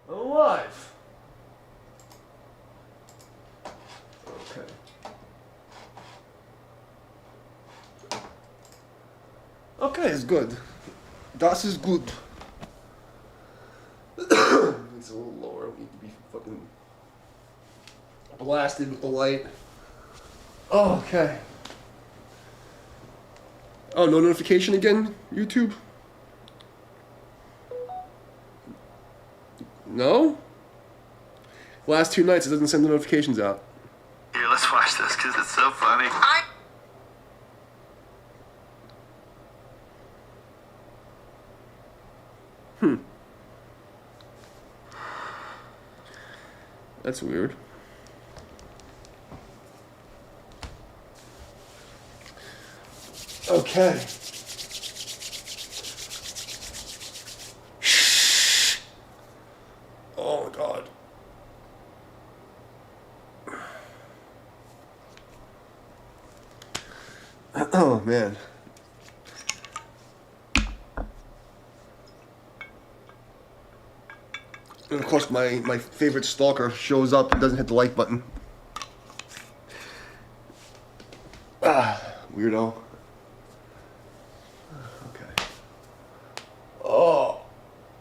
I'm alive. Okay. Okay, it's good. Das is good. It's a little lower. We need to be fucking blasted with the light. Oh, okay. Oh, no notification again, YouTube? No? Last 2 nights it doesn't send the notifications out. Here, let's watch this because it's so funny. That's weird. Okay. Shh. Oh my god. Oh man. And of course my favorite stalker shows up and doesn't hit the like button. Ah, weirdo. Okay. Oh,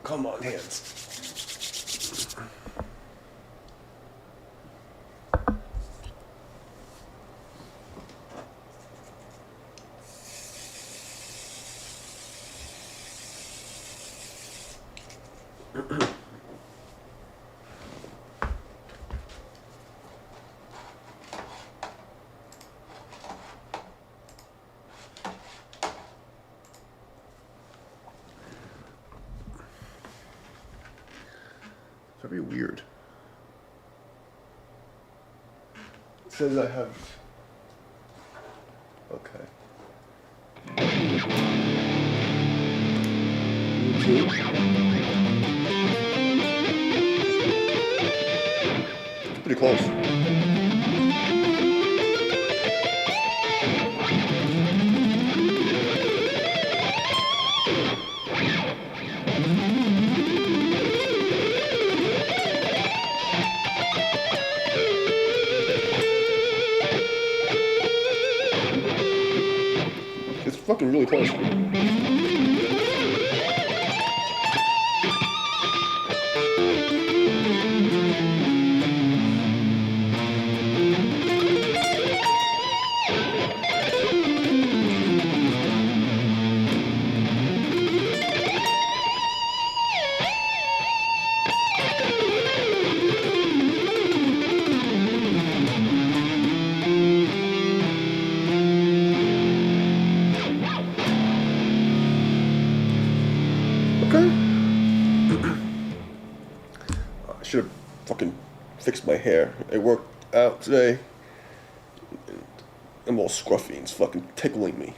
come on, hands. Very weird. It says I have. Okay. It's pretty close. It's fucking really close. I should have fucking fixed my hair. I worked out today. I'm all scruffy and it's fucking tickling me.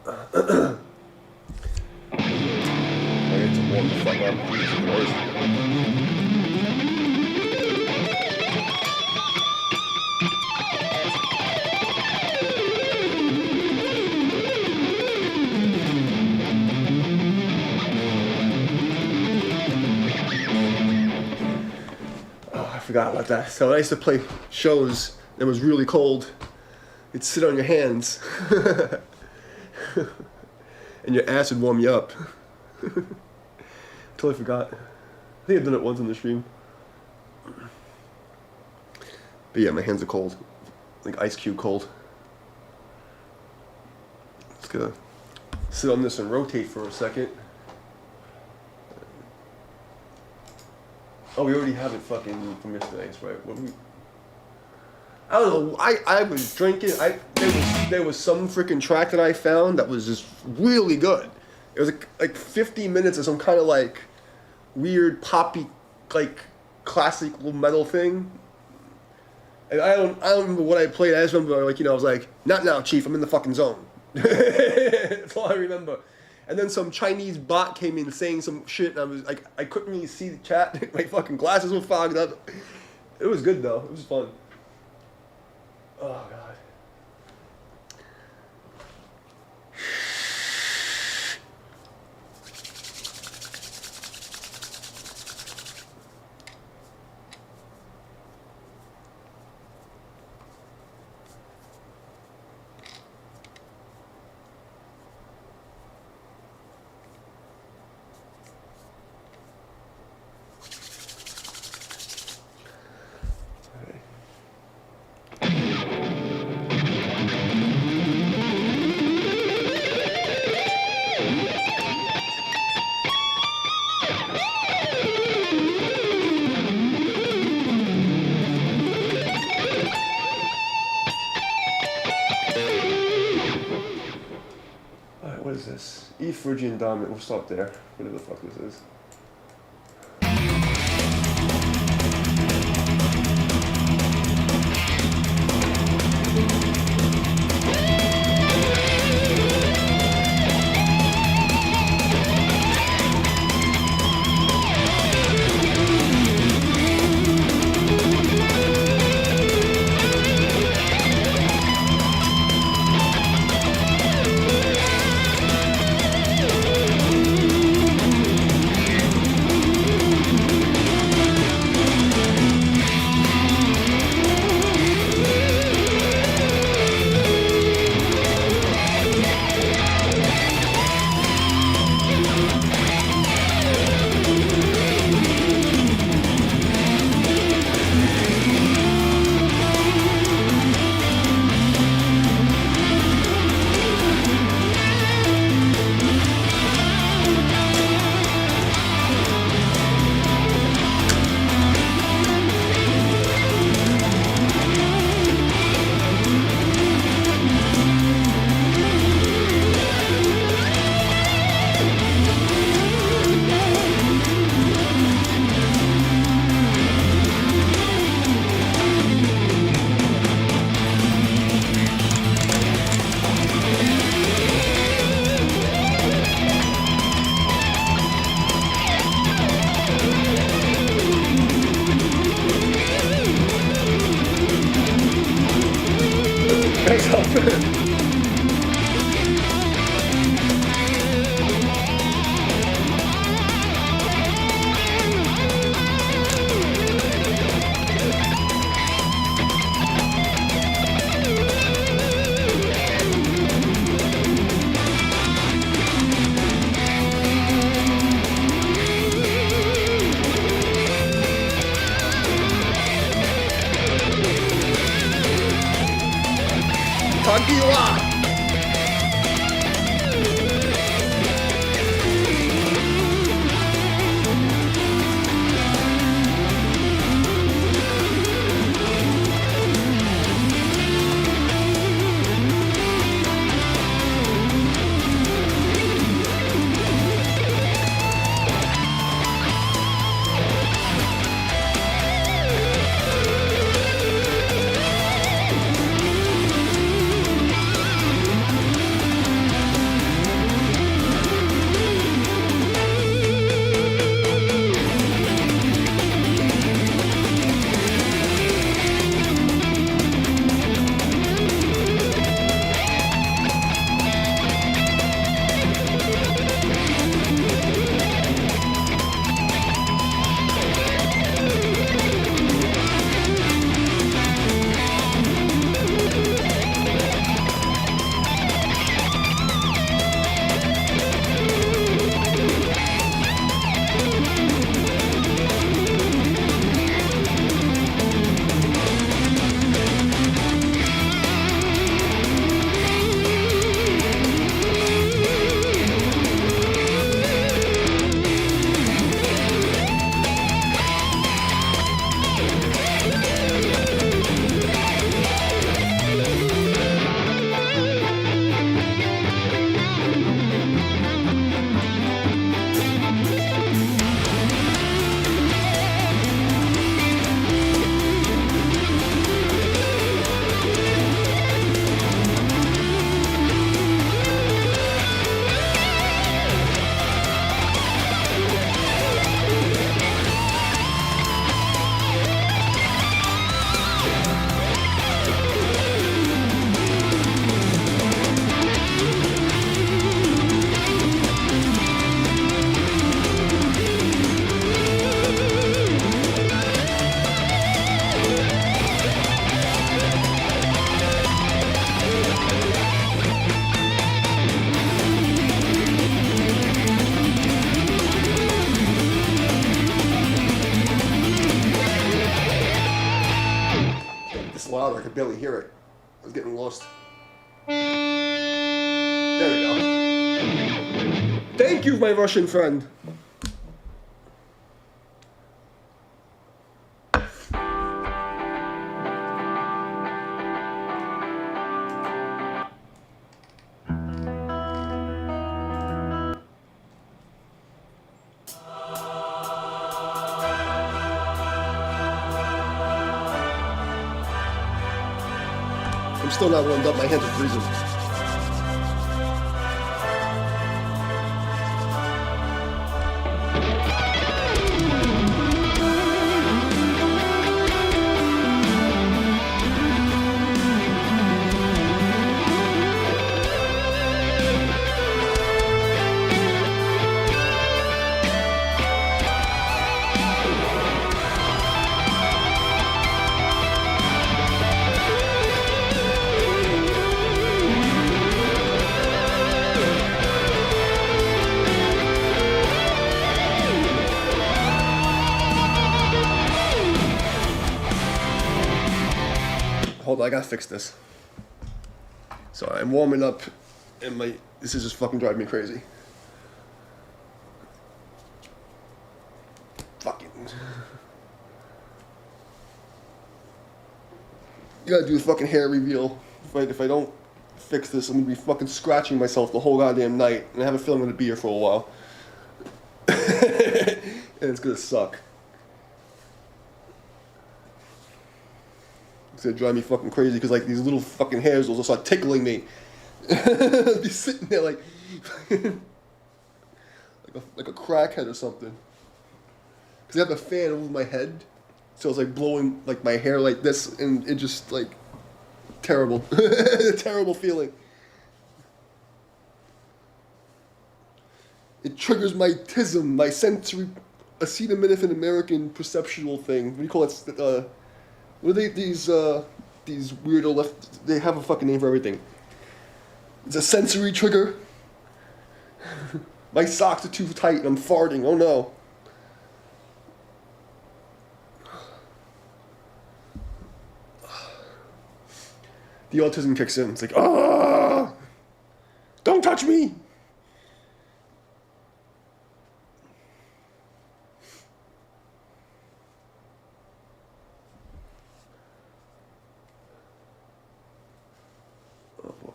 I need to warm the fuck up. I forgot about that. So I used to play shows that was really cold. You'd sit on your hands. And your ass would warm you up. Totally forgot. I think I've done it once on the stream. But yeah, my hands are cold. Like ice cube cold. Let's go sit on this and rotate for a second. Oh, we already have it fucking from yesterday's, right? What we? I don't know. I was drinking. There was some freaking track that I found that was just really good. It was like 50 minutes of some kind of like weird poppy like classical metal thing. And I don't remember what I played. I just remember like I was like, not now, Chief. I'm in the fucking zone. That's all I remember. And then some Chinese bot came in saying some shit, and I was like, I couldn't really see the chat. My fucking glasses were fogged up. It was good though. It was fun. Oh god. this? E Phrygian dominant. We'll stop there. Whatever the fuck this is. Thanks, Alfred. Kagiwa! Louder, I could barely hear it. I was getting lost. There we go. Thank you, my Russian friend. still not warmed up. My hands are freezing. Hold on, I gotta fix this. So I'm warming up, and this is just fucking driving me crazy. Fucking. You gotta do a fucking hair reveal. If I don't fix this, I'm gonna be fucking scratching myself the whole goddamn night, and I have a feeling I'm gonna be here for a while. And it's gonna suck. It's gonna drive me fucking crazy because like these little fucking hairs will just start tickling me. I'll be sitting there like like a crackhead or something. Because I have a fan over my head, so it's like blowing like my hair like this, and it just like terrible, a terrible feeling. It triggers my TISM, my sensory acetaminophen American perceptual thing. What do you call it? What are they? These weirdo left. They have a fucking name for everything. It's a sensory trigger. My socks are too tight and I'm farting. Oh no. The autism kicks in. It's like, ah, don't touch me. Oh boy.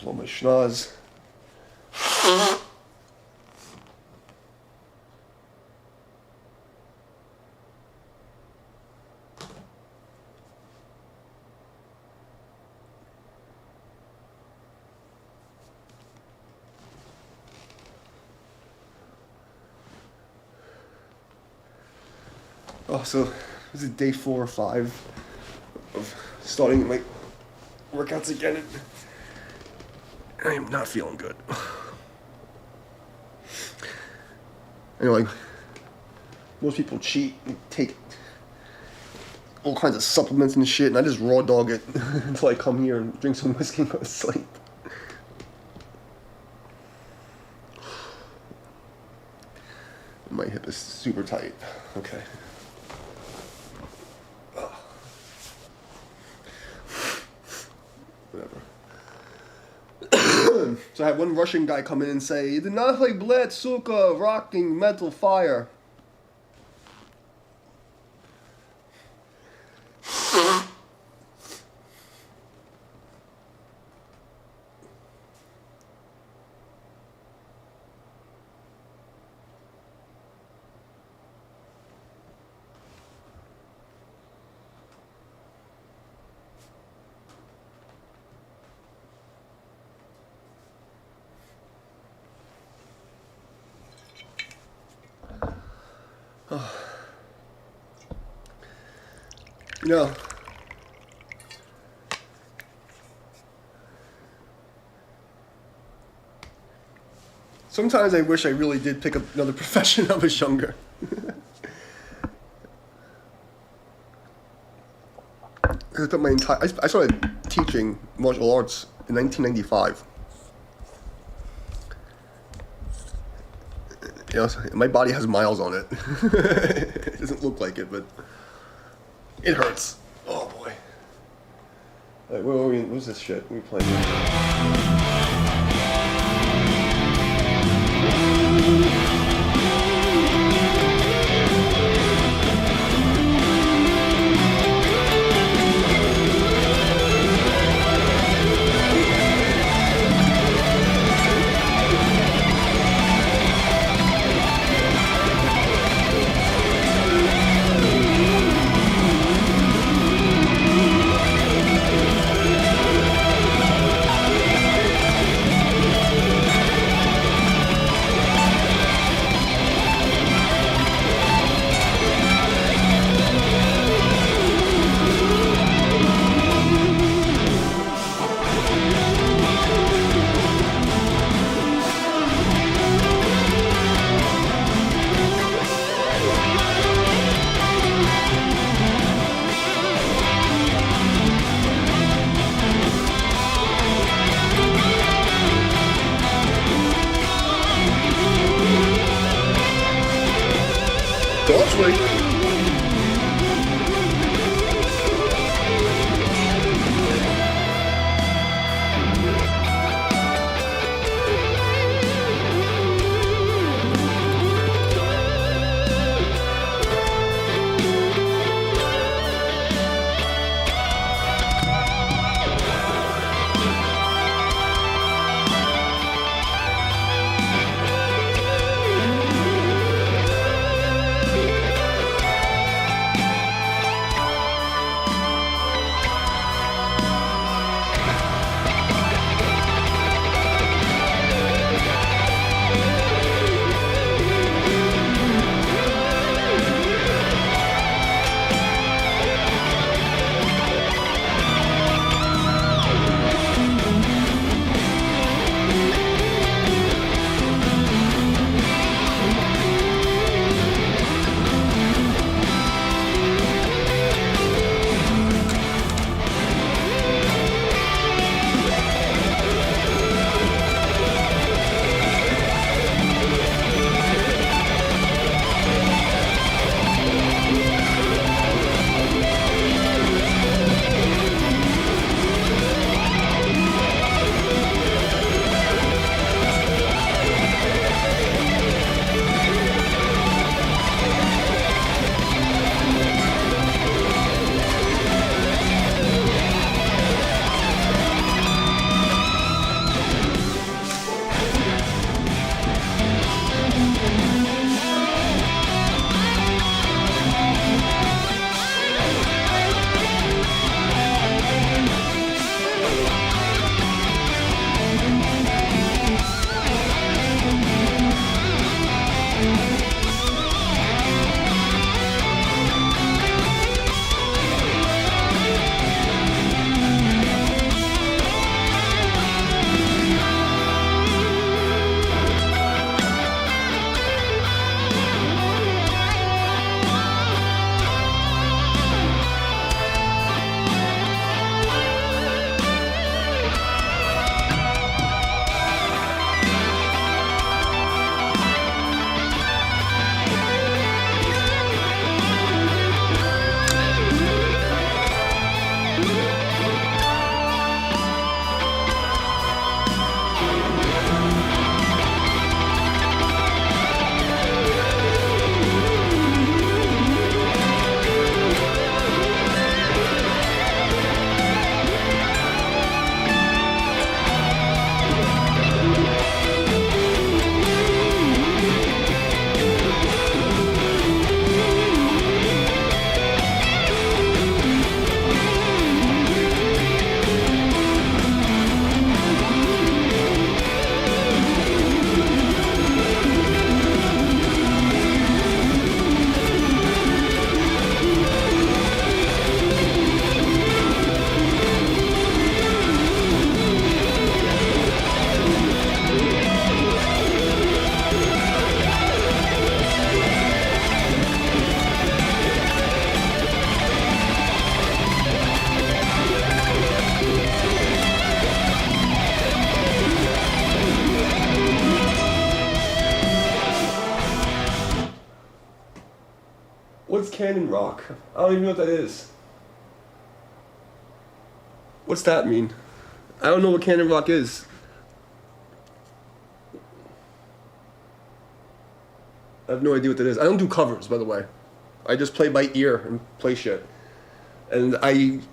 Blow my schnoz. Oh, so this is day 4 or 5 of starting my workouts again. I am not feeling good. You know, like, most people cheat and take all kinds of supplements and shit, and I just raw dog it until I come here and drink some whiskey and go to sleep. My hip is super tight. Okay. Whatever. So I had one Russian guy come in and say, "The nahai bled suka rocking metal fire." You know, sometimes I wish I really did pick up another profession when I was younger. I started teaching martial arts in 1995. You know, my body has miles on it. It doesn't look like it, but it hurts. Oh boy. Wait, where were we? What was this shit? What were we playing? Canon Rock. I don't even know what that is. What's that mean? I don't know what Canon Rock is. I have no idea what that is. I don't do covers, by the way. I just play by ear and play shit. And I've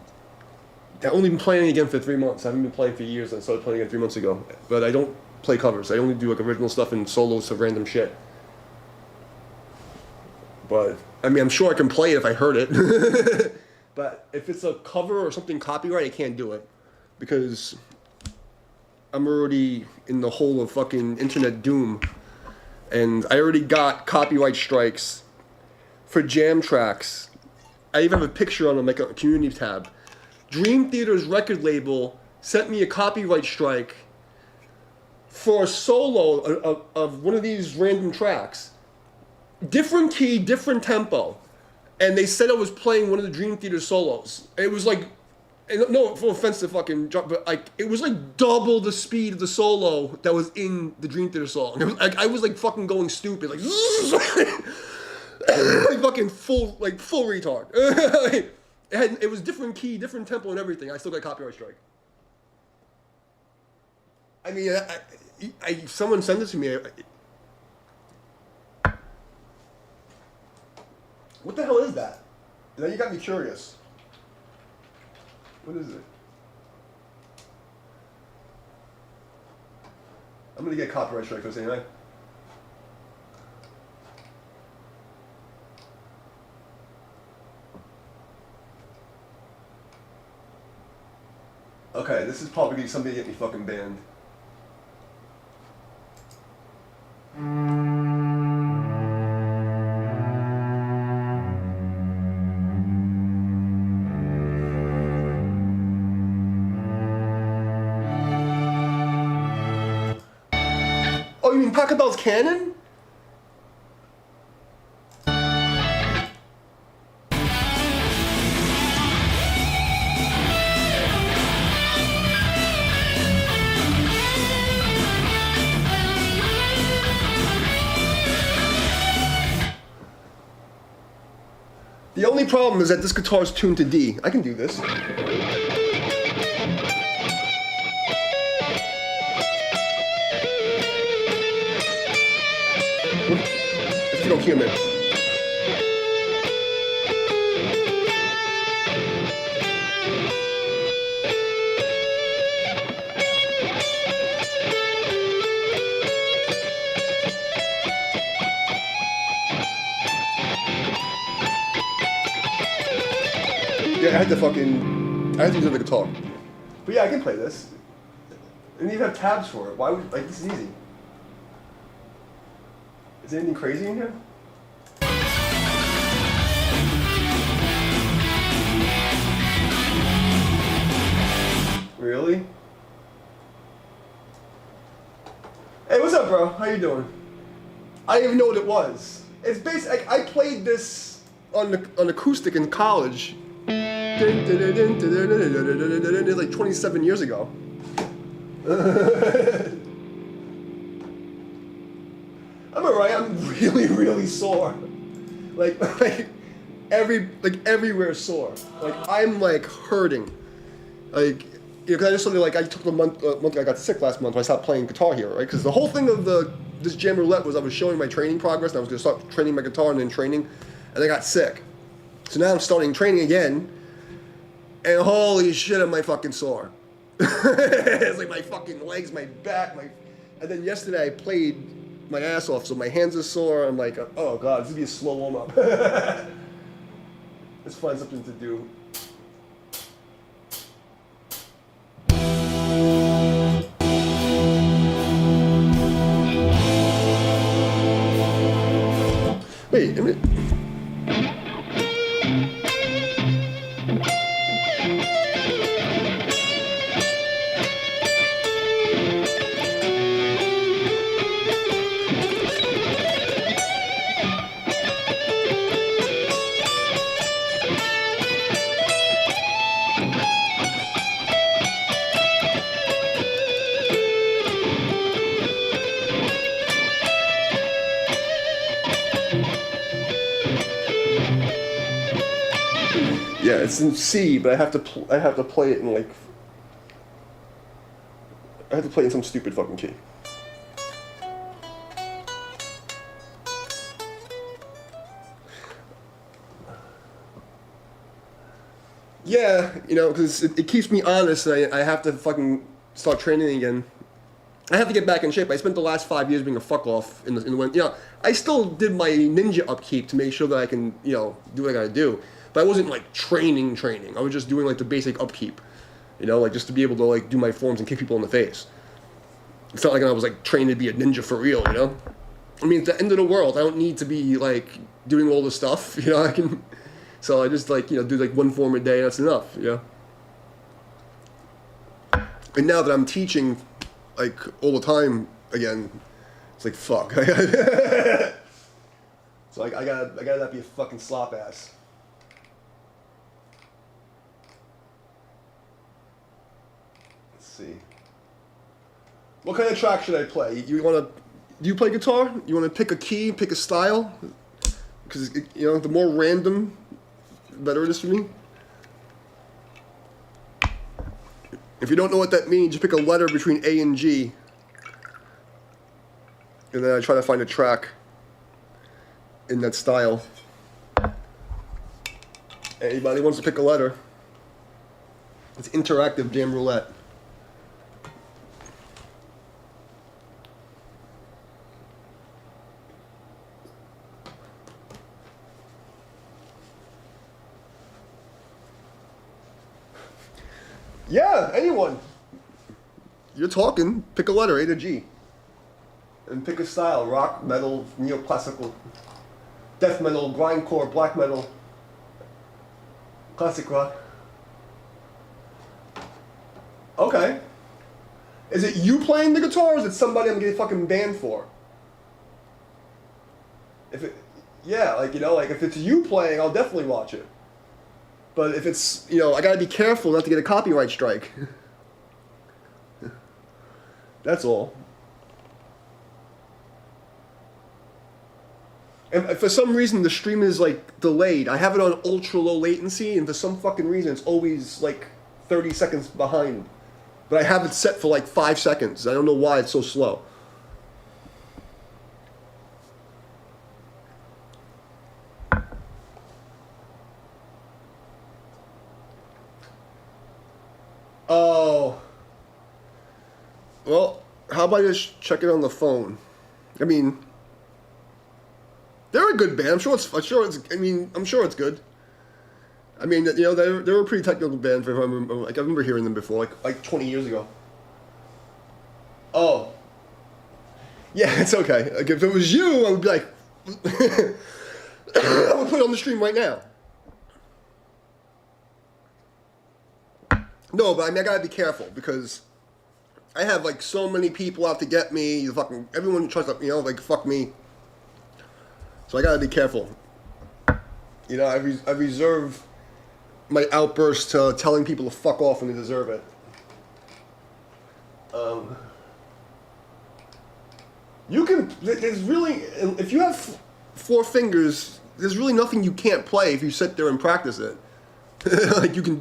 only been playing again for 3 months. I haven't been playing for years. I started playing again 3 months ago. But I don't play covers. I only do like original stuff and solos of random shit. But I mean, I'm sure I can play it if I heard it. But if it's a cover or something copyright, I can't do it because I'm already in the hole of fucking internet doom, and I already got copyright strikes for jam tracks. I even have a picture on like a community tab. Dream Theater's record label sent me a copyright strike for a solo of one of these random tracks. Different key, different tempo. And they said I was playing one of the Dream Theater solos. It was like, no offense to fucking, but like, it was like double the speed of the solo that was in the Dream Theater song. It was like, I was like fucking going stupid, like, like fucking full retard. It was different key, different tempo and everything. I still got a copyright strike. I mean, someone sent it to me. What the hell is that? Now you got me curious. What is it? I'm gonna get copyright strike for this anyway. Okay, this is probably somebody get me fucking banned. Oh, you mean Taco Bell's Canon? The only problem is that this guitar is tuned to D. I can do this. If you don't hear me. Yeah, I had to use the guitar. But yeah, I can play this. And you have tabs for it. Why would, like, this is easy. Is there anything crazy in here? Really? Hey, what's up, bro? How you doing? I didn't even know what it was. It's basically, I played this on acoustic in college. It's like 27 years ago. I'm alright. I'm really, really sore. Like everywhere sore. Like I'm like hurting. Like, you know, cause I just something like I took the month I got sick last month when I stopped playing guitar here, right? Because the whole thing of this Jam Roulette was I was showing my training progress and I was gonna start training my guitar and then training, and I got sick. So now I'm starting training again, and holy shit, am I fucking sore. It's like my fucking legs, my back, and then yesterday I played my ass off, so my hands are sore. I'm like, oh god, this is gonna be a slow warm up. Let's find something to do. Wait a minute. it's in C, but I have to play it in like. I have to play it in some stupid fucking key. Yeah, you know, because it keeps me honest, and I have to fucking start training again. I have to get back in shape. I spent the last 5 years being a fuck off in the when, you know, I still did my ninja upkeep to make sure that I can, you know, do what I gotta do. But I wasn't like training. I was just doing like the basic upkeep, you know, like just to be able to like do my forms and kick people in the face. It's not like I was like trained to be a ninja for real, you know. I mean, it's the end of the world. I don't need to be like doing all this stuff, you know. I can, so I just like, you know, do like one form a day. And that's enough, you know. And now that I'm teaching, like all the time again, it's like fuck. So I gotta not be a fucking slop ass. Let's see. What kind of track should I play? Do you play guitar? You wanna pick a key, pick a style? Because you know, the more random, the better it is for me. If you don't know what that means, just pick a letter between A and G. And then I try to find a track in that style. Anybody wants to pick a letter? It's interactive damn roulette. Yeah, anyone. You're talking. Pick a letter, A to G. And pick a style. Rock, metal, neoclassical, death metal, grindcore, black metal, classic rock. Okay. Is it you playing the guitar or is it somebody I'm getting fucking banned for? Yeah, like, you know, like if it's you playing, I'll definitely watch it. But if it's, you know, I gotta be careful not to get a copyright strike. That's all. And for some reason, the stream is like delayed. I have it on ultra low latency, and for some fucking reason, it's always like 30 seconds behind. But I have it set for like 5 seconds. I don't know why it's so slow. Oh. Well, how about I just check it on the phone? I mean, they're a good band. I'm sure it's good. I mean, you know, they were a pretty technical band. I remember hearing them before, like 20 years ago. Oh. Yeah, it's okay. Like, if it was you, I would be like, I would put it on the stream right now. No, but I mean, I gotta be careful because I have like so many people out to get me. Everyone tries to, you know, like fuck me. So I gotta be careful. You know, I reserve my outbursts to telling people to fuck off when they deserve it. You can. There's really, if you have 4 fingers, there's really nothing you can't play if you sit there and practice it. Like you can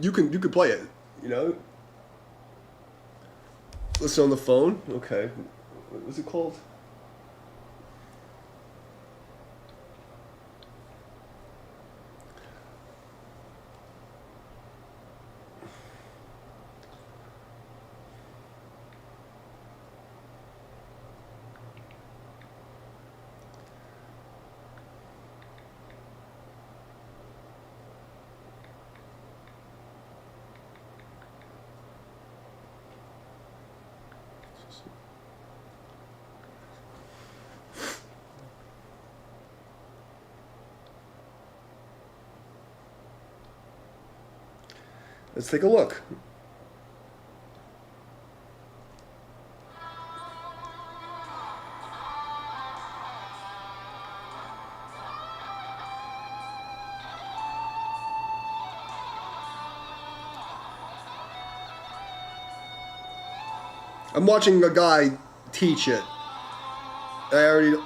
play it. You know. Listen on the phone. Okay. What was it called? Let's take a look. I'm watching a guy teach it. I already...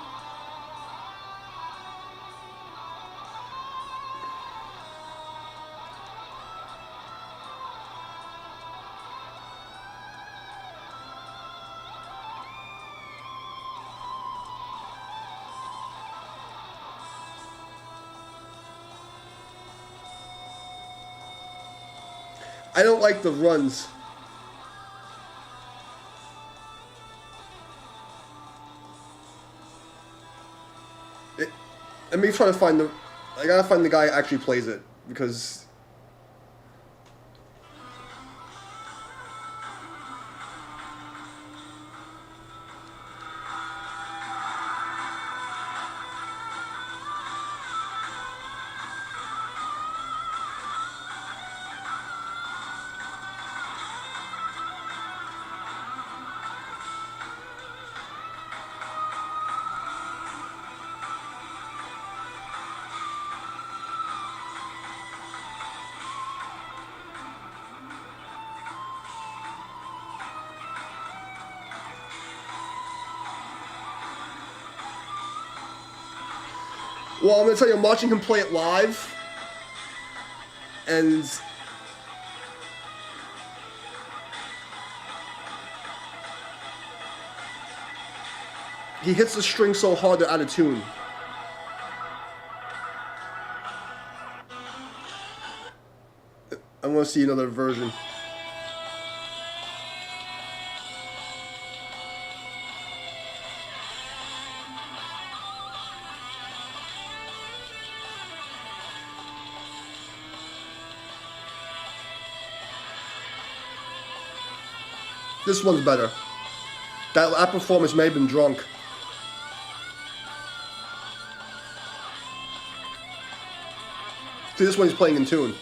I don't like the runs. Let me try to find the. I gotta find the guy who actually plays it because. Well, I'm gonna tell you, I'm watching him play it live, and he hits the string so hard they're out of tune. I want to see another version. This one's better. That performance may have been drunk. See, this one he's playing in tune.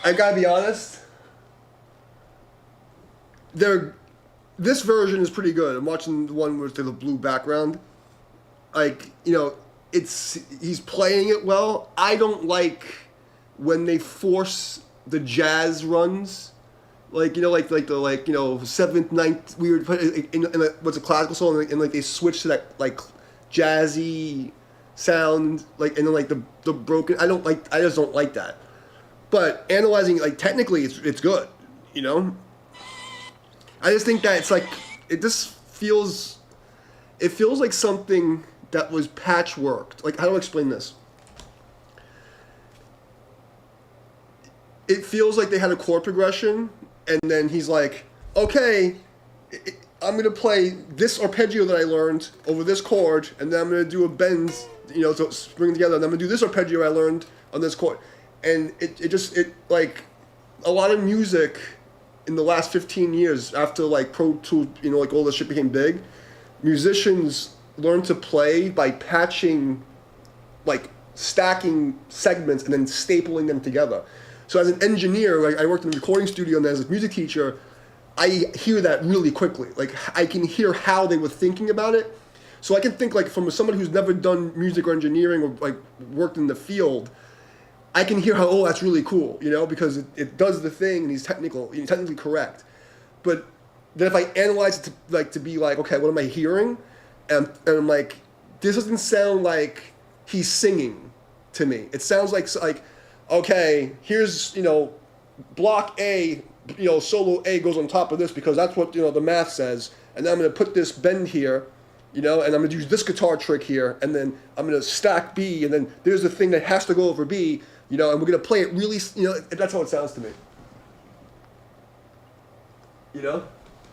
I gotta be honest. This version is pretty good. I'm watching the one with the blue background. Like, you know, he's playing it well. I don't like when they force the jazz runs, like, you know, like the you know, seventh, ninth weird in what's a classical song, and like they switch to that like jazzy sound, like, and then like the broken. I just don't like that. But analyzing, like, technically, it's good, you know? I just think that it's like, it feels like something that was patchworked. Like, how do I explain this? It feels like they had a chord progression, and then he's like, okay, I'm going to play this arpeggio that I learned over this chord, and then I'm going to do a bend, you know, to bring it together, and I'm going to do this arpeggio I learned on this chord. And it like a lot of music in the last 15 years after like Pro Tools, you know, like all this shit became big, musicians learned to play by patching, like stacking segments and then stapling them together. So as an engineer, like I worked in a recording studio and as a music teacher, I hear that really quickly. Like I can hear how they were thinking about it. So I can think like from somebody who's never done music or engineering or like worked in the field, I can hear how, oh, that's really cool, you know, because it does the thing and he's technically correct. But then if I analyze it to be like, okay, what am I hearing? And I'm like, this doesn't sound like he's singing to me. It sounds like, okay, here's, you know, block A, you know, solo A goes on top of this because that's what, you know, the math says. And then I'm going to put this bend here, you know, and I'm going to use this guitar trick here. And then I'm going to stack B. And then there's the thing that has to go over B. You know, and we're going to play it really, you know, that's how it sounds to me. You know?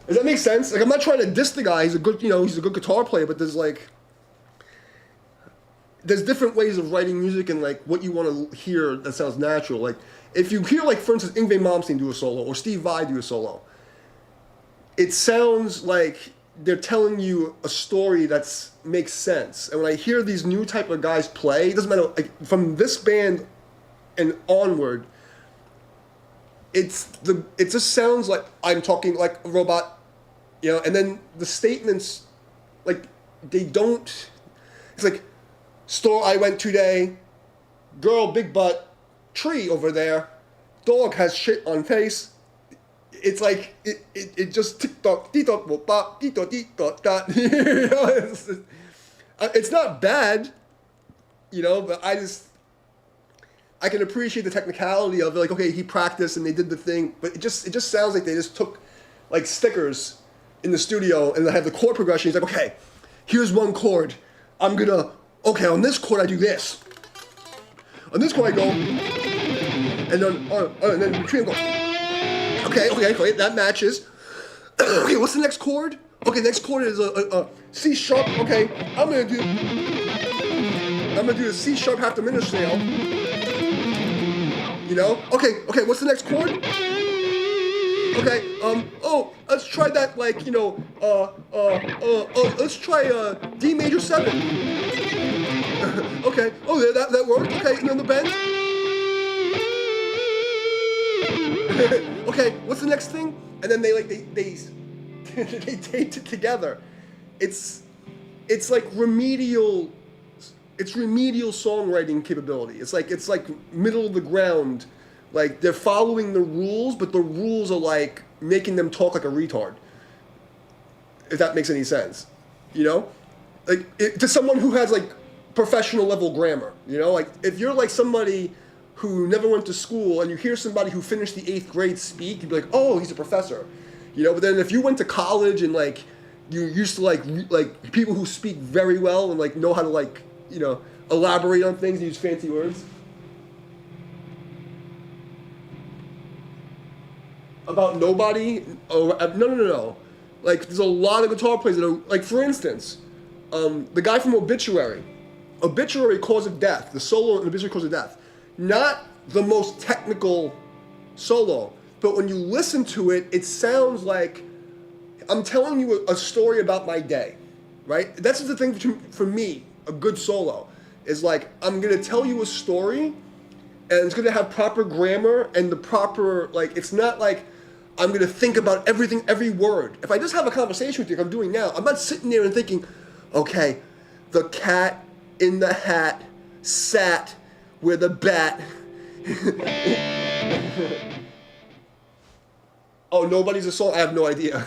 Does that make sense? Like, I'm not trying to diss the guy. He's a good guitar player, but there's different ways of writing music and, like, what you want to hear that sounds natural. Like, if you hear, like, for instance, Yngwie Malmsteen do a solo or Steve Vai do a solo, it sounds like they're telling you a story that makes sense. And when I hear these new type of guys play, it doesn't matter, like, from this band and onward, it just sounds like I'm talking like a robot, you know, and then the statements, like, they don't, it's like, store I went today, girl big butt, tree over there, dog has shit on face. It's like, it just tick-tock, tick-tock, tick-tock, tick-tock, tick-tock, you know, It's not bad, you know, but I can appreciate the technicality of it. Like, okay, he practiced and they did the thing, but it just sounds like they just took like stickers in the studio and they have the chord progression. He's like, okay, here's one chord. Okay, on this chord I do this. On this chord I go, and then between go. Okay, that matches. Okay, what's the next chord? Okay, next chord is a C sharp. Okay, I'm gonna do a C sharp half diminished scale. You know? Okay, what's the next chord? Okay, let's try that, like, you know, let's try D major 7. Okay, that worked. Okay, and then the bend. Okay, what's the next thing? And then they they taped it together. It's like remedial songwriting capability. It's like middle of the ground. Like, they're following the rules, but the rules are like making them talk like a retard. If that makes any sense, you know, like to someone who has like professional level grammar, you know, like if you're like somebody who never went to school and you hear somebody who finished the 8th grade speak, you'd be like, oh, he's a professor, you know. But then if you went to college and like you used to like people who speak very well and like know how to like, you know, elaborate on things and use fancy words. About nobody? Oh, no. Like, there's a lot of guitar players that are, like, for instance, the guy from Obituary, Cause of Death, the solo in Obituary, Cause of Death, not the most technical solo, but when you listen to it, it sounds like I'm telling you a story about my day, right? That's the thing for me, a good solo, is like, I'm going to tell you a story, and it's going to have proper grammar and the proper, like, it's not like I'm going to think about everything, every word. If I just have a conversation with you, like I'm doing now, I'm not sitting there and thinking, okay, the cat in the hat sat where the bat. Oh, nobody's a song? I have no idea.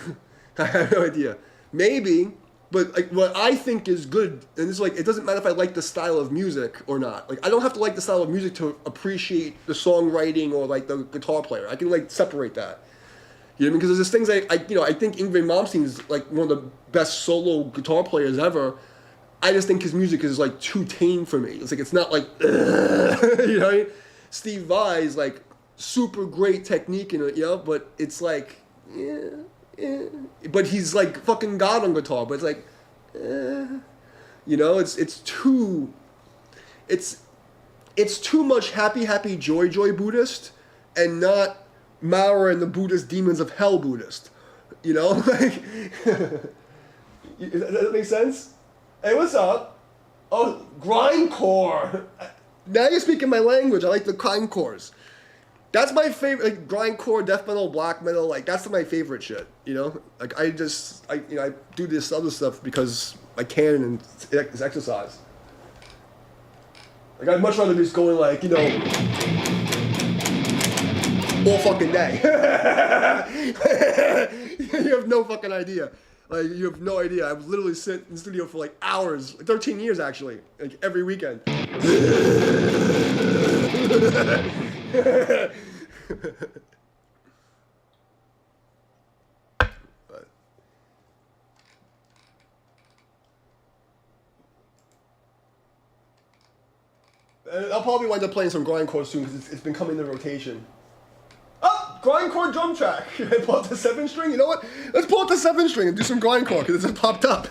I have no idea. Maybe, but like what I think is good, and it's like, it doesn't matter if I like the style of music or not. Like, I don't have to like the style of music to appreciate the songwriting or like the guitar player. I can like separate that. You know what I mean? Because there's things I think Yngwie Malmsteen's like one of the best solo guitar players ever. I just think his music is like too tame for me. It's like, it's not like, you know what I mean? Steve Vai's like super great technique in it, you know, but it's like, yeah. But he's like fucking God on guitar, but it's like, you know, it's too much happy joy Buddhist and not Maurer and the Buddhist demons of hell Buddhist, you know, like, does that make sense? Hey, what's up? Oh, grindcore. Now you're speaking my language. I like the grindcores. That's my favorite, like grindcore, death metal, black metal. Like, that's my favorite shit. You know, like I do this other stuff because I can and it's exercise. Like, I'd much rather just going like, you know, all fucking day. You have no fucking idea. Like, you have no idea. I would literally sit in the studio for like hours, 13 years actually, like every weekend. But, I'll probably wind up playing some grindcore soon because it's been coming in rotation. Oh, grindcore drum track. Pull out the 7-string. You know what? Let's pull out the 7-string and do some grindcore because it just popped up.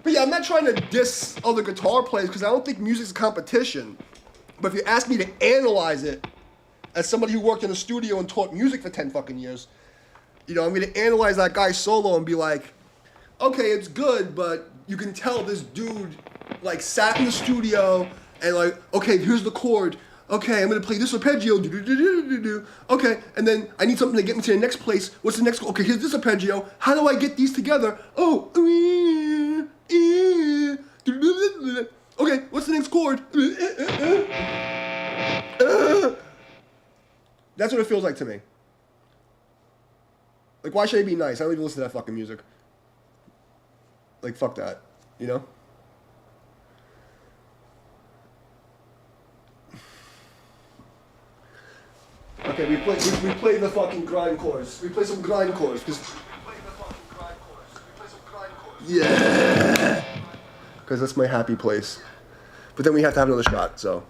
But yeah, I'm not trying to diss other guitar players because I don't think music's a competition. But if you ask me to analyze it, as somebody who worked in a studio and taught music for 10 fucking years, you know, I'm going to analyze that guy's solo and be like, okay, it's good, but you can tell this dude, like, sat in the studio and like, okay, here's the chord. Okay, I'm going to play this arpeggio. Okay, and then I need something to get me to the next place. What's the next? Okay, here's this arpeggio. How do I get these together? Oh, okay, what's the next chord? That's what it feels like to me. Like, why should I be nice? I don't even listen to that fucking music. Like, fuck that, you know? Okay, we play the fucking grindcores. We play some grindcores, because... Yeah! Because that's my happy place. But then we have to have another shot, so...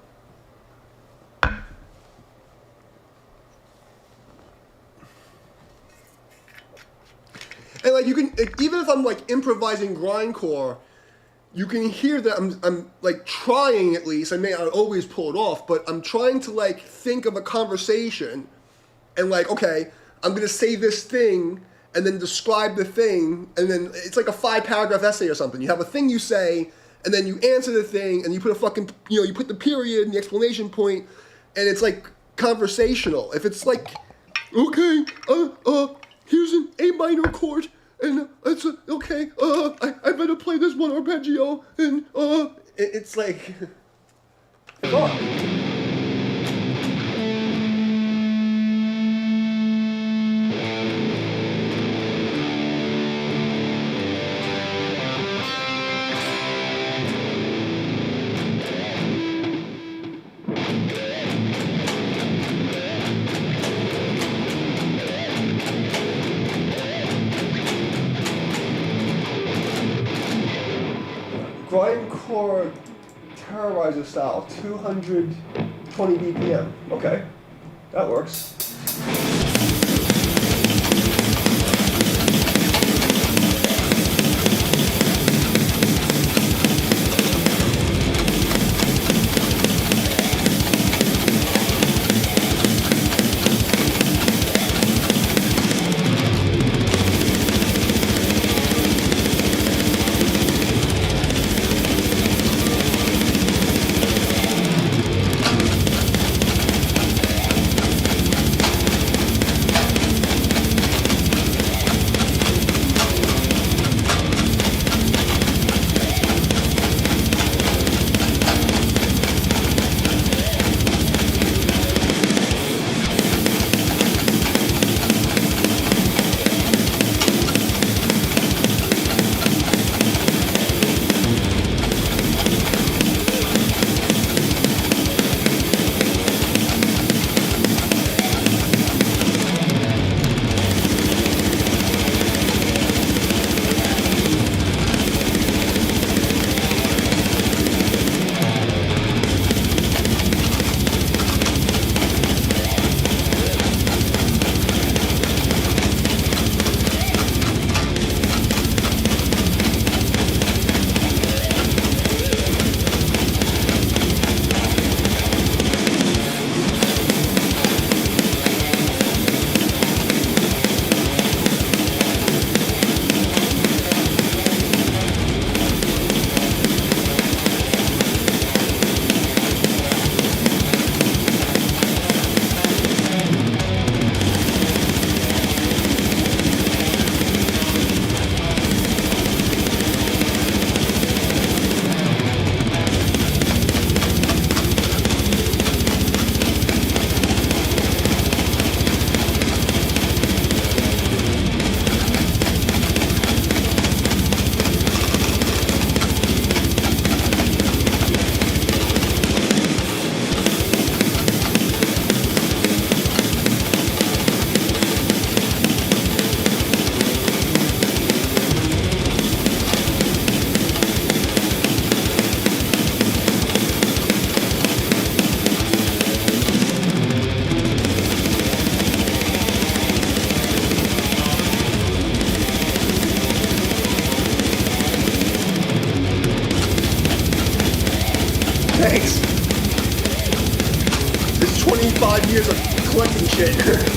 And like you can, like, even if I'm like improvising grindcore, you can hear that I'm like trying at least. I may not always pull it off, but I'm trying to like think of a conversation, and like, okay, I'm gonna say this thing and then describe the thing, and then it's like a 5-paragraph essay or something. You have a thing you say, and then you answer the thing, and you put a fucking, you know, you put the period and the exclamation point, and it's like conversational. If it's like, okay, here's an A minor chord, and it's okay. I better play this one arpeggio, and it's like, fuck. Grindcore Terrorizer style, 220 BPM. Okay, that works. Thanks. It's 25 years of collecting shit.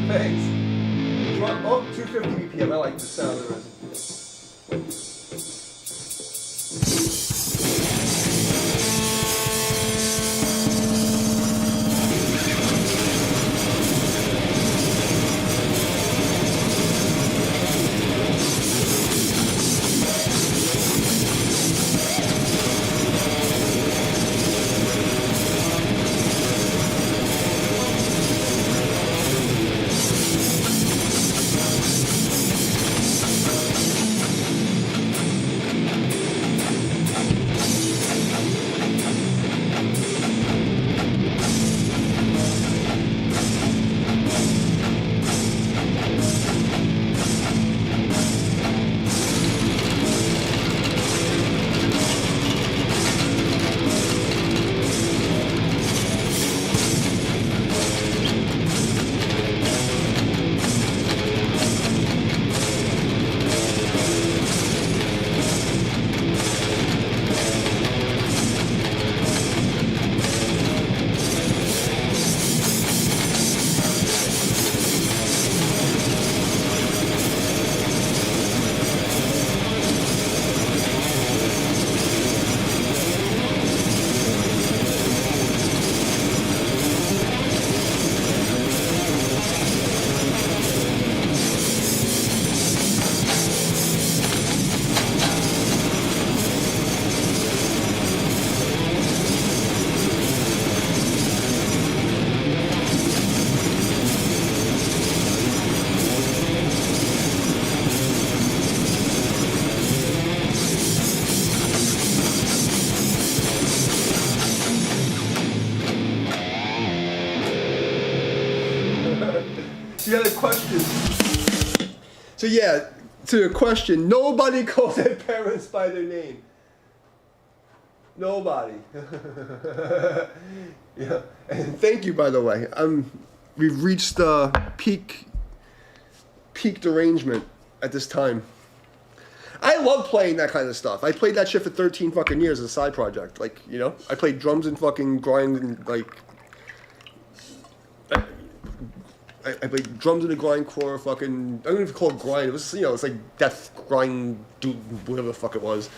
Thanks. Oh, 250 BPM. I like the sound of the rhythm. So you had a question. So yeah, to your question, nobody calls their parents by their name. Nobody. Yeah, and thank you, by the way. We've reached peak derangement at this time. I love playing that kind of stuff. I played that shit for 13 fucking years as a side project. Like, you know, I played drums and fucking grind and like. I played drums in a grindcore fucking. I don't even call it grind. It was, you know, it's like death grind, whatever the fuck it was.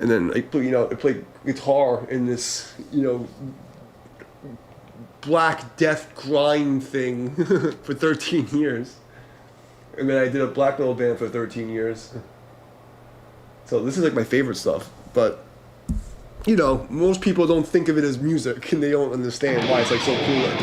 And then I played guitar in this, you know, black death grind thing for 13 years. And then I did a black metal band for 13 years. So this is like my favorite stuff. But, you know, most people don't think of it as music and they don't understand why it's like so cool. Like,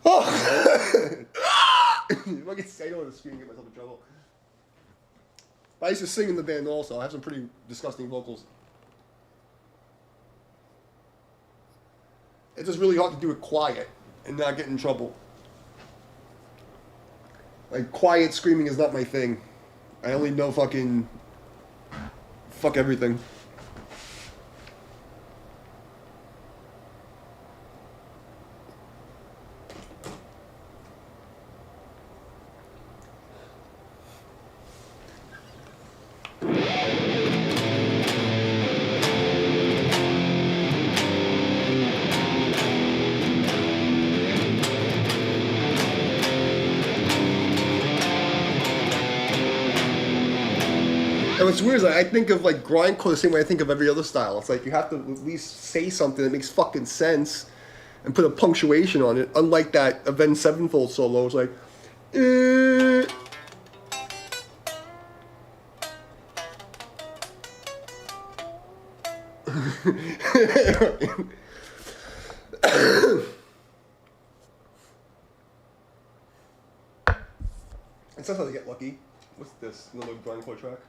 oh. I don't want to scream and get myself in trouble. But I used to sing in the band also. I have some pretty disgusting vocals. It's just really hard to do it quiet and not get in trouble. Like, quiet screaming is not my thing. I only know fucking... fuck everything. And what's weird is like, I think of like grindcore the same way I think of every other style. It's like you have to at least say something that makes fucking sense and put a punctuation on it. Unlike that Avenged Sevenfold solo, it's like, and sometimes I get lucky. What's this? Another grindcore track?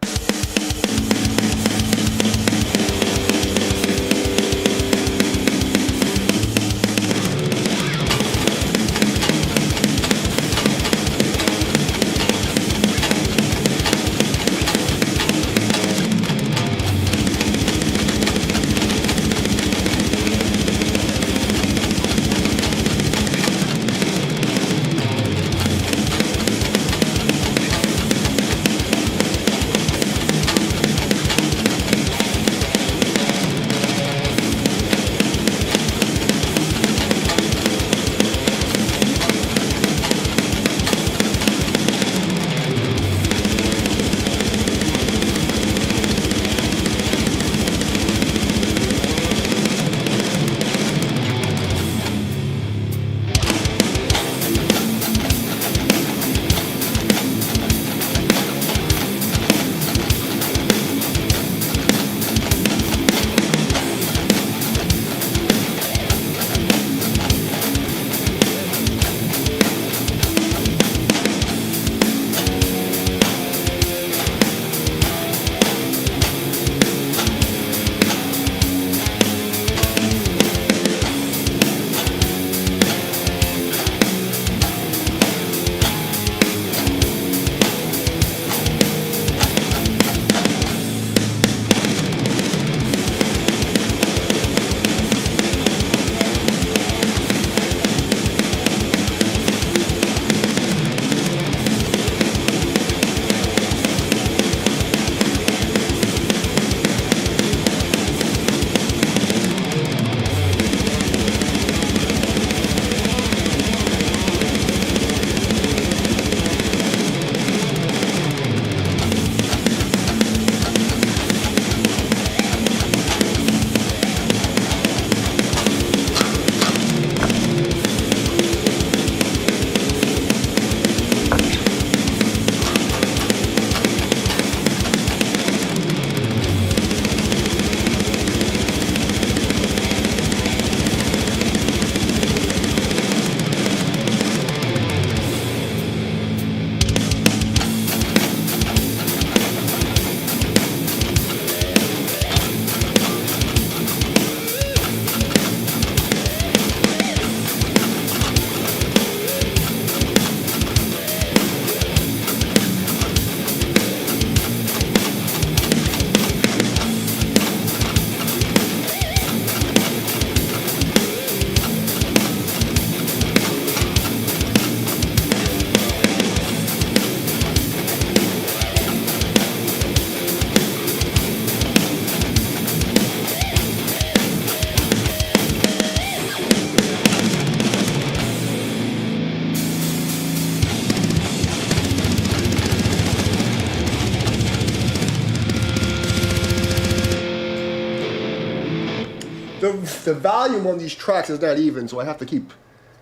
the volume on these tracks is not even, so I have to keep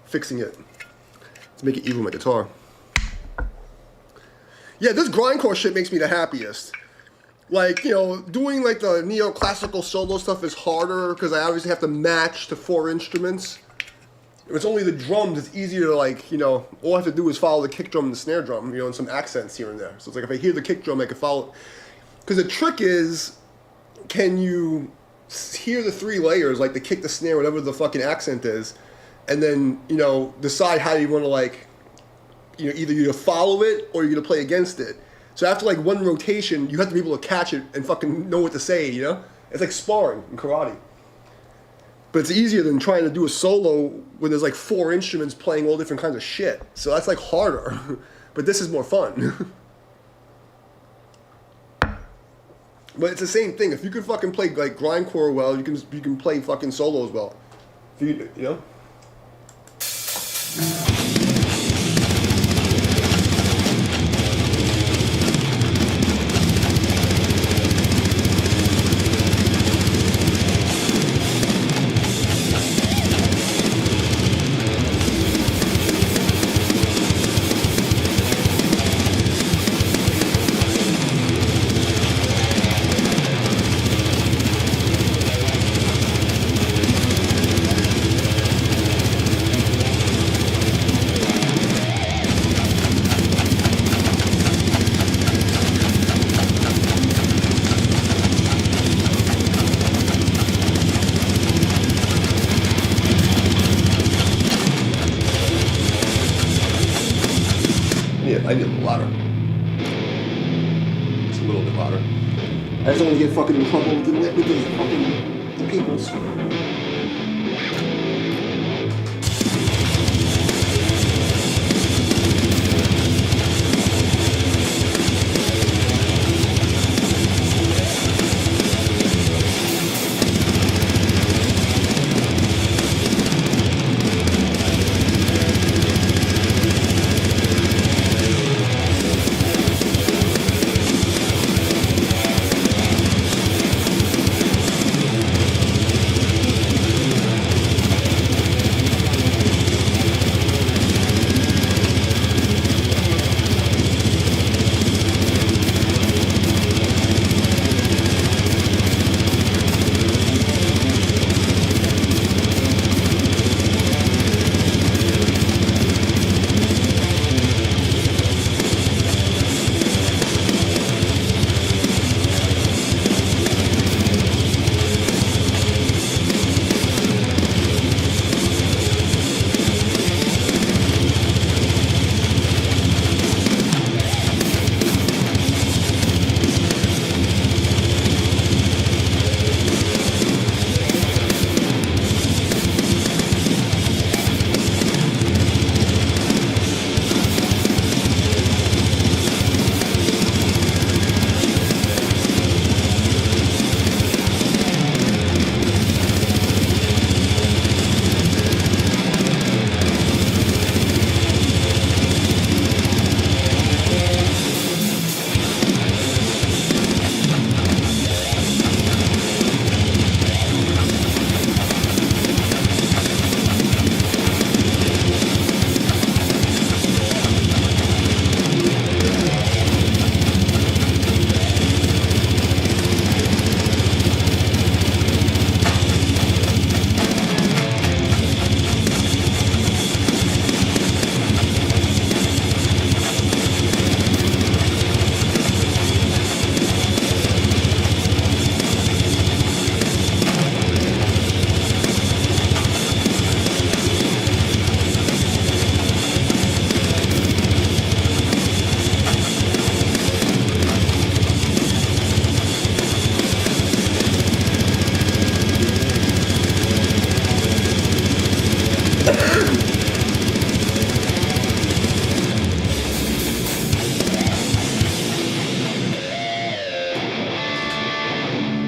fixing it to make it even with my guitar. Yeah, this grindcore shit makes me the happiest. Like, you know, doing like the neoclassical solo stuff is harder because I obviously have to match to 4 instruments. If it's only the drums, it's easier to, like, you know, all I have to do is follow the kick drum and the snare drum, you know, and some accents here and there. So it's like if I hear the kick drum, I can follow. Because the trick is, can you hear the 3 layers, like the kick, the snare, whatever the fucking accent is, and then, you know, decide how you want to, like, you know, either you to follow it or you're going to play against it. So after like 1 rotation, you have to be able to catch it and fucking know what to say, you know? It's like sparring in karate. But it's easier than trying to do a solo when there's like 4 instruments playing all different kinds of shit. So that's like harder. But this is more fun. But it's the same thing. If you can fucking play like grindcore well, you can play fucking solos well. If you know? I need a little louder. Just a little bit louder. I just don't want to get fucking in trouble with the fucking peoples.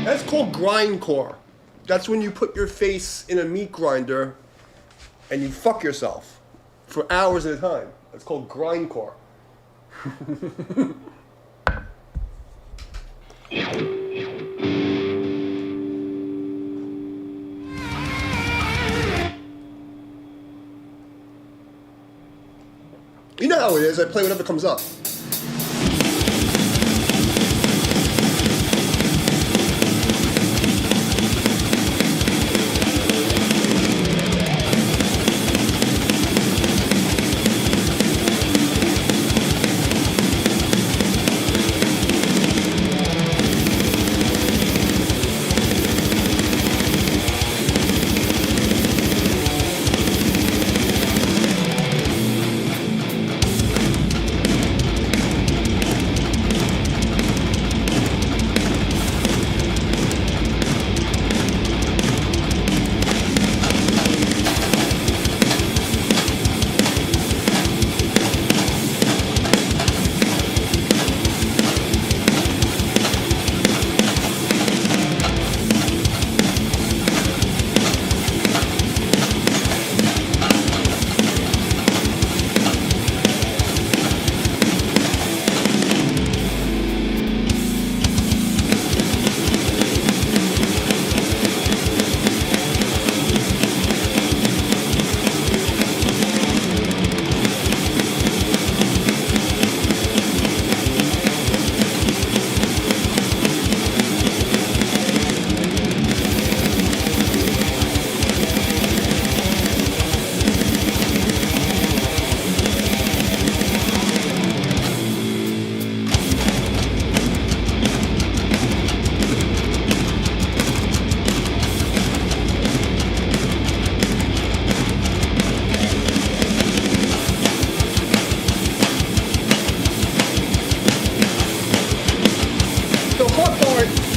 That's called grindcore. That's when you put your face in a meat grinder and you fuck yourself for hours at a time. That's called grindcore. is I play whatever comes up.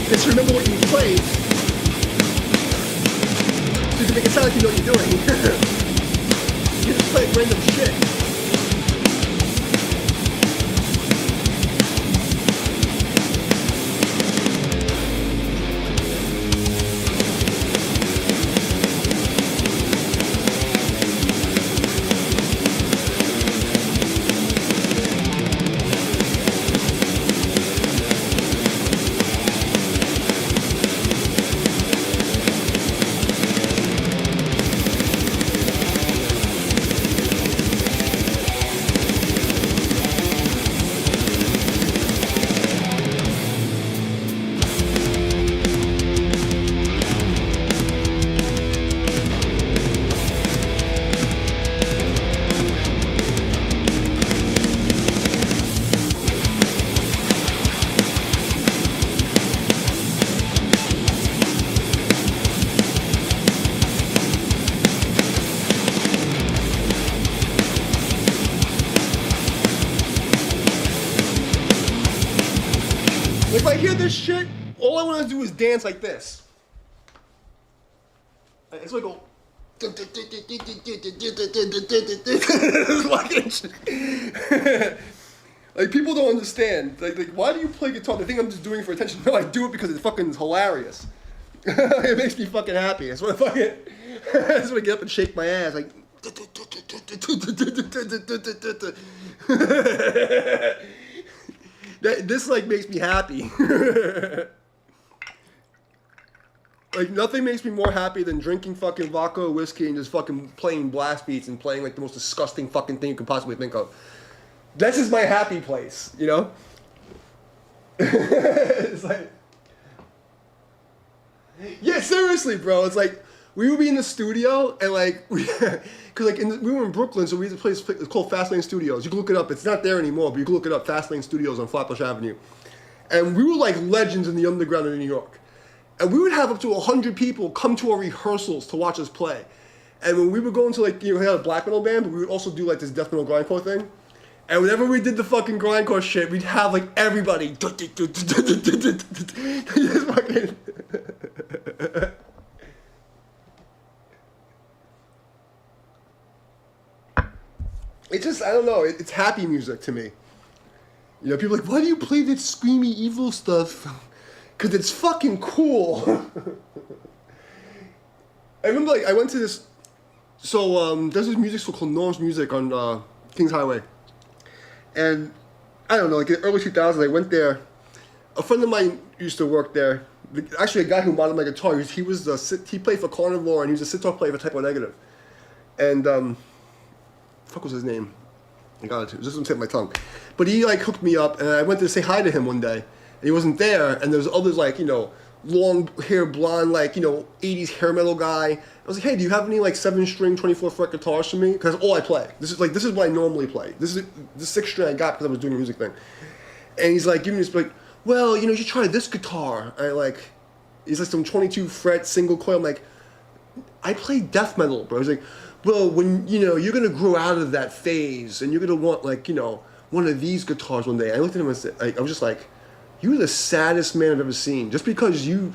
Just remember what you played, so you can make it sound like you know what you're doing. You just play random shit. If I hear this shit, all I want to do is dance like this. It's like go. Like people don't understand. Like, why do you play guitar? They think I'm just doing it for attention. No, I do it because it's fucking hilarious. It makes me fucking happy. That's what I fucking. I just want to get up and shake my ass like. This like makes me happy. Like nothing makes me more happy than drinking fucking vodka or whiskey and just fucking playing blast beats and playing like the most disgusting fucking thing you can possibly think of. This is my happy place, you know? It's like, yeah, seriously, bro. It's like we would be in the studio and like because like we were in Brooklyn, so we had a place it's called Fastlane Studios. You can look it up. It's not there anymore, but you can look it up. Fastlane Studios on Flatbush Avenue, and we were like legends in the underground in New York. And we would have up to 100 people come to our rehearsals to watch us play. And when we would go into like, you know, we had a black metal band, but we would also do like this death metal grindcore thing. And whenever we did the fucking grindcore shit, we'd have like everybody. It's just, I don't know, it's happy music to me. You know, people are like, why do you play this screamy evil stuff? Because it's fucking cool. I remember, like, I went to this, so, there's this music store called Norm's Music on, Kings Highway. And, I don't know, like, in the early 2000s, I went there. A friend of mine used to work there. Actually, a guy who modded my guitar, he played for Carnivore, and he was a sitar player for Typo Negative. And, fuck was his name? I got it. Just tip my tongue. But he like hooked me up, and I went to say hi to him one day, and he wasn't there. And there's others like long hair, blonde, like 80s hair metal guy. I was like, hey, do you have any like 7-string 24-fret guitars for me? Because all I play. This is what I normally play. This is the 6-string I got because I was doing a music thing. And he's like, giving me this like, well, you should try this guitar. And he's like some 22-fret single coil. I'm like, I play death metal, bro. He's like, well, when you're gonna grow out of that phase, and you're gonna want one of these guitars one day. I looked at him and said, I was just like, you're the saddest man I've ever seen. Just because you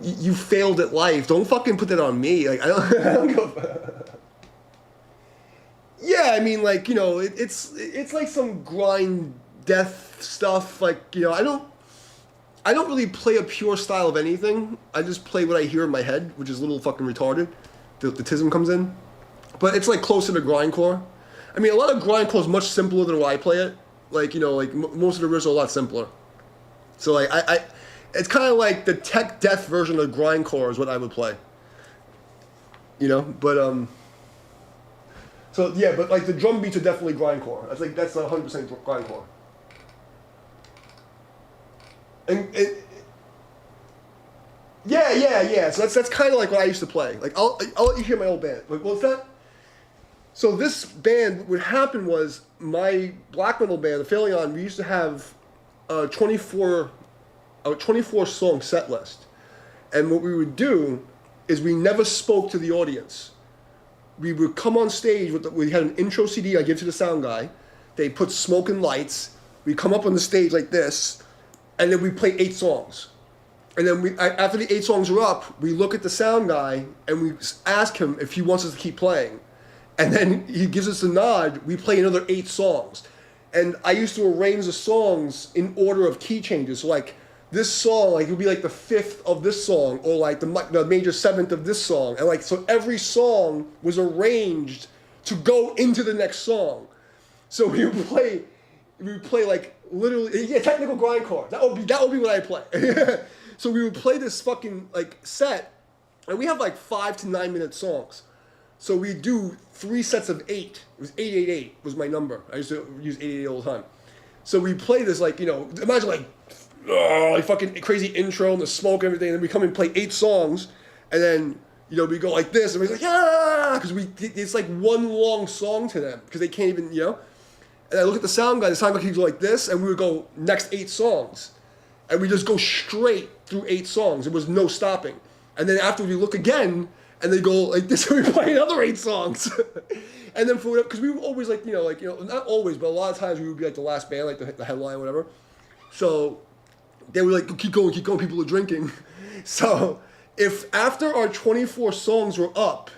you failed at life, don't fucking put that on me. Like I don't go. Yeah, I mean it's like some grind death stuff. I don't really play a pure style of anything. I just play what I hear in my head, which is a little fucking retarded. The tism comes in, but it's like closer to grindcore. I mean, a lot of grindcore is much simpler than why I play it. Most of the riffs are a lot simpler. So it's kind of like the tech death version of grindcore is what I would play. But so yeah, but the drum beats are definitely grindcore. That's 100% grindcore. And yeah. So that's kind of like what I used to play. I'll let you hear my old band. It's not. So this band, what happened was my black metal band, the Phaleon, we used to have a 24 song set list, and what we would do is we never spoke to the audience. We would come on stage we had an intro CD I give to the sound guy. They put smoke and lights. We come up on the stage like this, and then we play 8 songs. And then after the 8 songs are up, we look at the sound guy and we ask him if he wants us to keep playing. And then he gives us a nod, we play another 8 songs. And I used to arrange the songs in order of key changes. So this song, it would be the 5th of this song, or the major 7th of this song. And so every song was arranged to go into the next song. So we would play literally, technical grindcore. That would be what I play. So we would play this fucking set, and we have 5 to 9 minute songs. So we do 3 sets of 8. It was 888 was my number. I used to use 888 all the time. So we play this imagine fucking crazy intro and the smoke and everything, and then we come and play 8 songs, and then we go like this, and we're like yeah, because it's one long song to them because they can't even And I look at the sound guy. The sound guy would go like this, and we would go next 8 songs. And we just go straight through 8 songs. There was no stopping. And then after we look again, and they go like this, and we play another 8 songs. And then because we were always not always, but a lot of times we would be the last band, the headline, whatever. So they would keep going, people are drinking. So if after our 24 songs were up,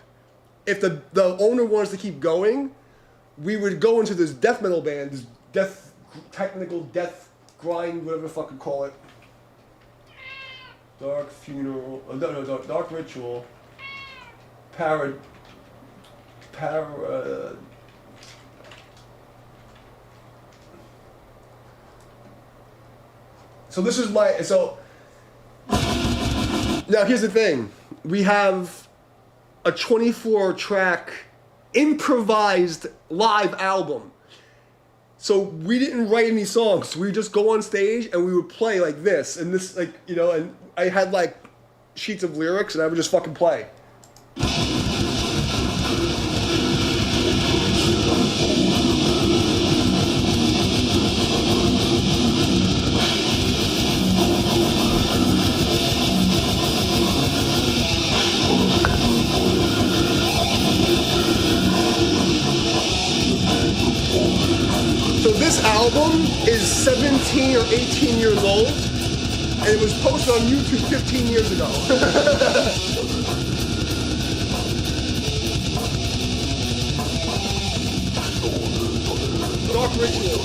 if the owner wanted us to keep going, we would go into this death metal band, this technical death grind, whatever the fuck you call it. Dark Funeral, Dark Ritual, So this is now here's the thing. We have a 24-track improvised live album. So we didn't write any songs. We would just go on stage and we would play like this and this, and I had sheets of lyrics and I would just fucking play. So this album is 17 or 18 years old, and it was posted on YouTube 15 years ago. Dark Ritual.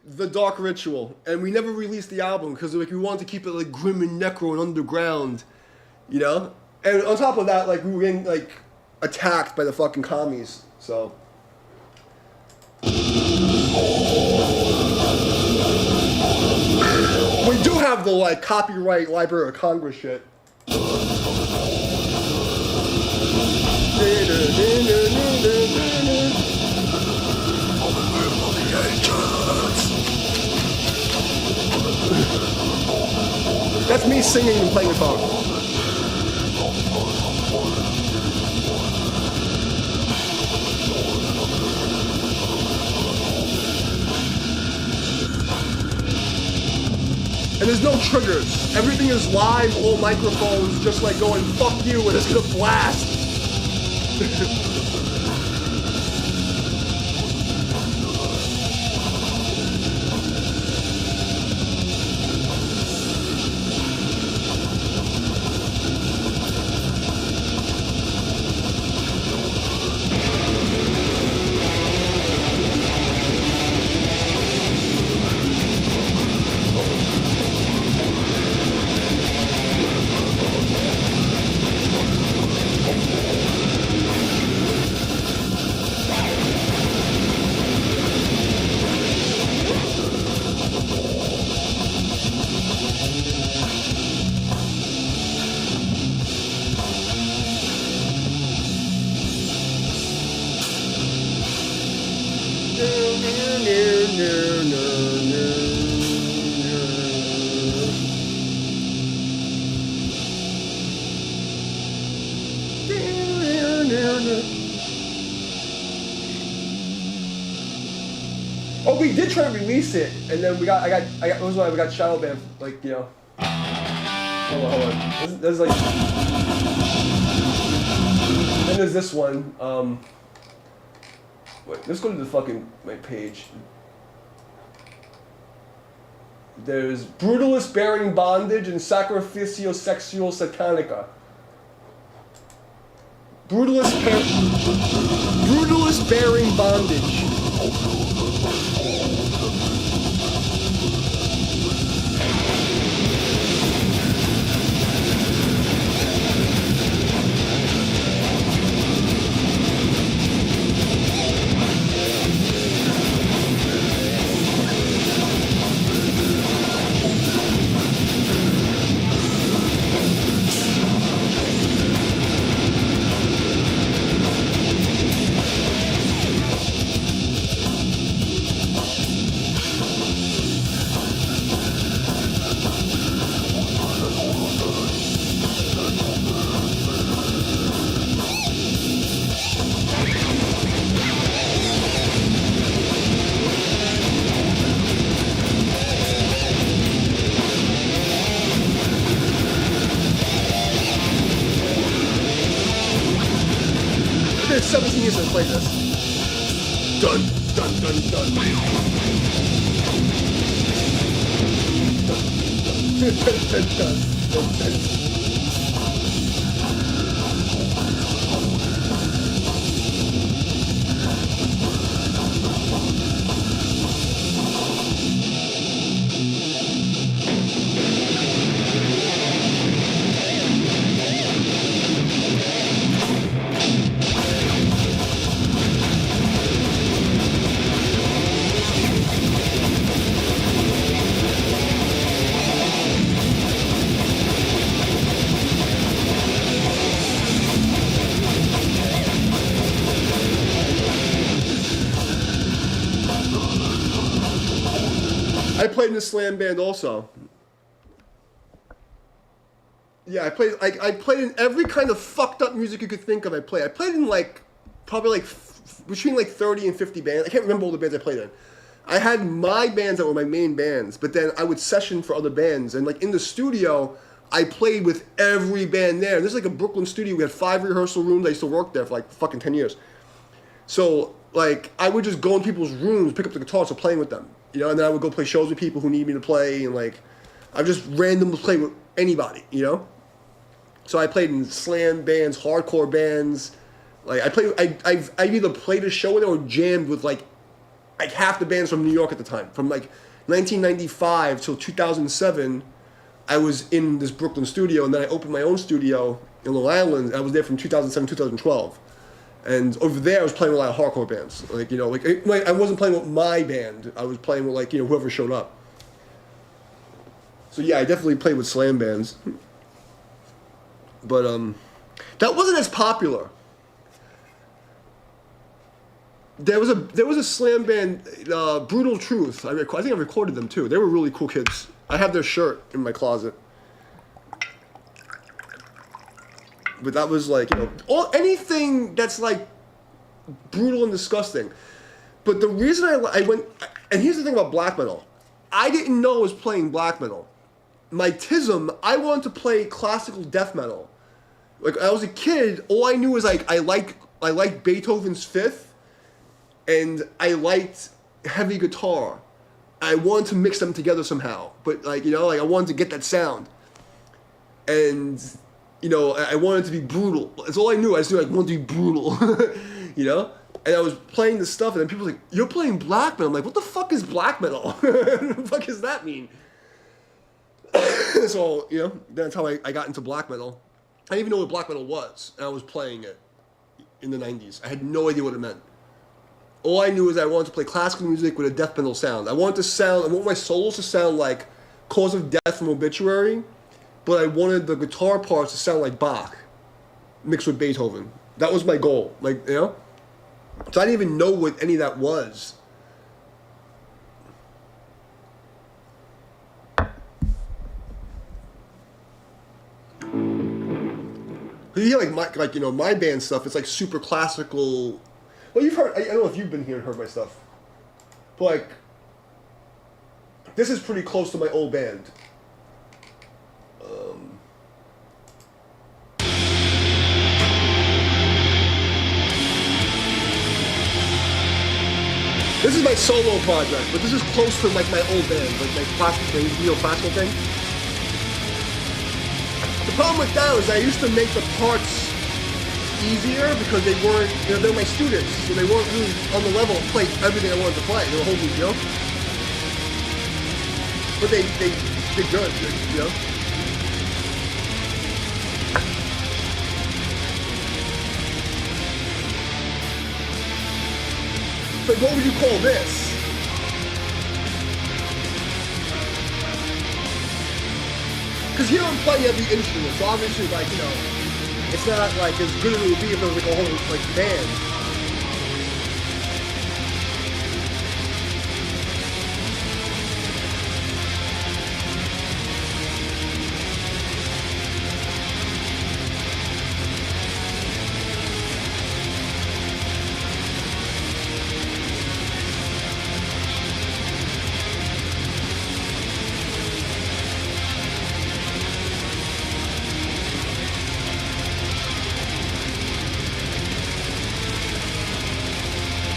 The Dark Ritual. And we never released the album because we wanted to keep it grim and necro and underground, And on top of that, we were getting attacked by the fucking commies, so. We do have the copyright Library of Congress shit. That's me singing and playing guitar. And there's no triggers. Everything is live, all microphones, just like going, fuck you, and it's gonna blast. Oh, we did try to release it, and then we got shadow banned, like, you know. Hold on. There's like, then there's this one. Wait, let's go to the fucking my page. There's Brutalist Bearing Bondage and Sacrificio Sexual Satanica. Brutalist Bearing Bondage. It's 17 years since I played this. Dun, dun, dun, dun. Dun, dun, dun, dun, dun, dun. I played in the slam band also. Yeah, I played in every kind of fucked up music you could think of. I played in like probably like between like 30 and 50 bands. I can't remember all the bands I played in. I had my bands that were my main bands, but then I would session for other bands, and like in the studio, I played with every band there. And this is like a Brooklyn studio. We had 5 rehearsal rooms. I used to work there for like fucking 10 years. So like I would just go in people's rooms, pick up the guitar, start playing with them. You know, and then I would go play shows with people who need me to play, and like, I just randomly play with anybody, you know? So I played in slam bands, hardcore bands. Like I've either played a show with them or jammed with like half the bands from New York at the time. From like 1995 till 2007, I was in this Brooklyn studio, and then I opened my own studio in Long Island. I was there from 2007 2012. And over there, I was playing with a lot of hardcore bands. Like, you know, like I wasn't playing with my band. I was playing with, like, you know, whoever showed up. So yeah, I definitely played with slam bands. But that wasn't as popular. There was a slam band, Brutal Truth. I think I recorded them too. They were really cool kids. I have their shirt in my closet. But that was like, anything that's like brutal and disgusting. But the reason I went, and here's the thing about black metal, I didn't know I was playing black metal. My tism, I wanted to play classical death metal. Like, I was a kid, all I knew was like I liked Beethoven's Fifth, and I liked heavy guitar. I wanted to mix them together somehow, but like I wanted to get that sound, and I wanted to be brutal. That's all I knew. I just knew I wanted to be brutal, And I was playing this stuff, and then people were like, "You're playing black metal." I'm like, "What the fuck is black metal? What the fuck does that mean?" So that's how I got into black metal. I didn't even know what black metal was, and I was playing it in the 90s. I had no idea what it meant. All I knew is I wanted to play classical music with a death metal sound. I want my solos to sound like Cause of Death from Obituary, but I wanted the guitar parts to sound like Bach, mixed with Beethoven. That was my goal, So I didn't even know what any of that was. You hear my band stuff. It's like super classical. Well, you've heard. I don't know if you've been here and heard my stuff, but like, this is pretty close to my old band. This is my solo project, but this is close to like my old band, like my classical thing, classical thing. The problem with that was I used to make the parts easier because they weren't, they're my students, so they weren't really on the level to play everything I wanted to play. They were holding me, But they did good, But what would you call this? Because here I'm playing every instrument, so obviously, it's not like as good as it would be if it was like a whole band.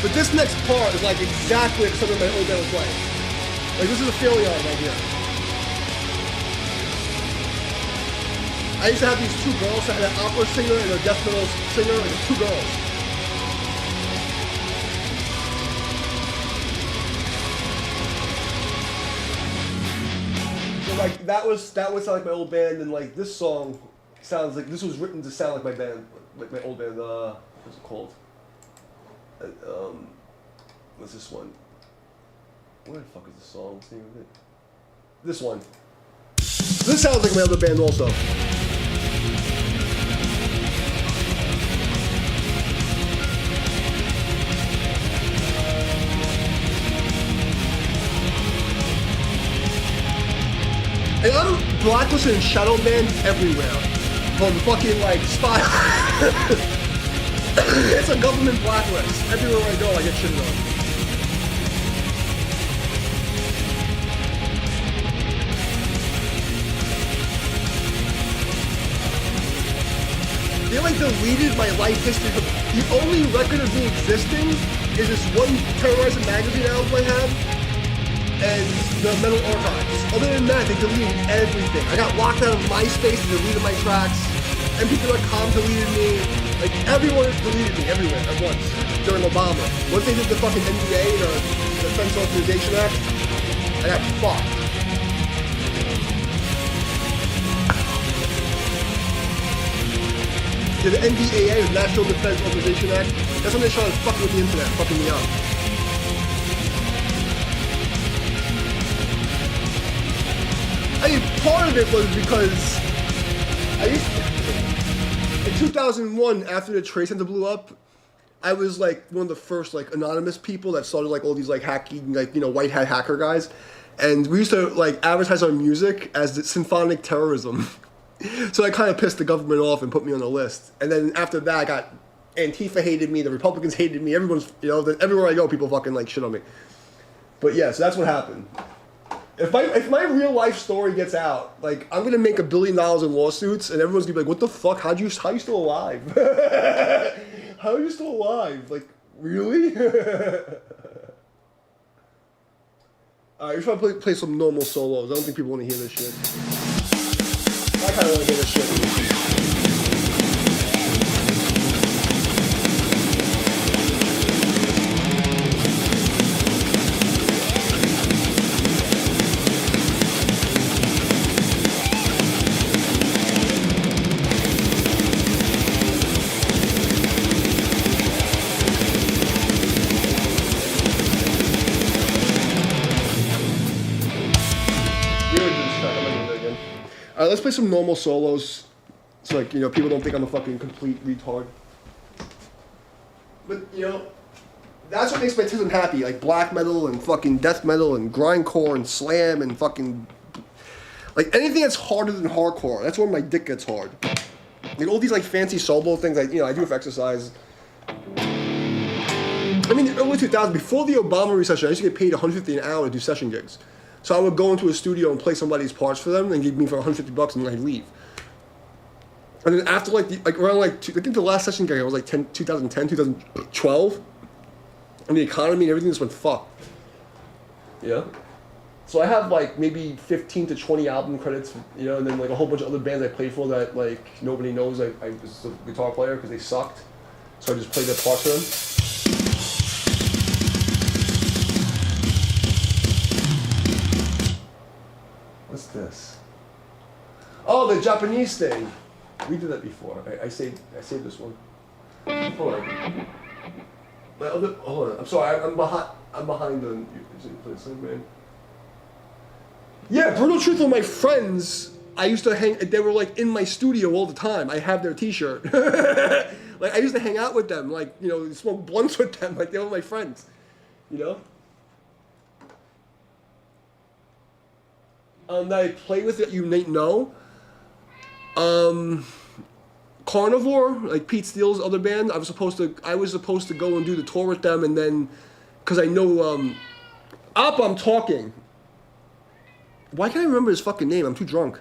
But this next part is like exactly like something my old band was playing. Like this is a failure right here. I used to have these two girls, I had an opera singer and a death metal singer, and there's two girls. So like that was like my old band, and like this song sounds like this was written to sound like my band, like my old band. What's it called? What's this one? Where the fuck is the song? What's the name of it? This one. This sounds like my other band also. And I'm blacklisted and shadow banned everywhere. From fucking like Spotify. It's a government blacklist. Everywhere I go, I get shitted on. They like deleted my life history. The only record of me existing is this one Terrorizing magazine album I have and the Metal Archives. Other than that, they deleted everything. I got locked out of MySpace and deleted my tracks. MP3.com deleted me. Like, everyone deleted me everywhere at once during Obama. Once they did the fucking NDA, the Defense Authorization Act, I got fucked. Yeah, the NDAA, the National Defense Authorization Act, that's when they started fucking with the internet, fucking me up. I mean, part of it was because I used to, in 2001, after the Trade Center blew up, I was like one of the first like anonymous people that started like all these like hacking, like white hat hacker guys, and we used to like advertise our music as the symphonic terrorism. So I kind of pissed the government off and put me on the list. And then after that, I got Antifa hated me, the Republicans hated me, everyone's, everywhere I go, people fucking like shit on me. But yeah, so that's what happened. If my real life story gets out, like I'm gonna make $1 billion in lawsuits, and everyone's gonna be like, "What the fuck? How you still alive? How are you still alive? Like really?" Alright, we're trying to play some normal solos. I don't think people want to hear this shit. I kind of want to hear this shit. Alright, let's play some normal solos. So like, people don't think I'm a fucking complete retard. But, that's what makes my tism happy. Like black metal and fucking death metal and grindcore and slam and fucking... Like anything that's harder than hardcore. That's when my dick gets hard. Like all these like fancy solo things I do for exercise. I mean, in the early 2000s, before the Obama recession, I used to get paid $150 an hour to do session gigs. So I would go into a studio and play somebody's parts for them and give me for $150 and then I'd leave. And then after around I think the last session gig I was like 2010, 2012. And the economy and everything just went fuck. Yeah. So I have like maybe 15 to 20 album credits, and then like a whole bunch of other bands I played for that like nobody knows I was a guitar player because they sucked. So I just played their parts for them. What's this? Oh, the Japanese thing. We did that before. I saved this one. Hold on. Hold on. I'm sorry. I'm behind the. Yeah, Brutal Truth were my friends. I used to hang. They were like in my studio all the time. I have their T-shirt. Like I used to hang out with them. Like smoke blunts with them. Like they were my friends. That I play with that you might know. Carnivore, like Pete Steele's other band. I was supposed to go and do the tour with them, and then, cause I know I'm talking. Why can't I remember his fucking name? I'm too drunk.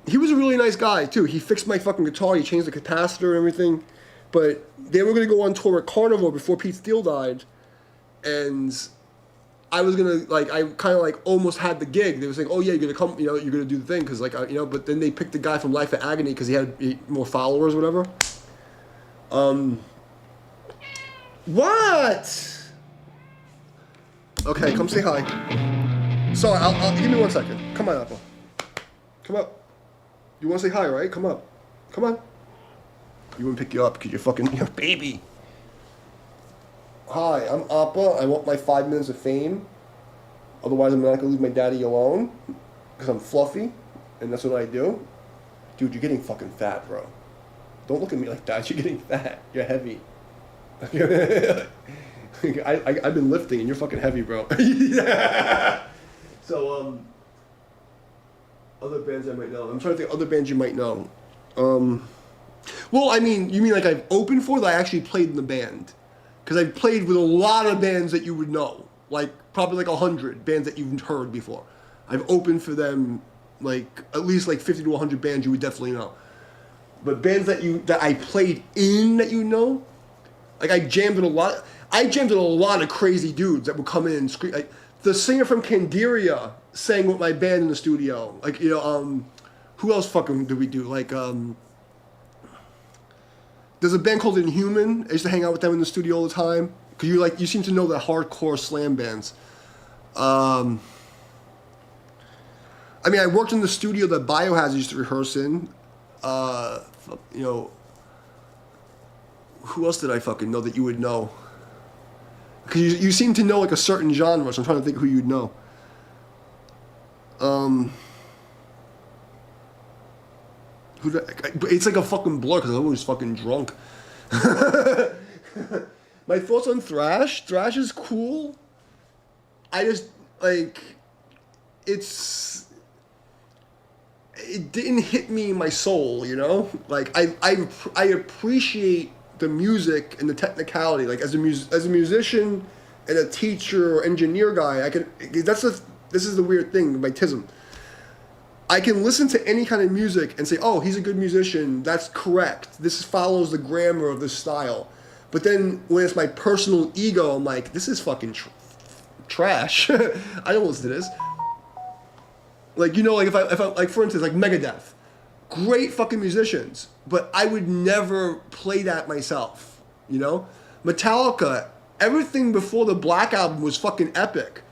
He was a really nice guy too. He fixed my fucking guitar. He changed the capacitor and everything. But they were gonna go on tour with Carnivore before Pete Steele died, and I was gonna I kind of almost had the gig. They were saying, "Oh yeah, you're gonna come, you're gonna do the thing," because But then they picked the guy from Life of Agony because he had more followers, or whatever. What? Okay, come say hi. Sorry, I'll give me 1 second. Come on, Apple. Come up. You want to say hi, right? Come up. Come on. You wouldn't pick you up because you're fucking baby. Hi, I'm Appa. I want my 5 minutes of fame. Otherwise, I'm not going to leave my daddy alone. Because I'm fluffy. And that's what I do. Dude, you're getting fucking fat, bro. Don't look at me like that. You're getting fat. You're heavy. I've been lifting and you're fucking heavy, bro. So, other bands I might know. I'm trying to think of other bands you might know. Well, I mean, you mean like I've opened for that I actually played in the band? Because I've played with a lot of bands that you would know. Like, probably 100 bands that you've heard before. I've opened for them, at least 50 to 100 bands you would definitely know. But bands that I played in that you know, I jammed with a lot. I jammed with a lot of crazy dudes that would come in and scream. The singer from Candiria sang with my band in the studio. Who else fucking did we do? There's a band called Inhuman. I used to hang out with them in the studio all the time. Cause you seem to know the hardcore slam bands. I worked in the studio that Biohazard used to rehearse in. Who else did I fucking know that you would know? Cause you seem to know a certain genre, so I'm trying to think who you'd know. It's a fucking blur because I'm always fucking drunk. My thoughts on thrash. Thrash is cool. I just it's it didn't hit me in my soul, you know? Like I appreciate the music and the technicality. Like as a musician and a teacher or engineer guy, this is the weird thing, my tism. I can listen to any kind of music and say, "Oh, he's a good musician. That's correct. This follows the grammar of this style." But then when it's my personal ego, I'm like, "This is fucking trash. I don't listen to this." Like, you know, like if I like, for instance, like Megadeth, great fucking musicians, but I would never play that myself. You know, Metallica, everything before the Black Album was fucking epic.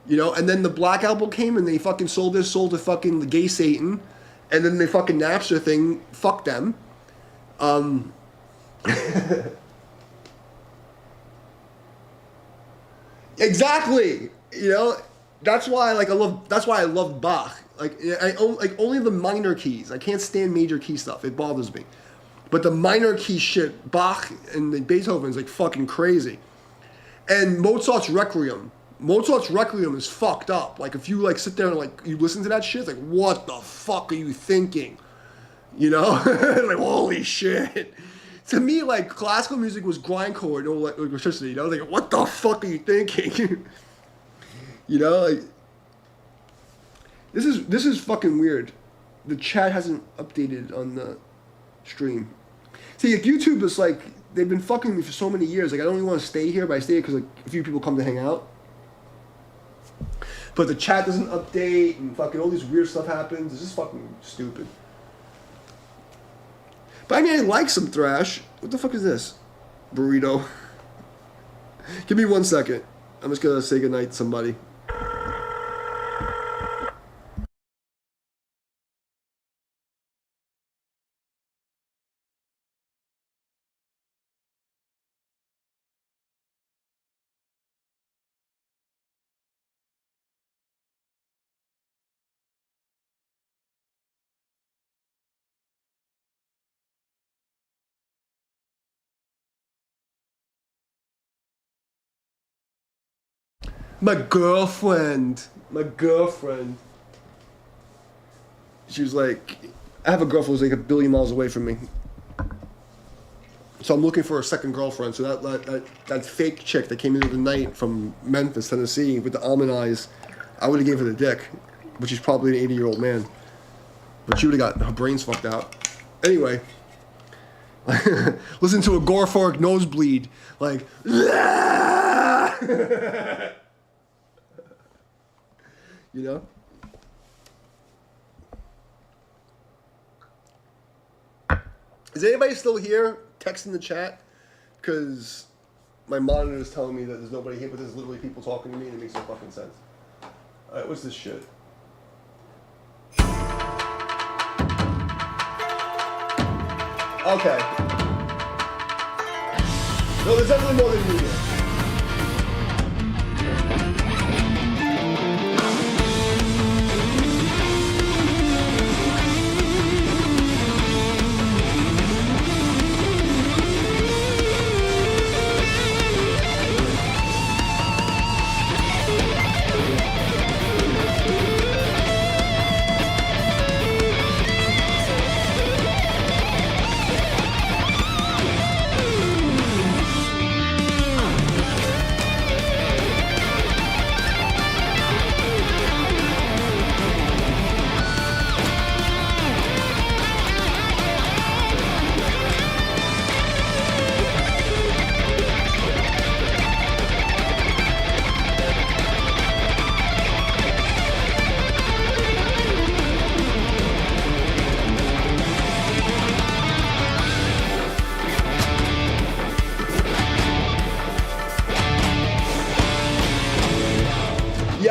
You know, and then the Black Album came and they fucking sold their soul to fucking the gay Satan, and then the fucking Napster thing, fuck them. Exactly. You know, that's why I love Bach. Like only the minor keys. I can't stand major key stuff. It bothers me. But the minor key shit, Bach and the Beethoven's like fucking crazy. And Mozart's Requiem is fucked up. Like if you like sit there and like you listen to that shit, it's like what the fuck are you thinking? You know, like holy shit. To me, like classical music was grindcore, no electricity. You know, like what the fuck are you thinking? You know, like this is fucking weird. The chat hasn't updated on the stream. See, like YouTube is like they've been fucking with me for so many years. Like I don't even want to stay here, but I stay here because like a few people come to hang out. But the chat doesn't update and fucking all this weird stuff happens. This is fucking stupid. But I mean, I like some thrash. What the fuck is this? Burrito. Give me 1 second. I'm just gonna say goodnight to somebody. My girlfriend. She was like, I have a girlfriend who's like a billion miles away from me. So I'm looking for a second girlfriend. So that fake chick that came in the night from Memphis, Tennessee, with the almond eyes, I would have gave her the dick, but she's probably an 80-year-old man. But she would have got her brains fucked out. Anyway, listen to a Gorfork nosebleed, like. You know? Is anybody still here? Text in the chat? Because my monitor is telling me that there's nobody here, but there's literally people talking to me and it makes no fucking sense. Alright, what's this shit? Okay. No, there's definitely more than you here.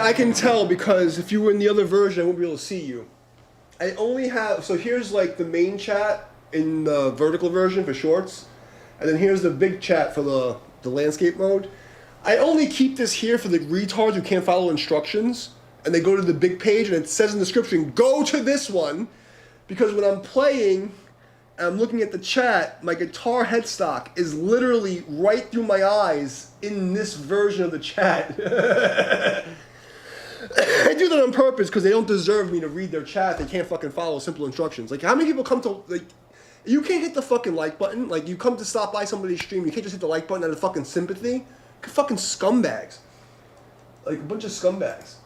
I can tell because if you were in the other version, I won't be able to see you. I only have, so here's like the main chat in the vertical version for shorts, and then here's the big chat for the landscape mode. I only keep this here for the retards who can't follow instructions, and they go to the big page and it says in the description, go to this one, because when I'm playing and I'm looking at the chat, my guitar headstock is literally right through my eyes in this version of the chat. I do that on purpose because they don't deserve me to read their chat. They can't fucking follow simple instructions. Like, how many people come to, like, you can't hit the fucking like button. Like, you come to stop by somebody's stream, you can't just hit the like button out of fucking sympathy. Fucking scumbags. Like, a bunch of scumbags.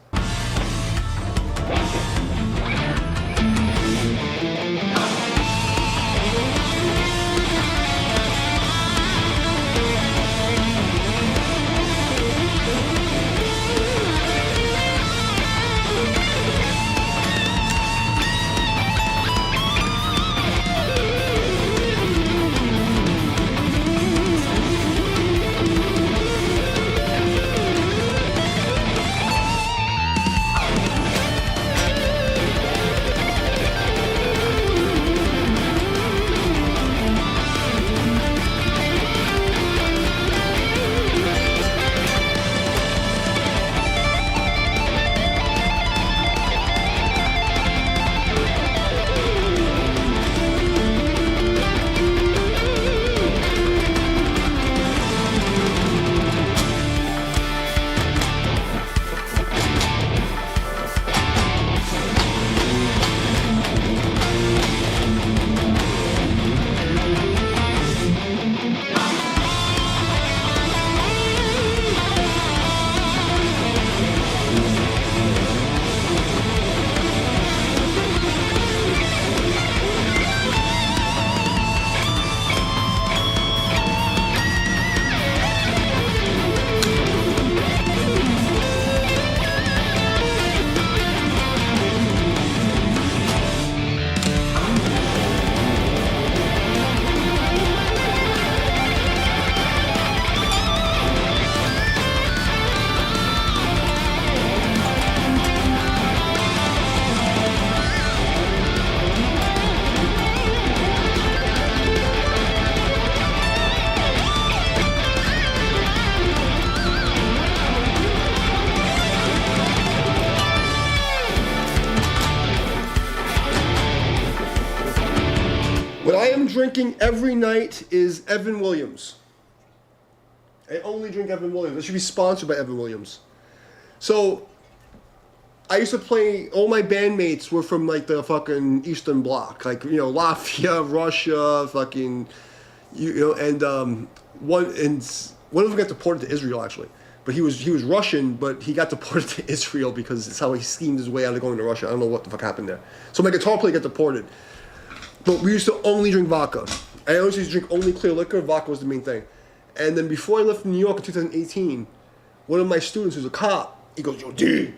What I am drinking every night is Evan Williams. I only drink Evan Williams. I should be sponsored by Evan Williams. So, I used to play, all my bandmates were from like the fucking Eastern Bloc. Like, you know, Latvia, Russia, fucking, you know, and one of them got deported to Israel actually. But he was Russian, but he got deported to Israel because it's how he schemed his way out of going to Russia. I don't know what the fuck happened there. So my guitar player got deported. But we used to only drink vodka. I always used to drink only clear liquor. Vodka was the main thing. And then before I left New York in 2018, one of my students who's a cop, he goes, "Yo, D."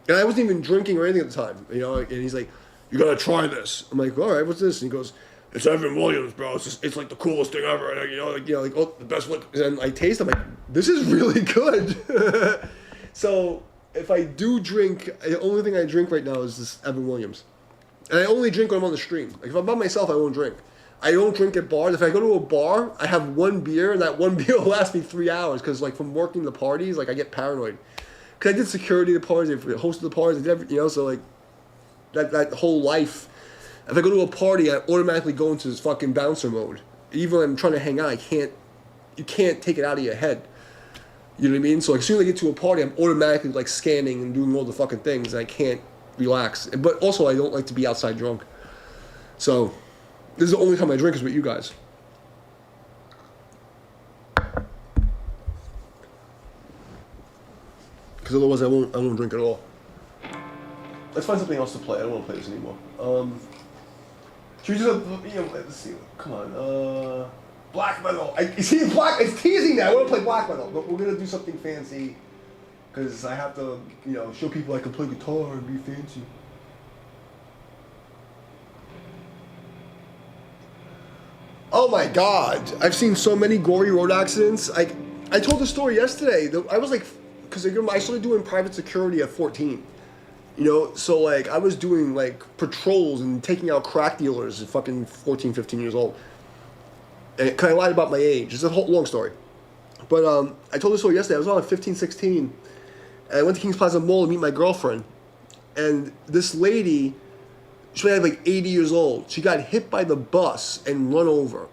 And I wasn't even drinking or anything at the time, you know. And he's like, "You gotta try this." I'm like, "All right, what's this?" And he goes, "It's Evan Williams, bro. It's like the coolest thing ever. And, like oh, the best liquor." And I taste. I'm like, "This is really good." So if I do drink, the only thing I drink right now is this Evan Williams. And I only drink when I'm on the stream. Like, if I'm by myself, I won't drink. I don't drink at bars. If I go to a bar, I have one beer, and that one beer will last me 3 hours. Because, like, from working the parties, like, I get paranoid. Because I did security at the parties, I hosted the parties, I did everything, you know, so, like, that whole life. If I go to a party, I automatically go into this fucking bouncer mode. Even when I'm trying to hang out, you can't take it out of your head. You know what I mean? So, like, as soon as I get to a party, I'm automatically, like, scanning and doing all the fucking things, and I can't relax. But also, I don't like to be outside drunk. So, this is the only time I drink is with you guys. Because otherwise, I won't drink at all. Let's find something else to play. I don't want to play this anymore. Should we just, let's see. Come on. Black metal. It's teasing that. I want to play black metal, but we're gonna do something fancy. Because I have to, show people I can play guitar and be fancy. Oh my God! I've seen so many gory road accidents. I told the story yesterday. I was like, because I started doing private security at 14. So like I was doing like patrols and taking out crack dealers at fucking 14, 15 years old. And I lied about my age. It's a whole long story. But I told this story yesterday. I was on at 15, 16. And I went to Kings Plaza Mall to meet my girlfriend. And this lady, she was like 80 years old. She got hit by the bus and run over.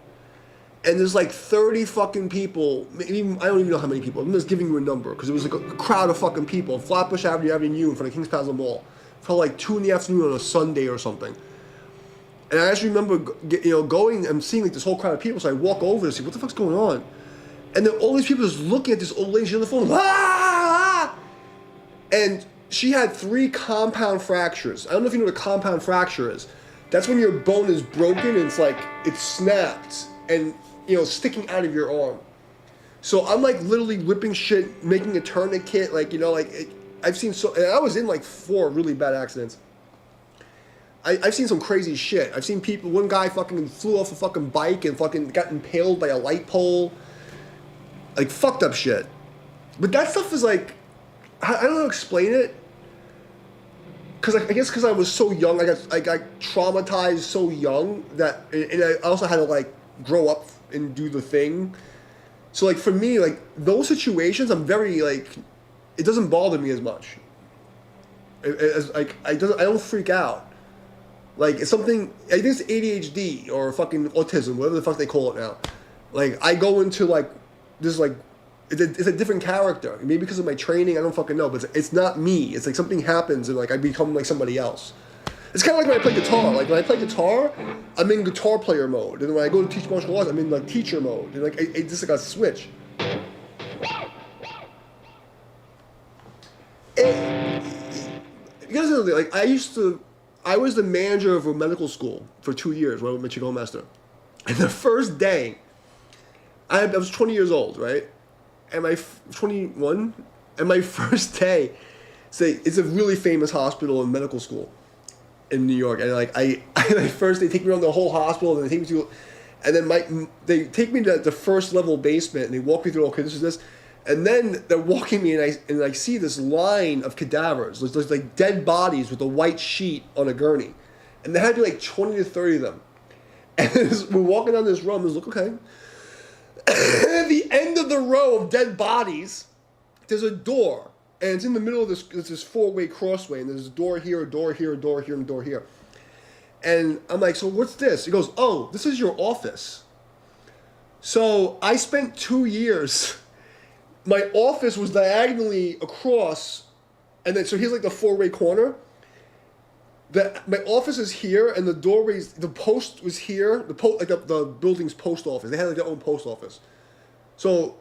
And there's like 30 fucking people. Maybe, I don't even know how many people. I'm just giving you a number because it was like a crowd of fucking people on Flatbush Avenue in front of Kings Plaza Mall for like 2 in the afternoon on a Sunday or something. And I actually remember, going and seeing like this whole crowd of people. So I walk over to see what the fuck's going on, and then all these people just looking at this old lady. She's on the phone, and she had 3 compound fractures. I don't know if you know what a compound fracture is. That's when your bone is broken and it's snapped and sticking out of your arm. So I'm like literally whipping shit, making a tourniquet, I've seen and I was in like 4 really bad accidents. I've seen some crazy shit. I've seen people. One guy fucking flew off a fucking bike and fucking got impaled by a light pole. Like fucked up shit. But that stuff is like, I don't know how to explain it. Cause I guess because I was so young, I got traumatized so young that, and I also had to like grow up and do the thing. So like for me, like those situations, I'm very like, it doesn't bother me as much. I don't freak out. Like it's something, I think it's ADHD or fucking autism, whatever the fuck they call it now. Like I go into like this like, it's a different character. Maybe because of my training, I don't fucking know, but it's not me. It's like something happens and like I become like somebody else. It's kind of like when I play guitar. Like when I play guitar, I'm in guitar player mode, and when I go to teach martial arts, I'm in like teacher mode. And like it's just like a switch. And, you guys know, like I was the manager of a medical school for 2 years when I was my Qigong master. And the first day, I was 20 years old, right? And 21, and my first day, it's a really famous hospital and medical school in New York, and like first they take me around the whole hospital, and they take me to, and then they take me to the first level basement, and they walk me through. Okay, this is this, and then they're walking me, and I see this line of cadavers. There's like dead bodies with a white sheet on a gurney, and there had to be like 20 to 30 of them, and we're walking down this row, and look, okay. At the end of the row of dead bodies, there's a door, and it's in the middle of this 4-way crossway, and there's a door here, a door here, a door here, and a door here. And I'm like, so what's this? He goes, oh, this is your office. So I spent 2 years, my office was diagonally across, and then so here's like the 4-way corner. My office is here, and the doorways, the post was here. The building's post office. They had like their own post office. So,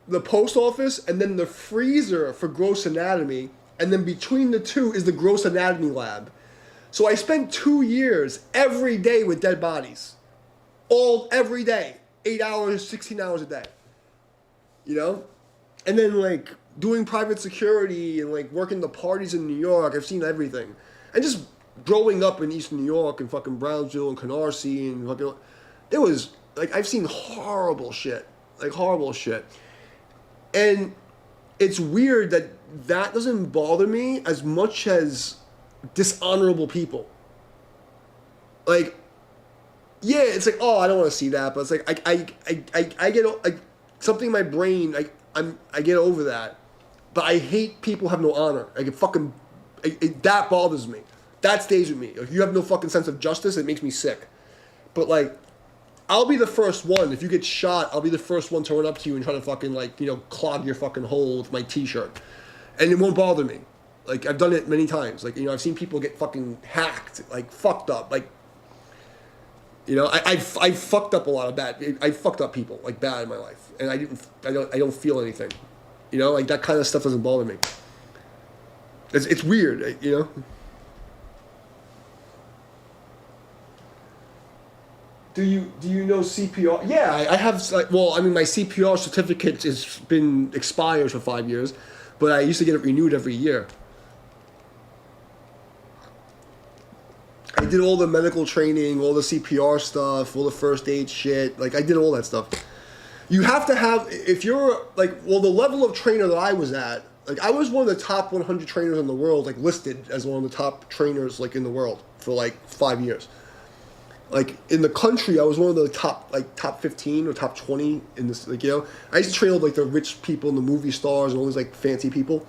the post office, and then the freezer for gross anatomy, and then between the two is the gross anatomy lab. So I spent 2 years every day with dead bodies, every day, 8 hours, 16 hours a day. And then like doing private security and like working the parties in New York. I've seen everything, and just growing up in East New York and fucking Brownsville and Canarsie and fucking, it was like I've seen horrible shit, and it's weird that doesn't bother me as much as dishonorable people. Like, yeah, it's like, oh, I don't want to see that, but it's like I get like something in my brain, I get over that, but I hate people who have no honor. That bothers me. That stays with me. If you have no fucking sense of justice, it makes me sick. But like, I'll be the first one. If you get shot, I'll be the first one to run up to you and try to fucking clog your fucking hole with my t-shirt. And it won't bother me. Like, I've done it many times. Like, I've seen people get fucking hacked, like fucked up. Like, I've fucked up a lot of bad. I fucked up people like bad in my life, and I don't feel anything. Like that kind of stuff doesn't bother me. It's weird, Do you know CPR? Yeah, I have. My CPR certificate has been expired for 5 years, but I used to get it renewed every year. I did all the medical training, all the CPR stuff, all the first aid shit. Like, I did all that stuff. You have to have, if you're, the level of trainer that I was at, I was one of the top 100 trainers in the world, listed as one of the top trainers, in the world for, 5 years. In the country, I was one of the top 15 or top 20 in this, I used to train all, the rich people and the movie stars and all these, fancy people.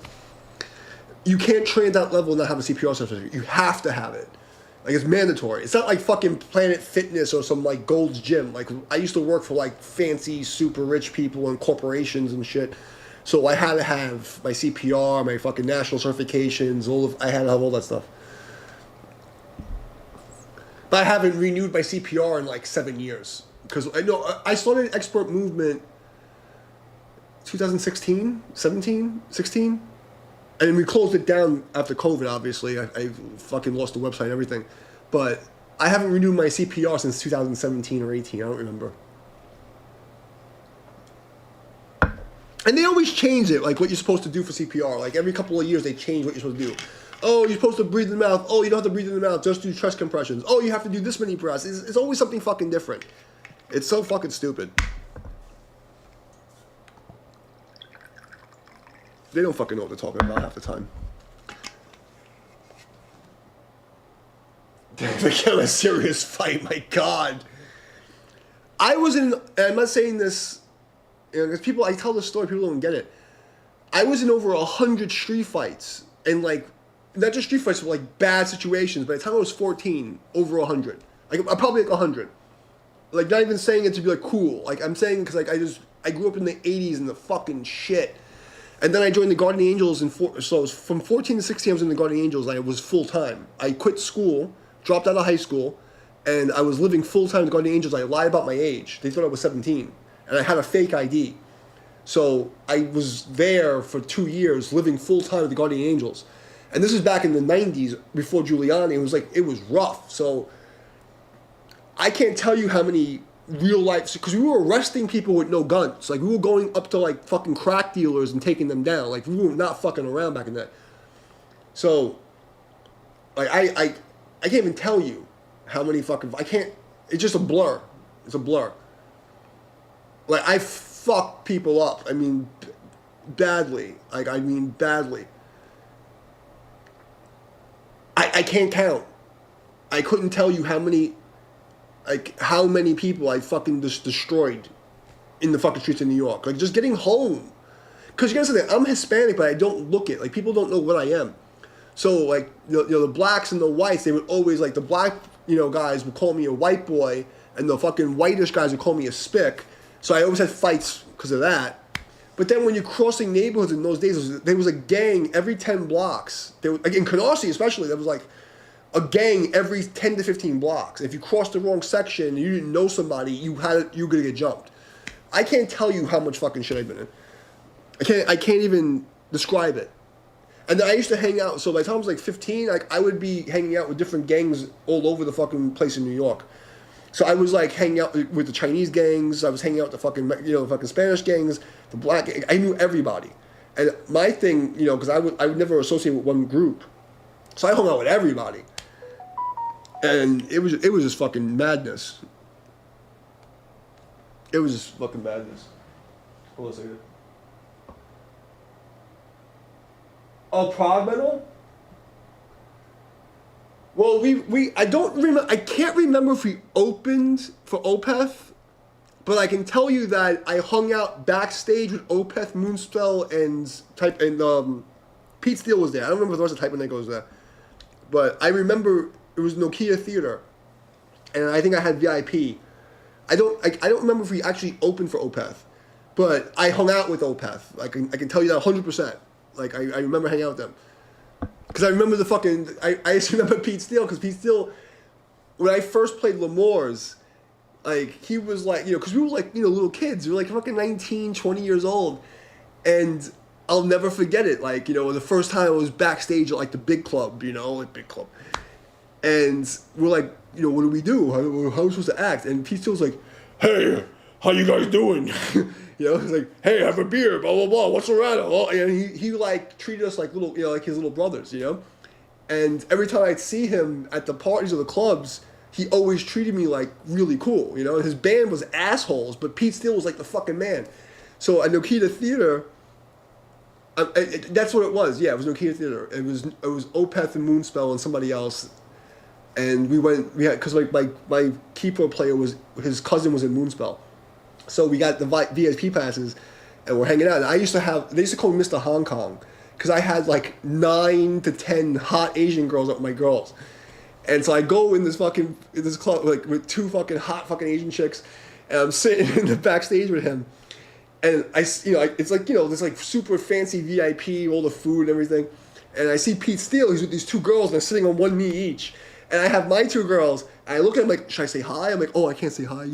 You can't train at that level and not have a CPR certificate. You have to have it. Like, it's mandatory. It's not like fucking Planet Fitness or some, like, Gold's Gym. Like, I used to work for, like, fancy, super rich people and corporations and shit. So I had to have my CPR, my fucking national certifications, I had to have all that stuff. But I haven't renewed my CPR in, like, 7 years. Because I started Expert Movement 2016, 17, 16. And we closed it down after COVID, obviously. I fucking lost the website and everything. But I haven't renewed my CPR since 2017 or 18. I don't remember. And they always change it, like what you're supposed to do for CPR. Like every couple of years, they change what you're supposed to do. Oh, you're supposed to breathe in the mouth. Oh, you don't have to breathe in the mouth. Just do chest compressions. Oh, you have to do this many breaths. It's always something fucking different. It's so fucking stupid. They don't fucking know what they're talking about half the time. They get a serious fight, my God. I'm not saying this, because people, I tell this story, people don't get it. I was in over 100 street fights, and like, not just street fights, but like bad situations. By the time I was 14, over 100. Like, I'm probably like 100. Like, not even saying it to be like cool. Like, I'm saying because like I grew up in the 80s and the fucking shit. And then I joined the Guardian Angels, so I was from 14 to 16, I was in the Guardian Angels. I was full-time. I quit school, dropped out of high school, and I was living full-time with the Guardian Angels. I lied about my age. They thought I was 17. And I had a fake ID. So I was there for 2 years, living full-time with the Guardian Angels. And this is back in the 90s, before Giuliani. It was rough. So I can't tell you how many real life, because we were arresting people with no guns. Like, we were going up to like fucking crack dealers and taking them down. Like, we were not fucking around back in that. So like I can't even tell you how many fucking, it's just a blur. It's a blur. Like, I fuck people up. I mean, badly. Like, I mean badly. I can't count. I couldn't tell you how many people I fucking just destroyed in the fucking streets of New York. Like, just getting home. Because you gotta say that I'm Hispanic, but I don't look it. Like, people don't know what I am. So, like, the blacks and the whites, they would always, like, the black, guys would call me a white boy, and the fucking whitish guys would call me a spick. So I always had fights because of that. But then when you're crossing neighborhoods in those days, there was a gang every 10 blocks. Like in Canarsie especially, there was like a gang every 10 to 15 blocks. If you crossed the wrong section and you didn't know somebody, you were going to get jumped. I can't tell you how much fucking shit I've been in. I can't even describe it. And then I used to hang out, so by the time I was like 15, like, I would be hanging out with different gangs all over the fucking place in New York. So I was like hanging out with the Chinese gangs. I was hanging out with the fucking Spanish gangs, the black gang. I knew everybody. And my thing, because I would never associate with one group. So I hung out with everybody. And it was just fucking madness. It was just fucking madness. Hold on a second. Oh, Prague medal? Well, I don't remember. I can't remember if we opened for Opeth, but I can tell you that I hung out backstage with Opeth, Moonspell, and Pete Steele was there. I don't remember if the rest of the Type of Nick was there, but I remember it was Nokia Theater, and I think I had VIP. I don't remember if we actually opened for Opeth, but I hung out with Opeth. I can tell you that 100%. Like, I remember hanging out with them. Because I remember I just remember Pete Steele, because Pete Steele, when I first played L'Amour's, like, he was like, because we were like, little kids. We were like fucking 19, 20 years old. And I'll never forget it. Like, the first time I was backstage at like the big club, like big club. And we're like, what do we do? How are we supposed to act? And Pete Steele's like, hey, how you guys doing? He's like, hey, have a beer, blah, blah, blah, what's the matter? And he like treated us like little, like his little brothers, And every time I'd see him at the parties or the clubs, he always treated me like really cool, And his band was assholes, but Pete Steele was like the fucking man. So at Nokia Theater, that's what it was. Yeah, it was Nokia Theater. It was Opeth and Moonspell and somebody else. And because my keyboard player his cousin was in Moonspell. So we got the VIP passes, and we're hanging out. And they used to call me Mr. Hong Kong, because I had like 9 to 10 hot Asian girls up with my girls. And so I go in this club like with two fucking hot fucking Asian chicks, and I'm sitting in the backstage with him, and it's like this like super fancy VIP, all the food and everything, and I see Pete Steele. He's with these two girls, and they're sitting on one knee each, and I have my two girls, and I look at him like, should I say hi? I'm like, oh, I can't say hi,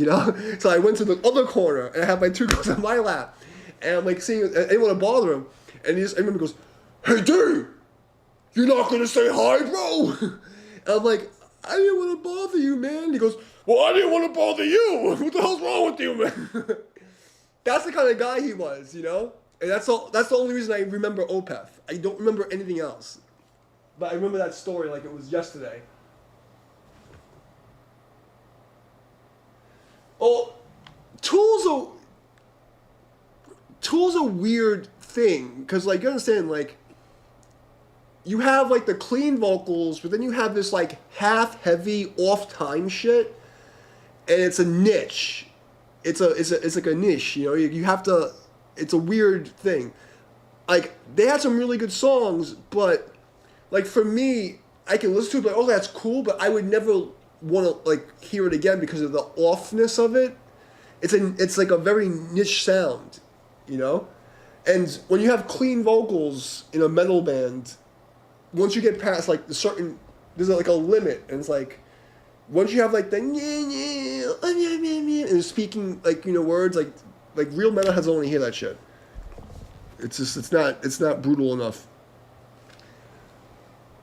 So I went to the other corner, and I have my two girls on my lap, and I'm like seeing, I didn't want to bother him, and I remember he goes, hey dude, you're not gonna say hi, bro? And I'm like, I didn't want to bother you, man. He goes, well, I didn't want to bother you. What the hell's wrong with you, man? That's the kind of guy he was, And that's the only reason I remember Opeth. I don't remember anything else. But I remember that story like it was yesterday. Oh, Tool's a weird thing. Because, like, you understand, like, you have like the clean vocals, but then you have this like half heavy off time shit, and it's a niche. It's like a niche, You have to. It's a weird thing. Like they had some really good songs, but like for me, I can listen to it like, oh, that's cool, but I would never want to like hear it again because of the offness of it. It's like a very niche sound, And when you have clean vocals in a metal band, once you get past like there's like a limit, and it's like once you have like the and speaking like words like real metalheads don't want to hear that shit. It's not brutal enough.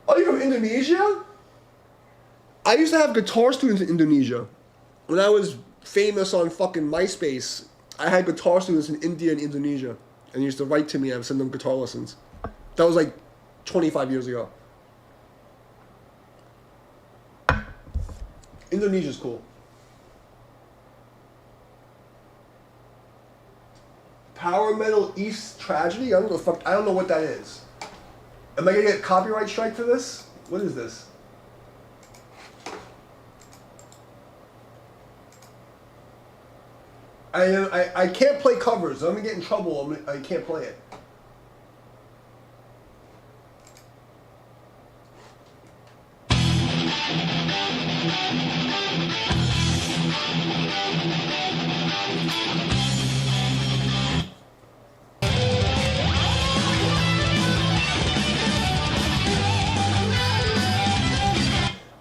Oh, you're from Indonesia? I used to have guitar students in Indonesia. When I was famous on fucking MySpace, I had guitar students in India and Indonesia, and they used to write to me. I would send them guitar lessons. That was like 25 years ago. Indonesia's cool. Power Metal East Tragedy? I don't know what that is. Am I gonna get copyright strike for this? What is this? I can't play covers. I'm gonna get in trouble. I can't play it.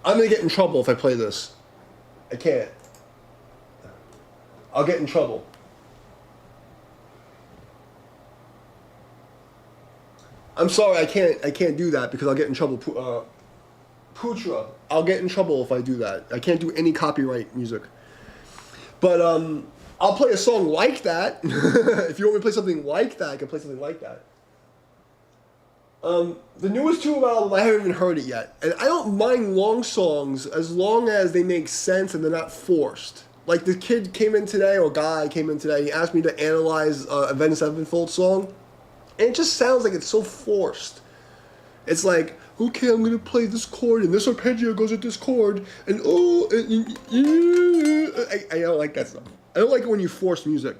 I'm gonna get in trouble if I play this. I can't. I'll get in trouble. I'm sorry, I can't do that because I'll get in trouble. Putra, I'll get in trouble if I do that. I can't do any copyright music. But I'll play a song like that. If you want me to play something like that, I can play something like that. The newest Tool album, I haven't even heard it yet. And I don't mind long songs as long as they make sense and they're not forced. Like the kid came in today, or guy came in today, he asked me to analyze a Avenged Sevenfold song. And it just sounds like it's so forced. It's like, okay, I'm going to play this chord, and this arpeggio goes with this chord, and I don't like that stuff. I don't like it when you force music.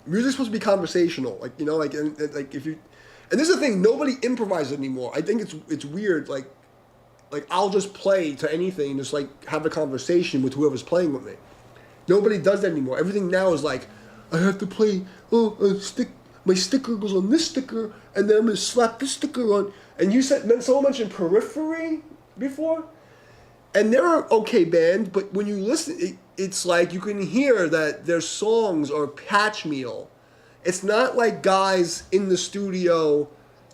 Music's supposed to be conversational, like if you. And this is the thing, nobody improvises anymore. I think it's weird, like I'll just play to anything and just like have a conversation with whoever's playing with me. Nobody does that anymore. Everything now is like, I have to play, my sticker goes on this sticker, and then I'm going to slap this sticker on. And someone mentioned Periphery before, and they're an okay band, but when you listen, it's like you can hear that their songs are patch meal. It's not like guys in the studio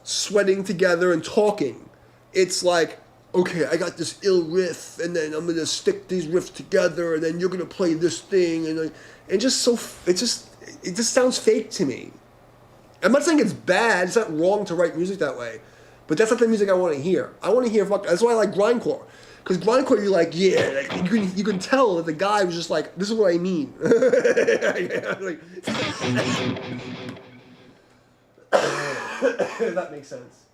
sweating together and talking. It's like, okay, I got this ill riff, and then I'm gonna stick these riffs together, and then you're gonna play this thing, and it just sounds fake to me. I'm not saying it's bad. It's not wrong to write music that way, but that's not the music I want to hear. I want to hear that's why I like grindcore. Because grindcore, you're like, yeah, like, you can tell that the guy was just like, this is what I mean. If that makes sense.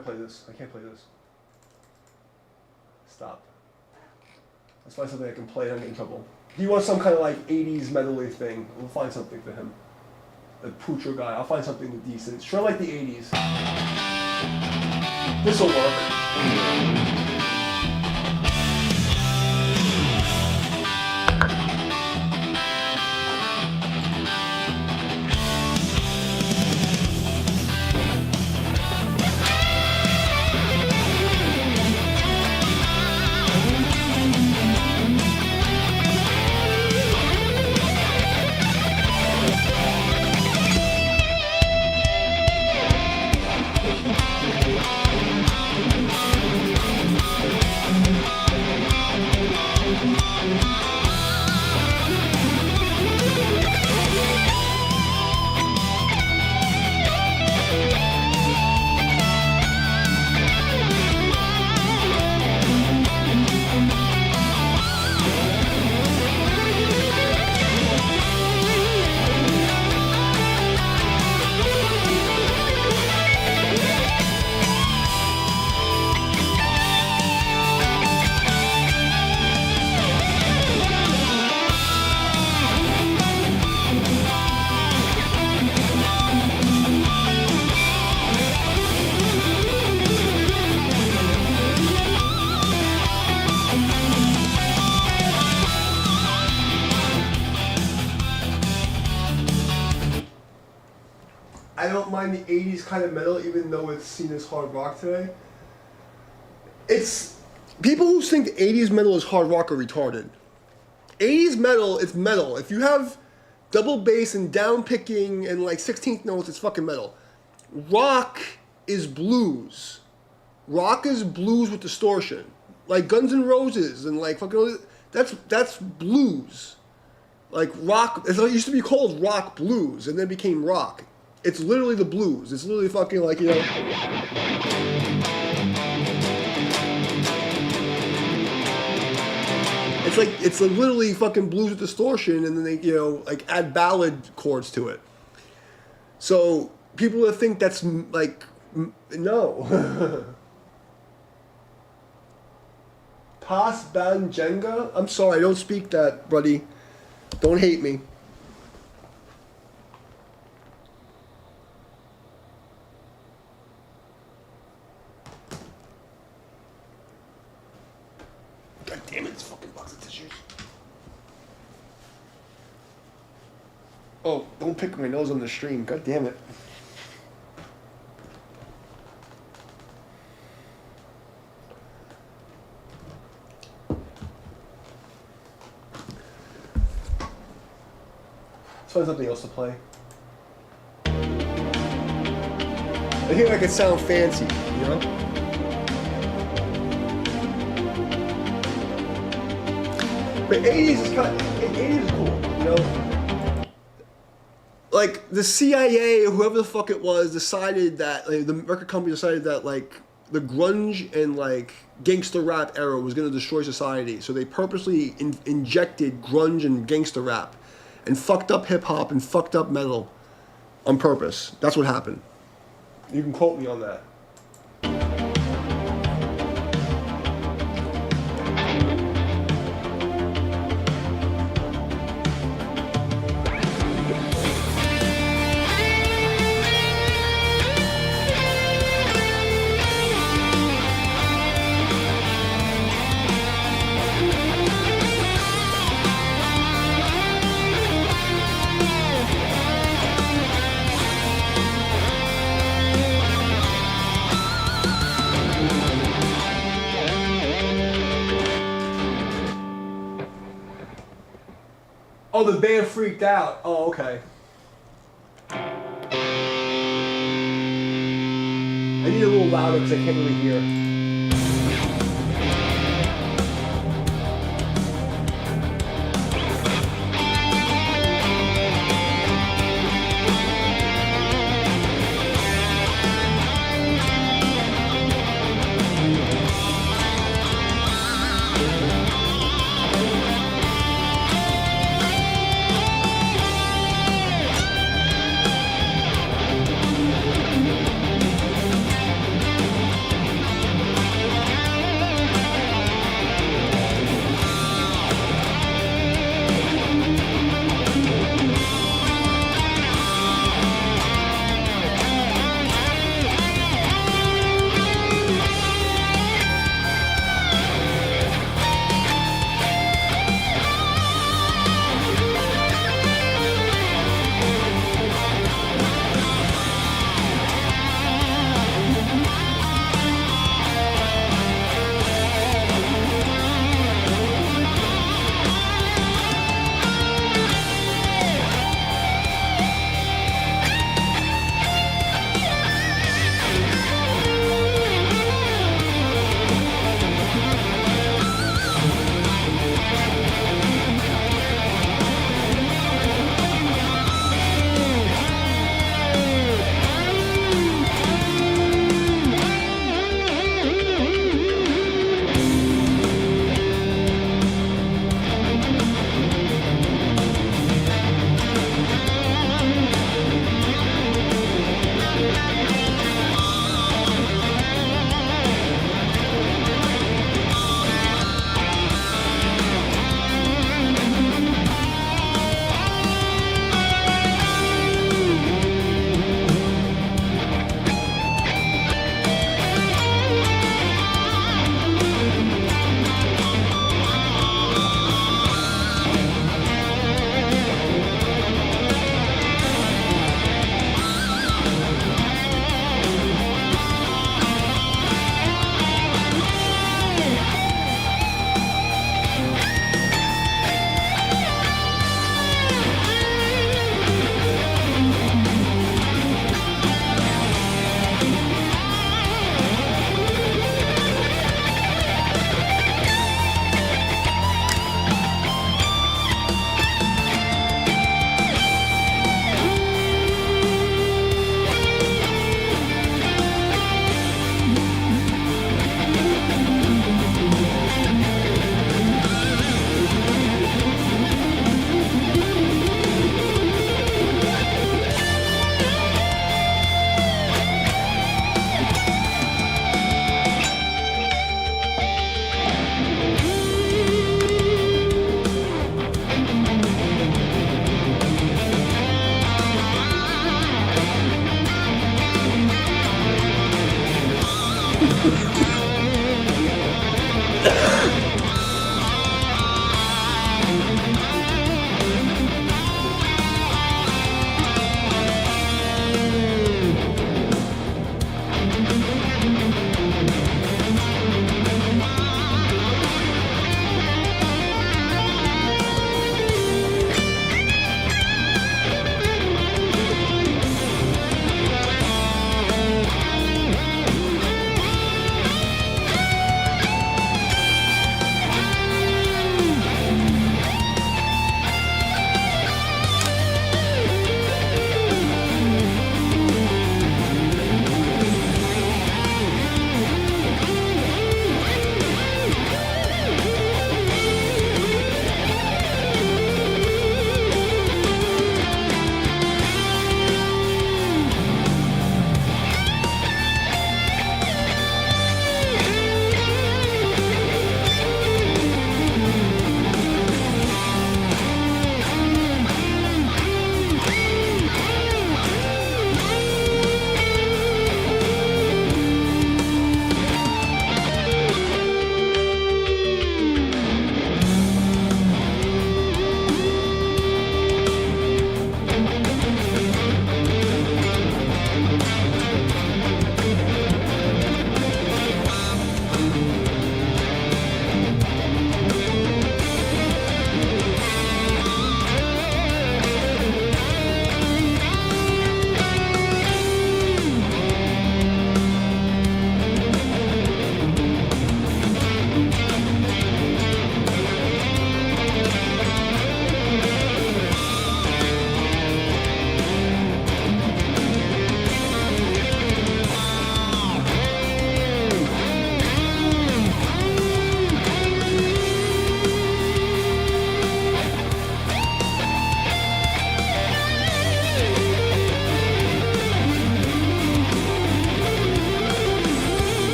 I play this? I can't play this. Stop. Let's find something I can play and not get in trouble. He wants some kind of like 80s metal-y thing. We'll find something for him. The Poocher guy. I'll find something decent. Sure, like the 80s. This'll work. I don't mind the 80s kind of metal, even though it's seen as hard rock today. It's people who think 80s metal is hard rock are retarded. 80s metal, it's metal. If you have double bass and down picking and like 16th notes, it's fucking metal. Rock is blues. Rock is blues with distortion, like Guns N' Roses and like fucking. That's blues. Like rock, it used to be called rock blues, and then it became rock. It's literally the blues. It's literally fucking like, you know. It's like, it's literally fucking blues with distortion, and then they, you know, like add ballad chords to it. So people that think that's like, no. Pas Ban Jenga? I'm sorry, I don't speak that, buddy. Don't hate me. God damn it, it's fucking box of tissues. Oh, don't pick my nose on the stream. God damn it. Let's find something else to play. I think I could sound fancy, you know? But 80s is kind of, 80s is cool, you know? Like, the CIA, or whoever the fuck it was, decided that, like, the record company decided that, like, the grunge and, like, gangster rap era was going to destroy society. So they purposely injected grunge and gangster rap and fucked up hip-hop and fucked up metal on purpose. That's what happened. You can quote me on that. Oh, the band freaked out. Oh, okay. I need a little louder because I can't really hear.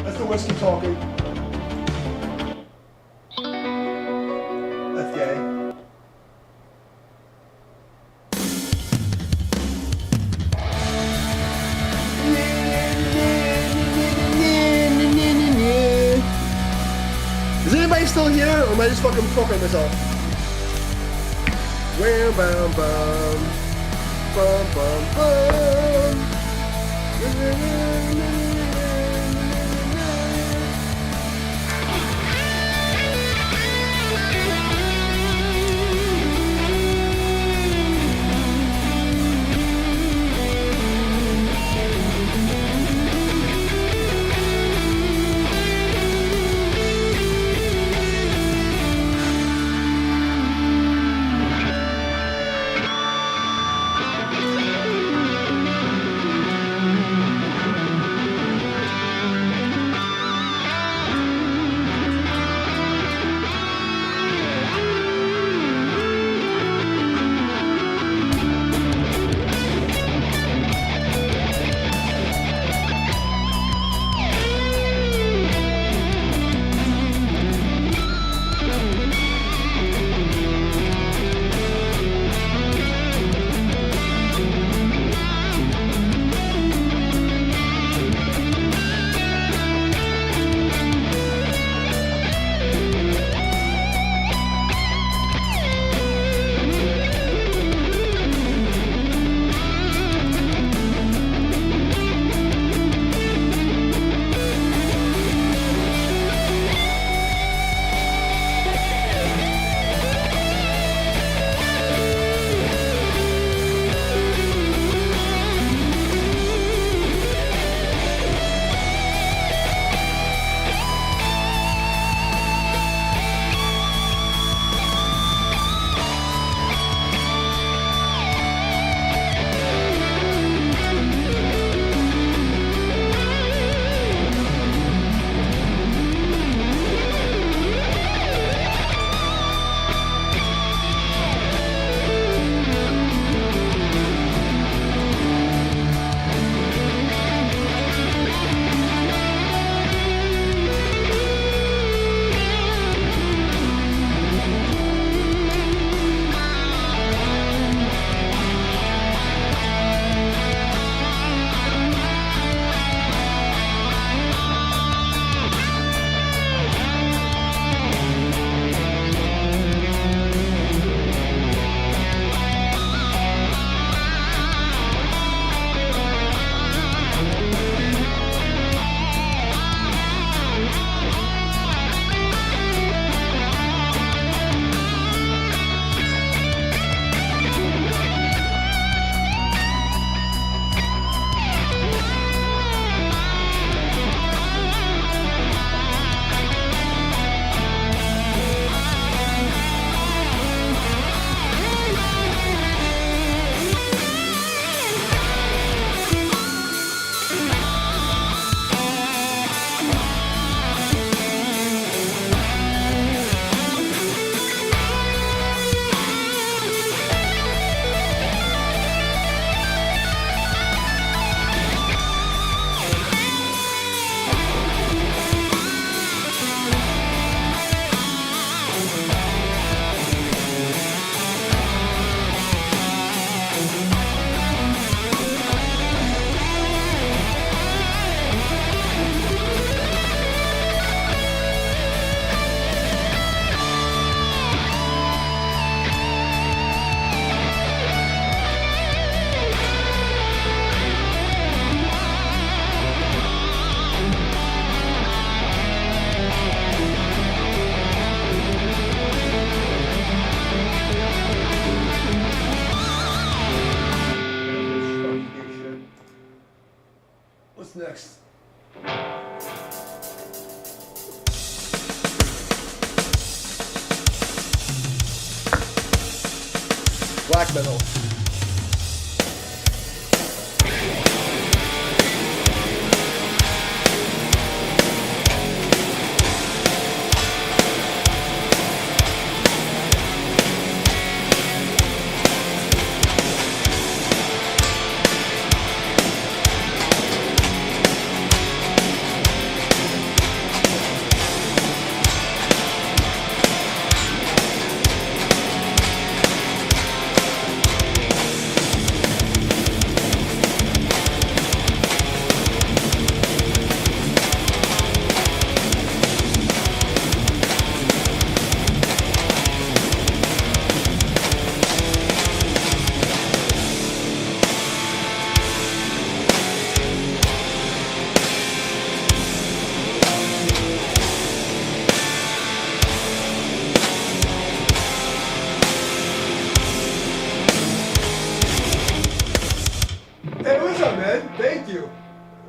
That's the whiskey talking. That's gay. Is anybody still here, or am I just fucking talking to myself? Wham bam bam, bum bum bum. What's next? Black metal.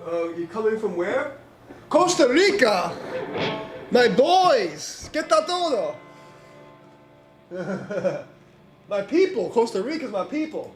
You coming from where? Costa Rica! My boys! Get that todo! My people! Costa Rica's my people!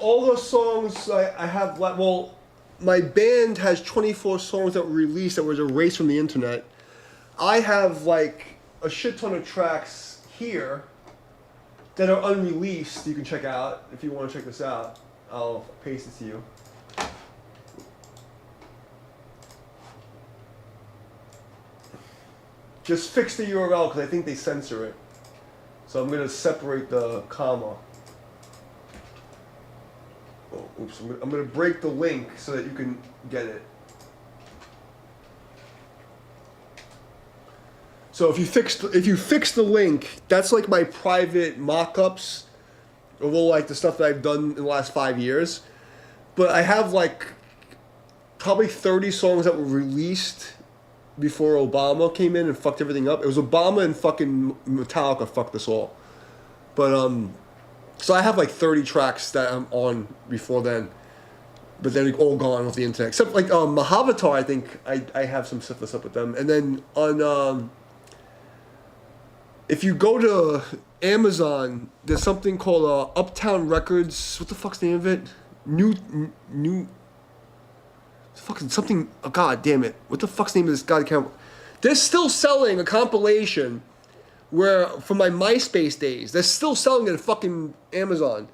All those songs I have, well, my band has 24 songs that were released that was erased from the internet. I have like a shit ton of tracks here that are unreleased. You can check out if you want to check this out. I'll paste it to you. Just fix the URL because I think they censor it. So I'm going to separate the comma. Oh, oops, I'm going to break the link so that you can get it. So if you fix the link, that's like my private mock-ups of all like the stuff that I've done in the last 5 years. But I have like probably 30 songs that were released before Obama came in and fucked everything up. It was Obama and fucking Metallica fucked us all. But so I have like 30 tracks that I'm on before then, but then all gone off the internet. Except like Mahavatar, I think I have some stuff that's up with them. And then on if you go to Amazon, there's something called Uptown Records. What the fuck's the name of it? New. Fucking something. Oh, God damn it! What the fuck's the name of this goddamn? They're still selling a compilation where from my MySpace days. They're still selling it at fucking Amazon.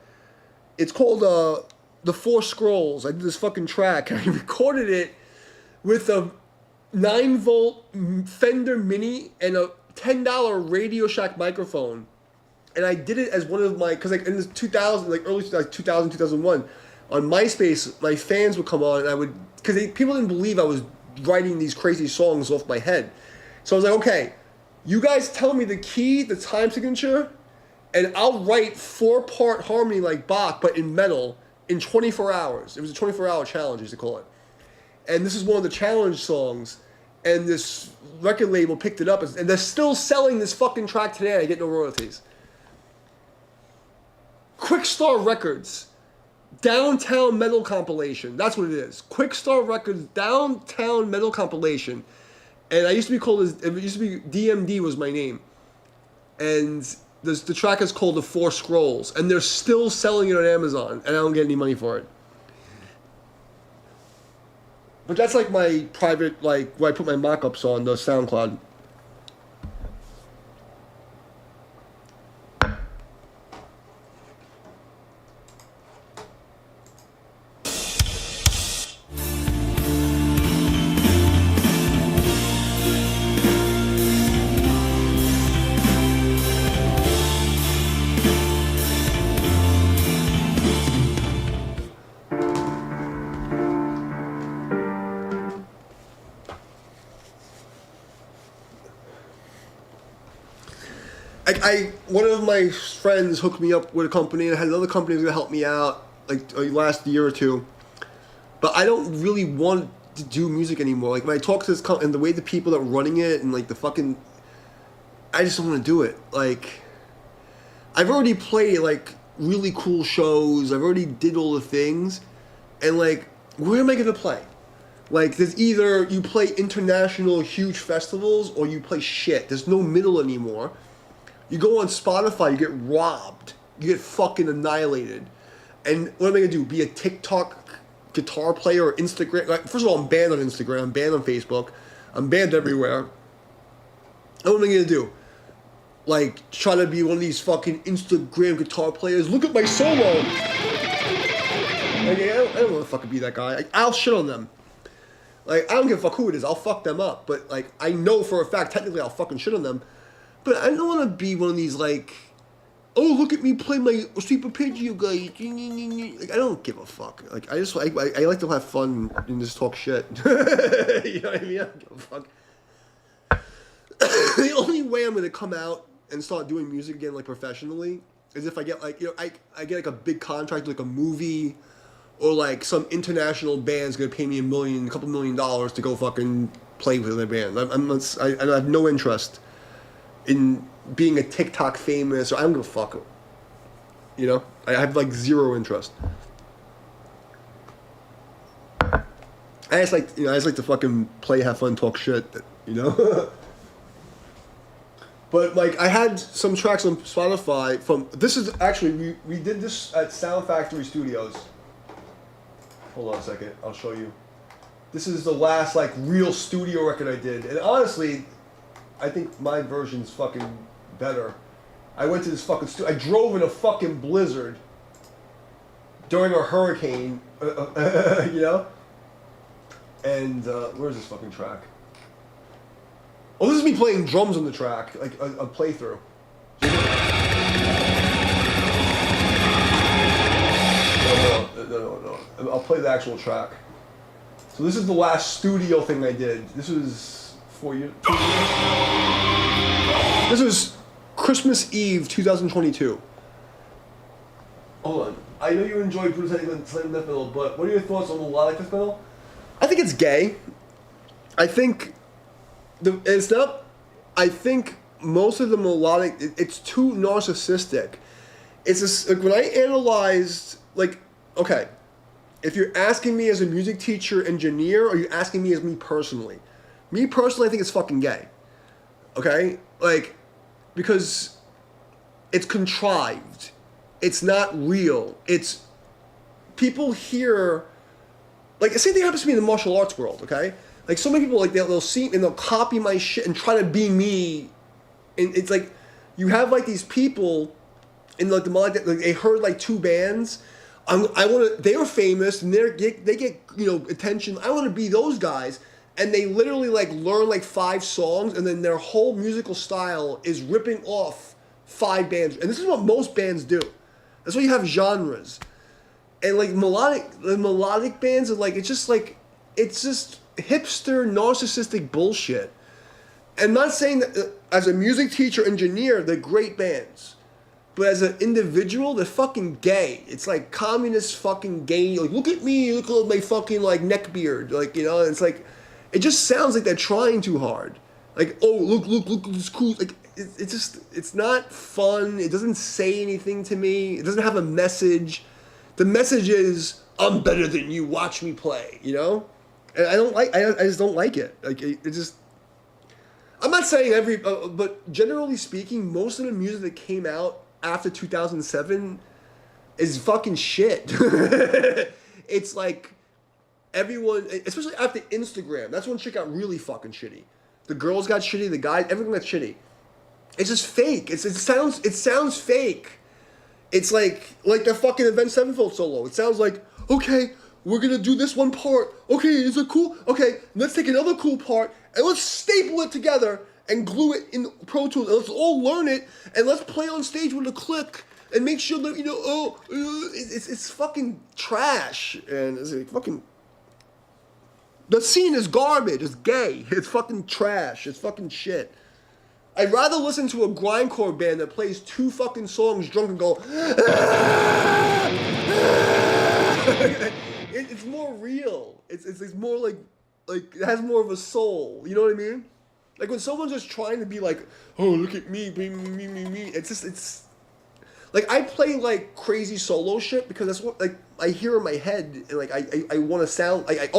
It's called The Four Scrolls. I did this fucking track and I recorded it with a 9-volt Fender Mini and a $10 Radio Shack microphone. And I did it as one of my, because like in the 2000, like early like 2000, 2001, on MySpace, my fans would come on and I would, because people didn't believe I was writing these crazy songs off my head. So I was like, okay, you guys tell me the key, the time signature, and I'll write 4-part harmony like Bach, but in metal, in 24 hours. It was a 24-hour challenge, as they call it. And this is one of the challenge songs, and this record label picked it up, and they're still selling this fucking track today, and I get no royalties. Quickstar Records, Downtown Metal Compilation. That's what it is. Quickstar Records, Downtown Metal Compilation. And I used to be called, it used to be, DMD was my name. And the track is called The Four Scrolls. And they're still selling it on Amazon, and I don't get any money for it. But that's like my private, like, where I put my mock-ups on, the SoundCloud. One of my friends hooked me up with a company, and I had another company that was gonna help me out like last year or two. But I don't really want to do music anymore. Like when I talk to this company and the way the people that are running it and like the fucking, I just don't want to do it. Like I've already played like really cool shows. I've already did all the things, and like where am I gonna play? Like there's either you play international huge festivals or you play shit. There's no middle anymore. You go on Spotify, you get robbed. You get fucking annihilated. And what am I going to do? Be a TikTok guitar player or Instagram? Like, first of all, I'm banned on Instagram. I'm banned on Facebook. I'm banned everywhere. And what am I going to do? Like, try to be one of these fucking Instagram guitar players. Look at my solo! Like, I don't want to fucking be that guy. I'll shit on them. Like, I don't give a fuck who it is. I'll fuck them up. But, like, I know for a fact, technically, I'll fucking shit on them. But I don't want to be one of these, like, oh, look at me play my sweet arpeggio, guys. Like, I don't give a fuck. Like, I like to have fun and just talk shit. You know what I mean? I don't give a fuck. The only way I'm going to come out and start doing music again, like, professionally, is if I get, like, you know, I get, like, a big contract, like a movie, or, like, some international band's going to pay me a couple $1 million to go fucking play with their band. I have no interest in being a TikTok famous, or I don't give a fuck. You know? I have like zero interest. I just like to fucking play, have fun, talk shit, you know? But like I had some tracks on Spotify from, this is actually, we did this at Sound Factory Studios. Hold on a second, I'll show you. This is the last like real studio record I did, and honestly, I think my version's fucking better. I went to this fucking I drove in a fucking blizzard during a hurricane, you know? And where's this fucking track? Oh, this is me playing drums on the track, like a playthrough. No. I'll play the actual track. So this is the last studio thing I did. This was 2 years. This was Christmas Eve 2022. Hold on. I know you enjoy Bruce Slam Death Metal, but what are your thoughts on melodic death metal? I think it's gay. I think I think most of the melodic, it's too narcissistic. It's just, like when I analyzed, like, okay, if you're asking me as a music teacher, engineer, or you're asking me as me personally, I think it's fucking gay. Okay? Like, because it's contrived. It's not real. It's, people hear, like, the same thing happens to me in the martial arts world, okay? Like, so many people, like, they'll see and they'll copy my shit and try to be me. And it's like, you have, like, these people in, like, the like, they heard, like, two bands. They were famous and they get, you know, attention. I want to be those guys. and they literally like learn like 5 songs, and then their whole musical style is ripping off 5 bands. And this is what most bands do. That's why you have genres. And like melodic bands are like, it's just hipster narcissistic bullshit. And I'm not saying that as a music teacher engineer they're great bands, but as an individual they're fucking gay. It's like communist fucking gay. Like, look at me, look at my fucking like neck beard. Like, you know, it's like, it just sounds like they're trying too hard. Like, oh, look, it's cool. Like, it's not fun. It doesn't say anything to me. It doesn't have a message. The message is, I'm better than you, watch me play, you know? And I just don't like it. Like, it just, I'm not saying but generally speaking, most of the music that came out after 2007 is fucking shit. It's like, everyone, especially after Instagram, that's when shit got really fucking shitty. The girls got shitty, the guys, everything got shitty. It's just fake. It sounds fake. It's like the fucking Avenged Sevenfold solo. It sounds like, okay, we're gonna do this one part. Okay, is it cool? Okay, let's take another cool part and let's staple it together and glue it in Pro Tools. And let's all learn it and let's play on stage with a click and make sure that, you know, it's fucking trash. And it's like fucking, the scene is garbage. It's gay. It's fucking trash. It's fucking shit. I'd rather listen to a grindcore band that plays 2 fucking songs drunk and go, it's more real. It's more like it has more of a soul. You know what I mean? Like when someone's just trying to be like, oh, look at me, me. It's like, I play like crazy solo shit because that's what like I hear in my head, and like I want to sound like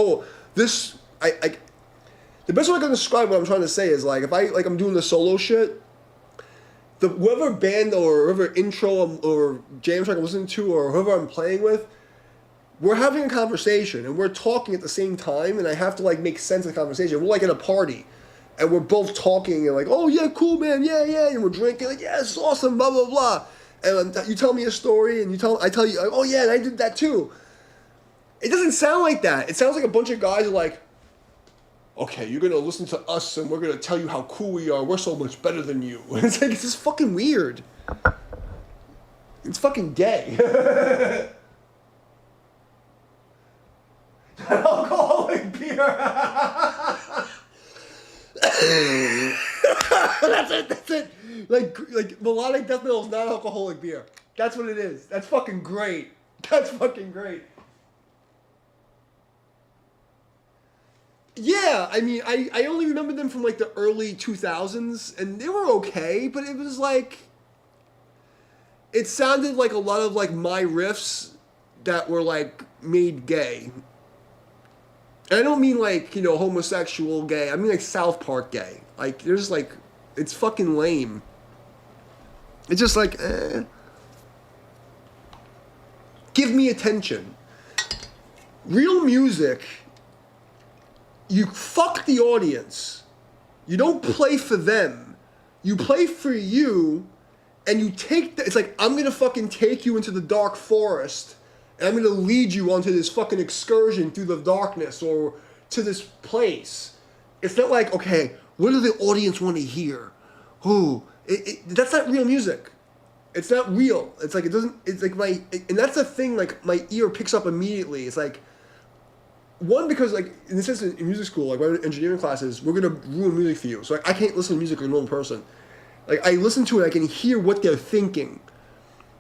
the best way I can describe what I'm trying to say is like, if I'm doing the solo shit, whoever band or whoever intro or jam track I'm listening to or whoever I'm playing with, we're having a conversation and we're talking at the same time, and I have to like make sense of the conversation. We're like at a party and we're both talking and like, oh yeah, cool man, yeah, and we're drinking like, yeah, it's awesome, blah blah blah. And you tell me a story and I tell you, oh yeah, and I did that too. It doesn't sound like that. It sounds like a bunch of guys are like, okay, you're gonna listen to us and we're gonna tell you how cool we are. We're so much better than you. It's like, it's just fucking weird. It's fucking gay. Alcoholic beer. That's it. Like melodic death metal is not alcoholic beer. That's what it is. That's fucking great. Yeah, I mean, I only remember them from like the early 2000s, and they were okay, but it was like, it sounded like a lot of like my riffs that were like made gay. And I don't mean like, you know, homosexual gay, I mean like South Park gay. Like, there's like, it's fucking lame. It's just like, give me attention. Real music, you fuck the audience. You don't play for them. You play for you, and you take it's like, I'm gonna fucking take you into the dark forest, and I'm gonna lead you onto this fucking excursion through the darkness or to this place. It's not like, okay, what do the audience want to hear? That's not real music. It's not real. It's like, it doesn't, it's like and that's the thing, like, my ear picks up immediately. It's like, one, because like, in this instance, in music school, like my engineering classes, we're gonna ruin music for you. So like, I can't listen to music like a normal person. Like, I listen to it, I can hear what they're thinking.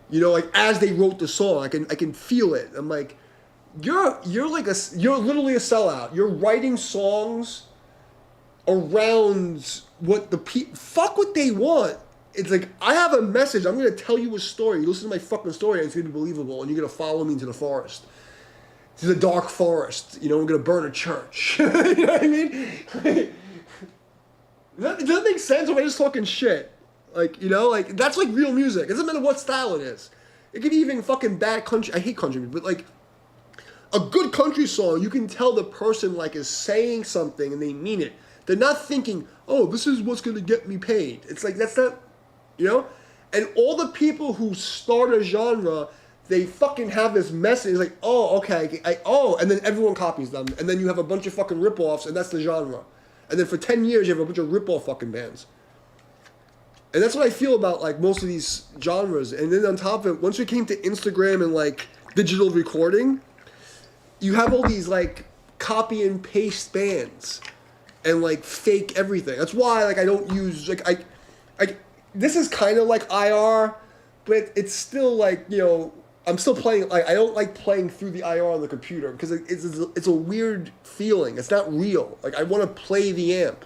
You know, like, as they wrote the song, I can feel it. I'm like, you're literally a sellout. You're writing songs around what the people, fuck what they want. It's like, I have a message, I'm gonna tell you a story. You listen to my fucking story and it's gonna be believable, and you're gonna follow me into the forest. To the dark forest, you know, we're gonna burn a church. You know what I mean? Does that make sense, or am I just talking shit? Like, you know, like, that's like real music. It doesn't matter what style it is. It could be even fucking bad country. I hate country, but like, a good country song, you can tell the person like is saying something and they mean it. They're not thinking, oh, this is what's gonna get me paid. It's like, that's not, you know? And all the people who start a genre, they fucking have this message. It's like, oh, okay, and then everyone copies them, and then you have a bunch of fucking rip-offs, and that's the genre. And then for 10 years, you have a bunch of rip-off fucking bands. And that's what I feel about, like, most of these genres. And then on top of it, once we came to Instagram and, like, digital recording, you have all these, like, copy and paste bands and, like, fake everything. That's why, like, I don't use, like, this is kind of like IR, but it's still, like, you know, I'm still playing, like, I don't like playing through the IR on the computer because it's a weird feeling. It's not real. Like, I want to play the amp.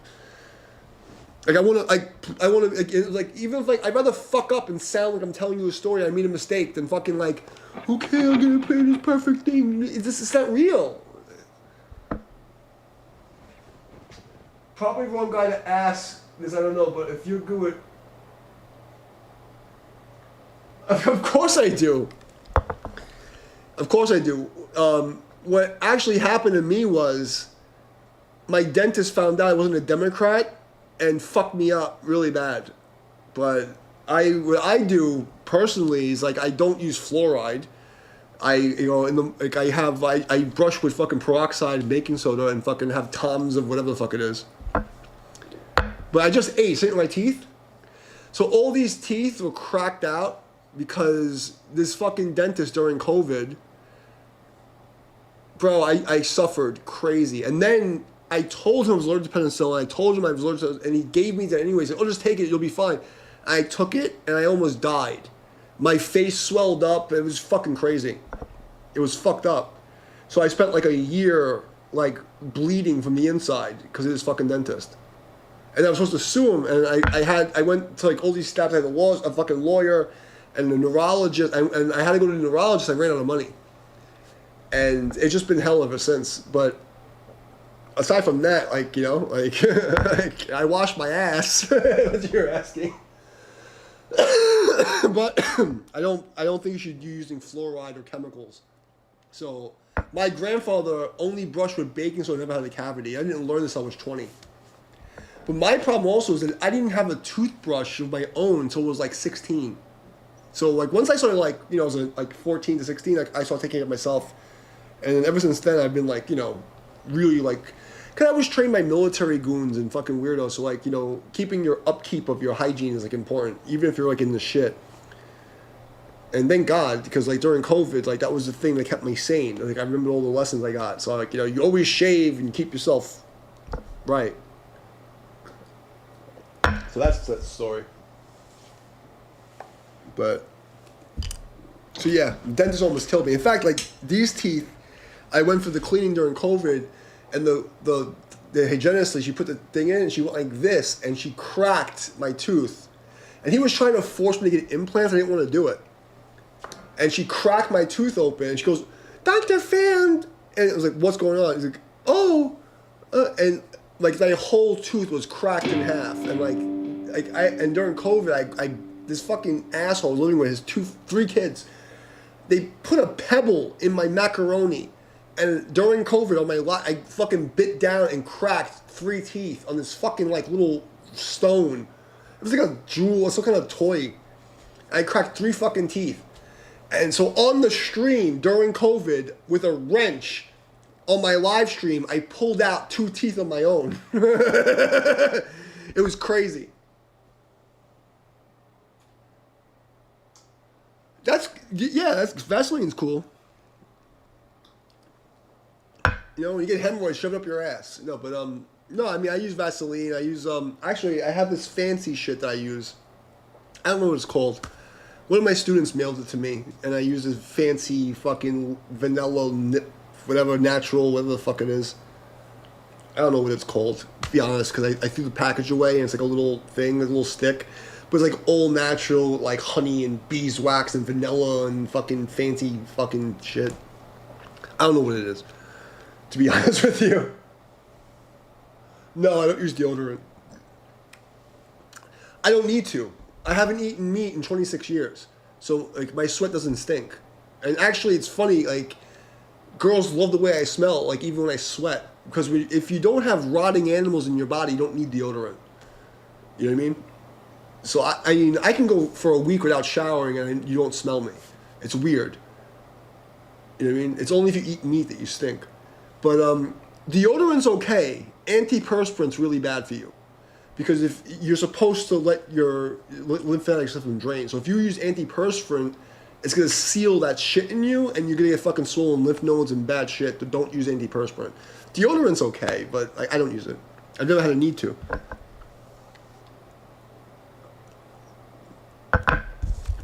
Like, I want to, like, even if, like, I'd rather fuck up and sound like I'm telling you a story and I made a mistake than fucking, like, okay, I'm going to play this perfect thing. It's not real. Probably wrong guy to ask this, I don't know, but if you're good with... Of course I do. Of course I do. What actually happened to me was my dentist found out I wasn't a Democrat and fucked me up really bad. But what I do personally is, like, I don't use fluoride. I brush with fucking peroxide and baking soda and fucking have Tums of whatever the fuck it is. But I just ate in my teeth. So all these teeth were cracked out because this fucking dentist during COVID, bro, I suffered crazy. And then I told him I was allergic to penicillin. I told him I was allergic to, and he gave me that anyways. He said, oh, just take it, you'll be fine. I took it, and I almost died. My face swelled up. It was fucking crazy. It was fucked up. So I spent like a year, like, bleeding from the inside because of this fucking dentist. And I was supposed to sue him, and I went to, like, all these steps. I had a fucking lawyer and a neurologist, and I had to go to the neurologist. I ran out of money. And it's just been hell ever since. But aside from that, like, you know, like, like, I wash my ass. That's what you're asking. But I don't think you should be using fluoride or chemicals. So my grandfather only brushed with baking soda, never had a cavity. I didn't learn this until I was 20. But my problem also is that I didn't have a toothbrush of my own until I was like 16. So, like, once I started, like, you know, I was like 14 to 16, like, I started taking care of myself. And then ever since then, I've been, like, you know, really, like, because I was trained by military goons and fucking weirdos. So, like, you know, keeping your upkeep of your hygiene is, like, important, even if you're, like, in the shit. And thank God, because, like, during COVID, like, that was the thing that kept me sane. Like, I remember all the lessons I got. So, like, you know, you always shave and keep yourself right. So that's the story. But, so yeah, the dentist almost killed me. In fact, like, these teeth, I went for the cleaning during COVID, and the hygienist, she put the thing in, and she went like this, and she cracked my tooth. And he was trying to force me to get implants, I didn't want to do it. And she cracked my tooth open, and she goes, Dr. Fan! And it was like, what's going on? He's like, oh! And, like, my whole tooth was cracked in half. And, and during COVID, this fucking asshole was living with his 3 kids. They put a pebble in my macaroni. And during COVID, I fucking bit down and cracked 3 teeth on this fucking, like, little stone. It was like a jewel or some kind of toy. I cracked 3 fucking teeth. And so on the stream during COVID, with a wrench on my live stream, I pulled out 2 teeth on my own. It was crazy. That's Vaseline's cool. You know, when you get hemorrhoids, shove it up your ass. No, but no, I mean, I use Vaseline. I use actually, I have this fancy shit that I use. I don't know what it's called. One of my students mailed it to me, and I use this fancy fucking vanilla, whatever, natural, whatever the fuck it is. I don't know what it's called, to be honest, because I threw the package away, and it's like a little thing, a little stick. But it's like all natural, like honey and beeswax and vanilla and fucking fancy fucking shit. I don't know what it is, to be honest with you. No, I don't use deodorant. I don't need to. I haven't eaten meat in 26 years. So, like, my sweat doesn't stink. And actually, it's funny, like, girls love the way I smell, like, even when I sweat. Because if you don't have rotting animals in your body, you don't need deodorant. You know what I mean? So, I mean, I can go for a week without showering and you don't smell me. It's weird. You know what I mean? It's only if you eat meat that you stink. But deodorant's okay. Antiperspirant's really bad for you. Because if you're supposed to let your lymphatic system drain. So if you use antiperspirant, it's going to seal that shit in you, and you're going to get fucking swollen lymph nodes and bad shit. But don't use antiperspirant. Deodorant's okay, but I don't use it. I've never had a need to.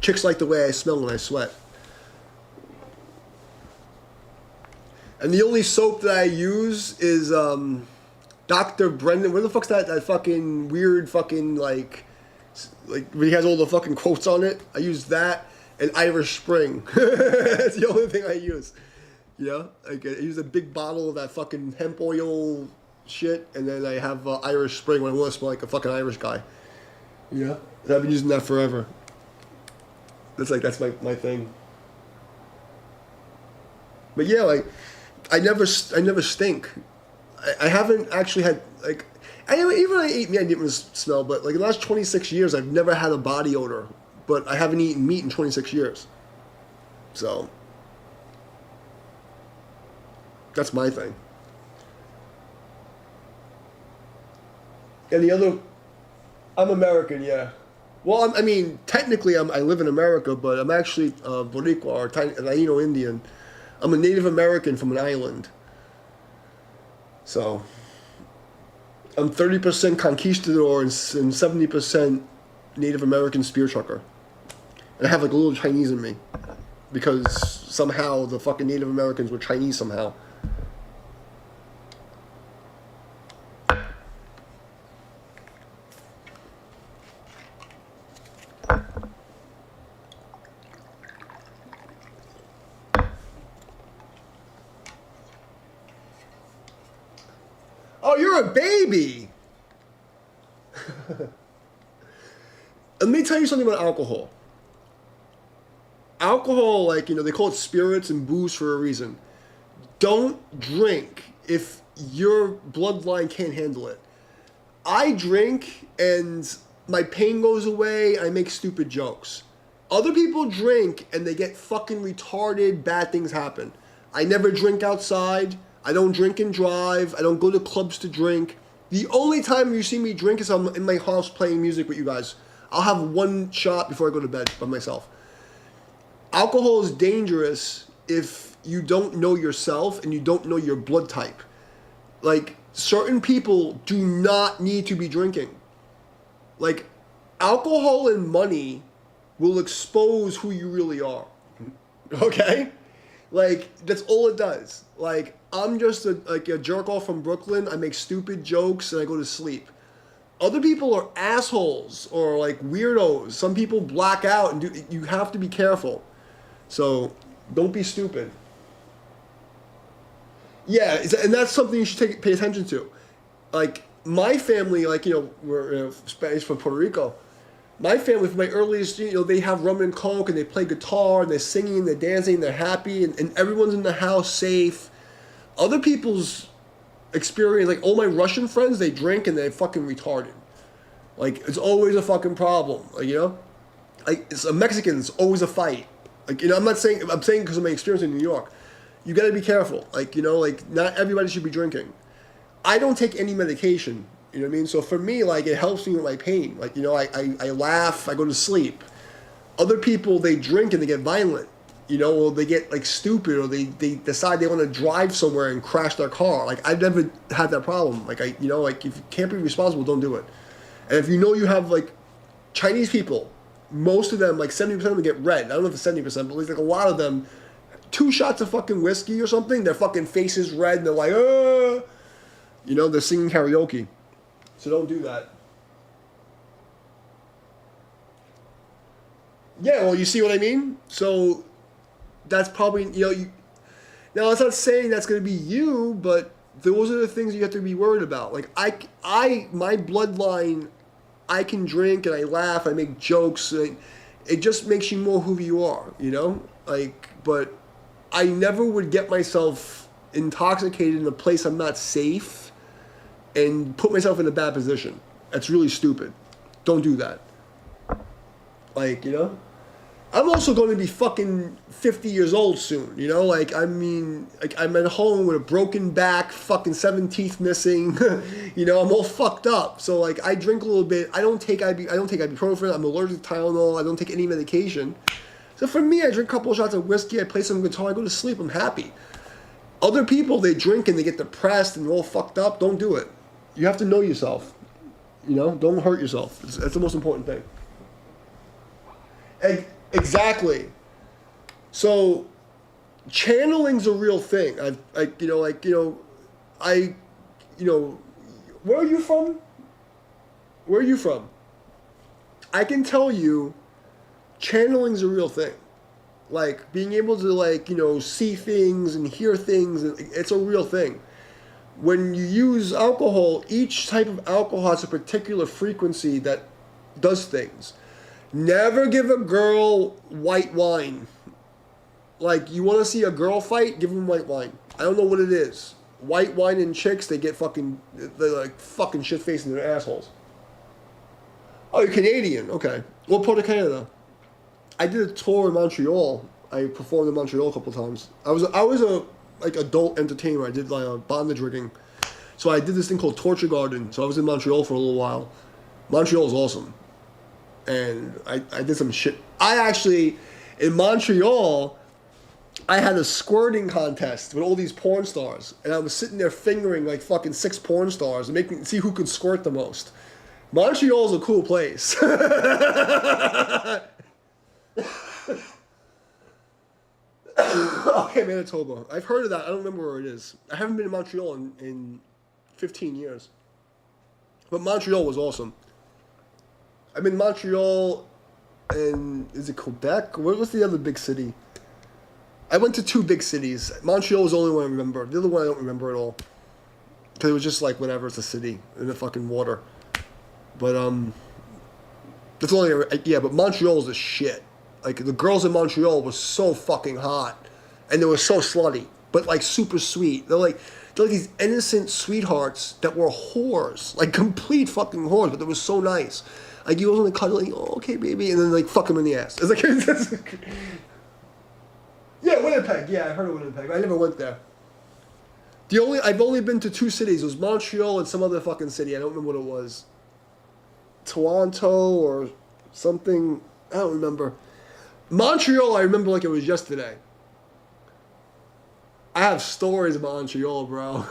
Chicks like the way I smell when I sweat. And the only soap that I use is Dr. Brendan. Where the fuck's that fucking weird fucking like he has all the fucking quotes on it? I use that and Irish Spring. That's the only thing I use. Yeah, like I use a big bottle of that fucking hemp oil shit, and then I have Irish Spring when I want to smell like a fucking Irish guy. Yeah, and I've been using that forever. That's my thing. But yeah, like I never stink. I haven't actually had like even when I ate meat I didn't really smell. But like in the last 26 years I've never had a body odor. But I haven't eaten meat in 26 years. So that's my thing. And the other, I'm American, yeah. Well, I mean, technically I live in America, but I'm actually Boricua, or Taino Indian. I'm a Native American from an island. So, I'm 30% conquistador and 70% Native American spear trucker. And I have like a little Chinese in me. Because somehow the fucking Native Americans were Chinese somehow. Oh, you're a baby! Let me tell you something about alcohol. Alcohol, like, they call it spirits and booze for a reason. Don't drink if your bloodline can't handle it. I drink and my pain goes away, I make stupid jokes. Other people drink and they get fucking retarded, bad things happen. I never drink outside. I don't drink and drive. I don't go to clubs to drink. The only time you see me drink is I'm in my house playing music with you guys. I'll have one shot before I go to bed by myself. Alcohol is dangerous if you don't know yourself and you don't know your blood type. Like, certain people do not need to be drinking. Like, alcohol and money will expose who you really are. Okay? Like, that's all it does. Like, I'm just a jerk off from Brooklyn. I make stupid jokes and I go to sleep. Other people are assholes or like weirdos. Some people black out and you have to be careful. So, don't be stupid. Yeah, and that's something you should pay attention to. Like, my family, like, we're Spanish from Puerto Rico. My family, from my earliest, they have rum and coke and they play guitar and they're singing, they're dancing, they're happy, and everyone's in the house safe. Other people's experience, like all my Russian friends, they drink and they're fucking retarded. Like, it's always a fucking problem, like, Like, it's a Mexican, it's always a fight. Like, I'm saying because of my experience in New York. You gotta be careful. Like, like, not everybody should be drinking. I don't take any medication. You know what I mean? So for me, like, it helps me with my pain. Like, I laugh, I go to sleep. Other people, they drink and they get violent. Or they get, like, stupid, or they decide they want to drive somewhere and crash their car. Like, I've never had that problem. Like, like, if you can't be responsible, don't do it. And if you have, like, Chinese people, most of them, like, 70% of them get red. I don't know if it's 70%, but at least, like, a lot of them, 2 shots of fucking whiskey or something, their fucking face is red, and they're like, ah! They're singing karaoke. So don't do that. Yeah, well, you see what I mean? So that's probably, now it's not saying that's going to be you, but those are the things you have to be worried about. Like, my bloodline, I can drink and I laugh, I make jokes. It just makes you more who you are, Like, but I never would get myself intoxicated in a place I'm not safe and put myself in a bad position. That's really stupid. Don't do that. Like, I'm also going to be fucking 50 years old soon, you know? Like, I mean, like, I'm at home with a broken back, fucking 7 teeth missing. You know, I'm all fucked up. So, like, I drink a little bit. I don't take ibuprofen. I'm allergic to Tylenol. I don't take any medication. So for me, I drink a couple of shots of whiskey. I play some guitar. I go to sleep. I'm happy. Other people, they drink and they get depressed and they're all fucked up. Don't do it. You have to know yourself. You know, don't hurt yourself. That's the most important thing. Exactly. So, channeling's a real thing. Where are you from? Where are you from? I can tell you, channeling's a real thing. Like, being able to, see things and hear things, it's a real thing. When you use alcohol, each type of alcohol has a particular frequency that does things. Never give a girl white wine. Like, you want to see a girl fight? Give them white wine. I don't know what it is. White wine and chicks, they're like fucking shit-faced in their assholes. Oh, you're Canadian. Okay. What part of Canada? I did a tour in Montreal. I performed in Montreal a couple times. I was a adult entertainer. I did bondage rigging. So I did this thing called Torture Garden. So I was in Montreal for a little while. Montreal is awesome. And I did some shit. In Montreal, I had a squirting contest with all these porn stars. And I was sitting there fingering like fucking 6 porn stars and see who could squirt the most. Montreal's a cool place. Okay, Manitoba. I've heard of that. I don't remember where it is. I haven't been to Montreal in 15 years. But Montreal was awesome. I'm in Montreal, and is it Quebec? What's the other big city? I went to 2 big cities. Montreal was the only one I remember. The other one I don't remember at all. Because it was just like, whatever, it's a city in the fucking water. But, that's only, but Montreal is the shit. Like, the girls in Montreal were so fucking hot. And they were so slutty. But, like, super sweet. They're like these innocent sweethearts that were whores. Like, complete fucking whores. But they were so nice. Like, you wasn't cuddling, oh, okay, baby. And then, like, fuck them in the ass. It's like, yeah, Winnipeg. Yeah, I heard of Winnipeg. I never went there. I've only been to 2 cities. It was Montreal and some other fucking city. I don't remember what it was. Toronto or something. I don't remember. Montreal, I remember like it was yesterday. I have stories about Montreal, bro.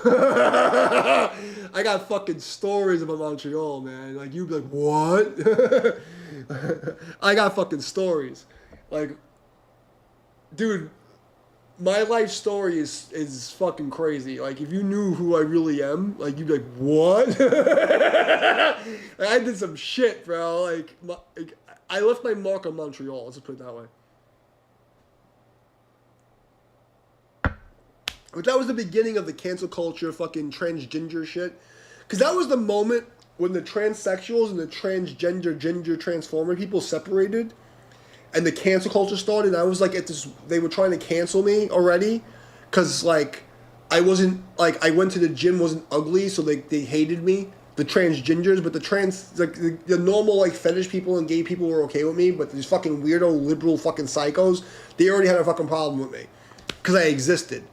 I got fucking stories about Montreal, man. Like, you'd be like, what? I got fucking stories. Like, dude, my life story is fucking crazy. Like, if you knew who I really am, like, you'd be like, what? Like, I did some shit, bro. Like, I left my mark on Montreal. Let's just put it that way. But that was the beginning of the cancel culture, fucking transgender shit. Because that was the moment when the transsexuals and the transgender, gender transformer people separated. And the cancel culture started. I was like they were trying to cancel me already. Because, like, I went to the gym, wasn't ugly, so they hated me. The transgenders, but the normal, like, fetish people and gay people were okay with me. But these fucking weirdo, liberal fucking psychos, they already had a fucking problem with me. Because I existed.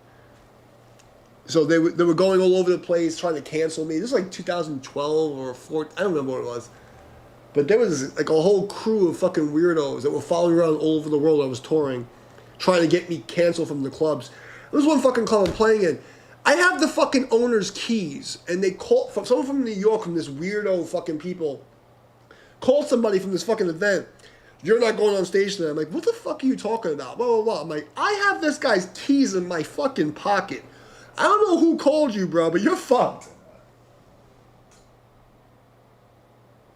So they were going all over the place trying to cancel me. This was like 2012 or 14. I don't remember what it was. But there was like a whole crew of fucking weirdos that were following around all over the world. I was touring, trying to get me canceled from the clubs. There was one fucking club I'm playing in. I have the fucking owner's keys, and they called someone from New York, from this weirdo fucking people, called somebody from this fucking event. You're not going on stage today. I'm like, what the fuck are you talking about? Blah, blah, blah. I'm like, I have this guy's keys in my fucking pocket. I don't know who called you, bro, but you're fucked.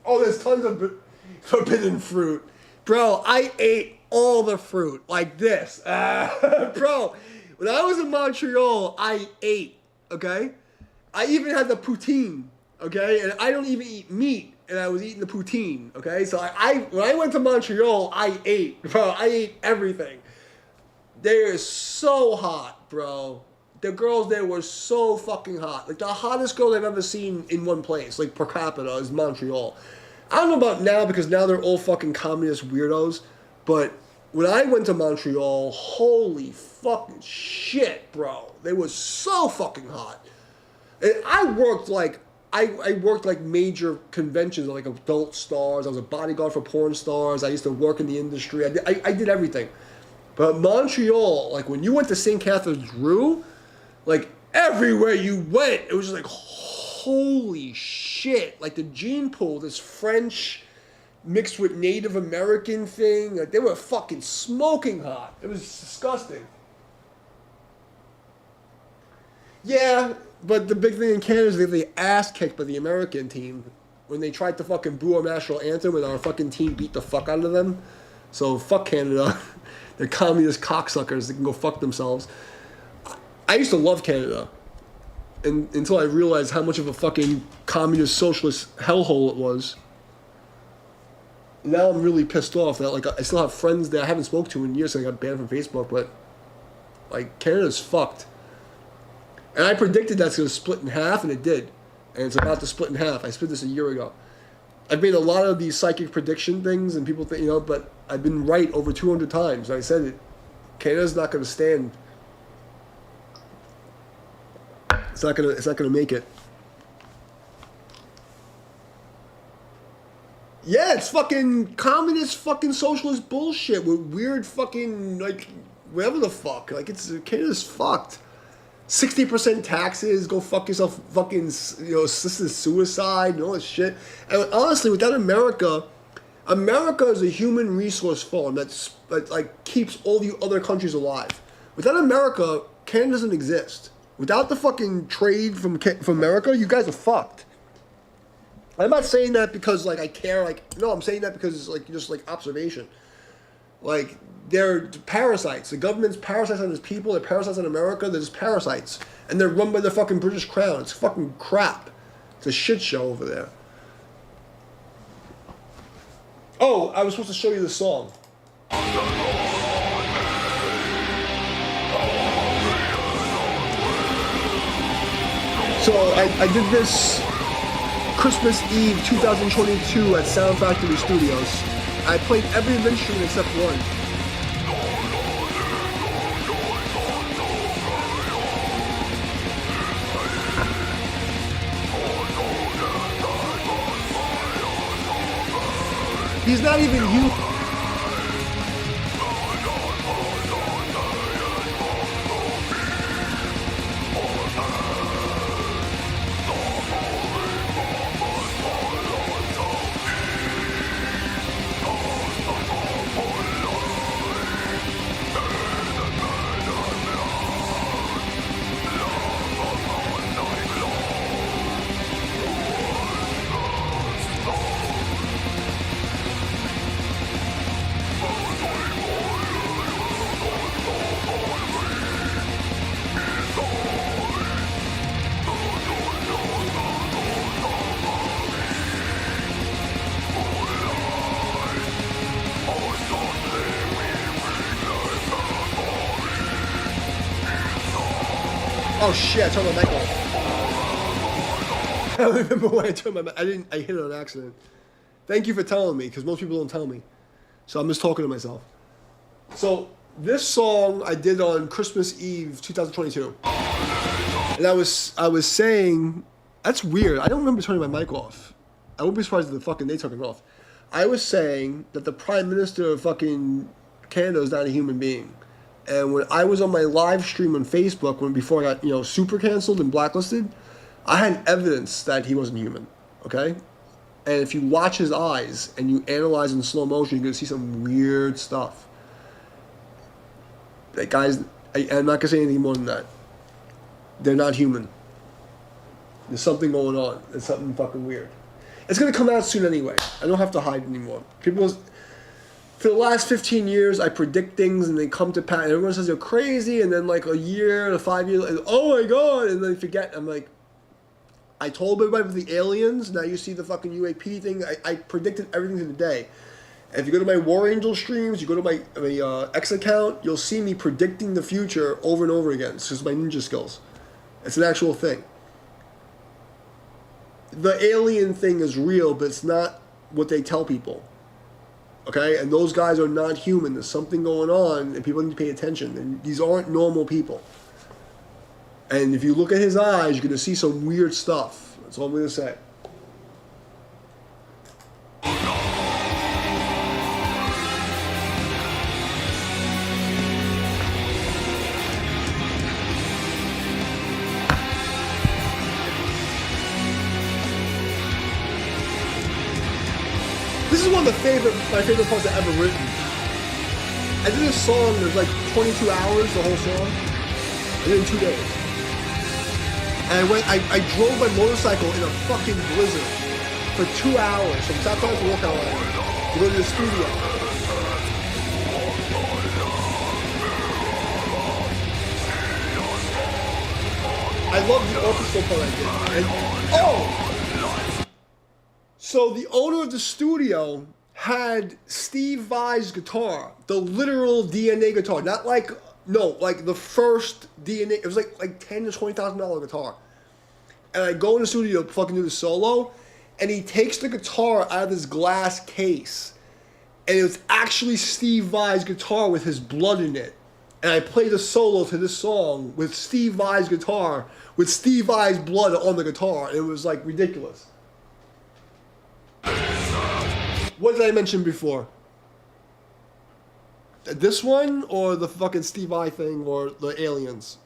Oh, there's tons of forbidden fruit. Bro, I ate all the fruit like this. Bro, when I was in Montreal, I ate, okay? I even had the poutine, okay? And I don't even eat meat, and I was eating the poutine, okay? So when I went to Montreal, I ate, bro. I ate everything. They are so hot, bro. The girls there were so fucking hot. Like, the hottest girl I've ever seen in one place, like, per capita, is Montreal. I don't know about now, because now they're all fucking communist weirdos, but when I went to Montreal, holy fucking shit, bro. They was so fucking hot. And I worked like I worked like major conventions, like adult stars. I was a bodyguard for porn stars. I used to work in the industry. I did everything. But Montreal, like when you went to St. Catharines Rue, like everywhere you went, it was just like holy shit. Like the gene pool, this French mixed with Native American thing, like they were fucking smoking hot. It was disgusting. Yeah, but the big thing in Canada is they get the ass kicked by the American team when they tried to fucking boo our national anthem and our fucking team beat the fuck out of them. So fuck Canada. They're communist cocksuckers. They can go fuck themselves. I used to love Canada. Until I realized how much of a fucking communist socialist hellhole it was. Now I'm really pissed off that like I still have friends that I haven't spoken to in years since I got banned from Facebook, but like Canada's fucked. And I predicted that's going to split in half, and it did. And it's about to split in half. I split this a year ago. I've made a lot of these psychic prediction things, and people think, but I've been right over 200 times. I said it. Canada's not going to stand. It's not going to make it. Yeah, it's fucking communist fucking socialist bullshit with weird fucking, like, whatever the fuck. Like, Canada's fucked. 60% taxes, go fuck yourself, fucking, assisted suicide and all this shit. And honestly, without America is a human resource farm that like keeps all the other countries alive. Without America, Canada doesn't exist. Without the fucking trade from America, you guys are fucked. I'm not saying that because like I care, like no, I'm saying that because it's like just like observation. Like, they're parasites. The government's parasites on its people. They're parasites on America. They're just parasites. And they're run by the fucking British Crown. It's fucking crap. It's a shit show over there. Oh, I was supposed to show you the song. So, I did this Christmas Eve 2022 at Sound Factory Studios. I played every instrument except one. He's not even you. Oh shit, I turned my mic off. I don't remember when I turned my mic. I hit it on accident. Thank you for telling me, because most people don't tell me. So I'm just talking to myself. So this song I did on Christmas Eve 2022. And I was saying, that's weird. I don't remember turning my mic off. I wouldn't be surprised if the fucking they took it off. I was saying that the Prime Minister of fucking Canada is not a human being. And when I was on my live stream on Facebook, before I got, super canceled and blacklisted, I had evidence that he wasn't human, okay? And if you watch his eyes and you analyze in slow motion, you're going to see some weird stuff. That guys, I'm not going to say anything more than that. They're not human. There's something going on. There's something fucking weird. It's going to come out soon anyway. I don't have to hide anymore. For the last 15 years, I predict things and they come to pass. And everyone says they're crazy, and then like a year to 5 years, and, oh my god, and then they forget. I'm like, I told everybody with the aliens. Now you see the fucking UAP thing. I predicted everything to the day. And if you go to my War Angel streams, you go to my X account, you'll see me predicting the future over and over again. It's just my ninja skills. It's an actual thing. The alien thing is real, but it's not what they tell people. Okay, and those guys are not human. There's something going on, and people need to pay attention. And these aren't normal people. And if you look at his eyes, you're gonna see some weird stuff. That's all I'm gonna say. This is one of my favorite parts I've ever written. I did this song, there's like 22 hours, the whole song. I did it in 2 days. And I drove my motorcycle in a fucking blizzard for 2 hours from South Carolina to North Carolina to go to the studio. I love the orchestral part I did. And, so the owner of the studio had Steve Vai's guitar, the literal DNA guitar, not like the first DNA. It was like $10,000 to $20,000 guitar. And I go in the studio to fucking do the solo, and he takes the guitar out of this glass case, and it was actually Steve Vai's guitar with his blood in it. And I played the solo to this song with Steve Vai's guitar, with Steve Vai's blood on the guitar. And it was like ridiculous. What did I mention before? This one or the fucking Steve Vai thing or the aliens?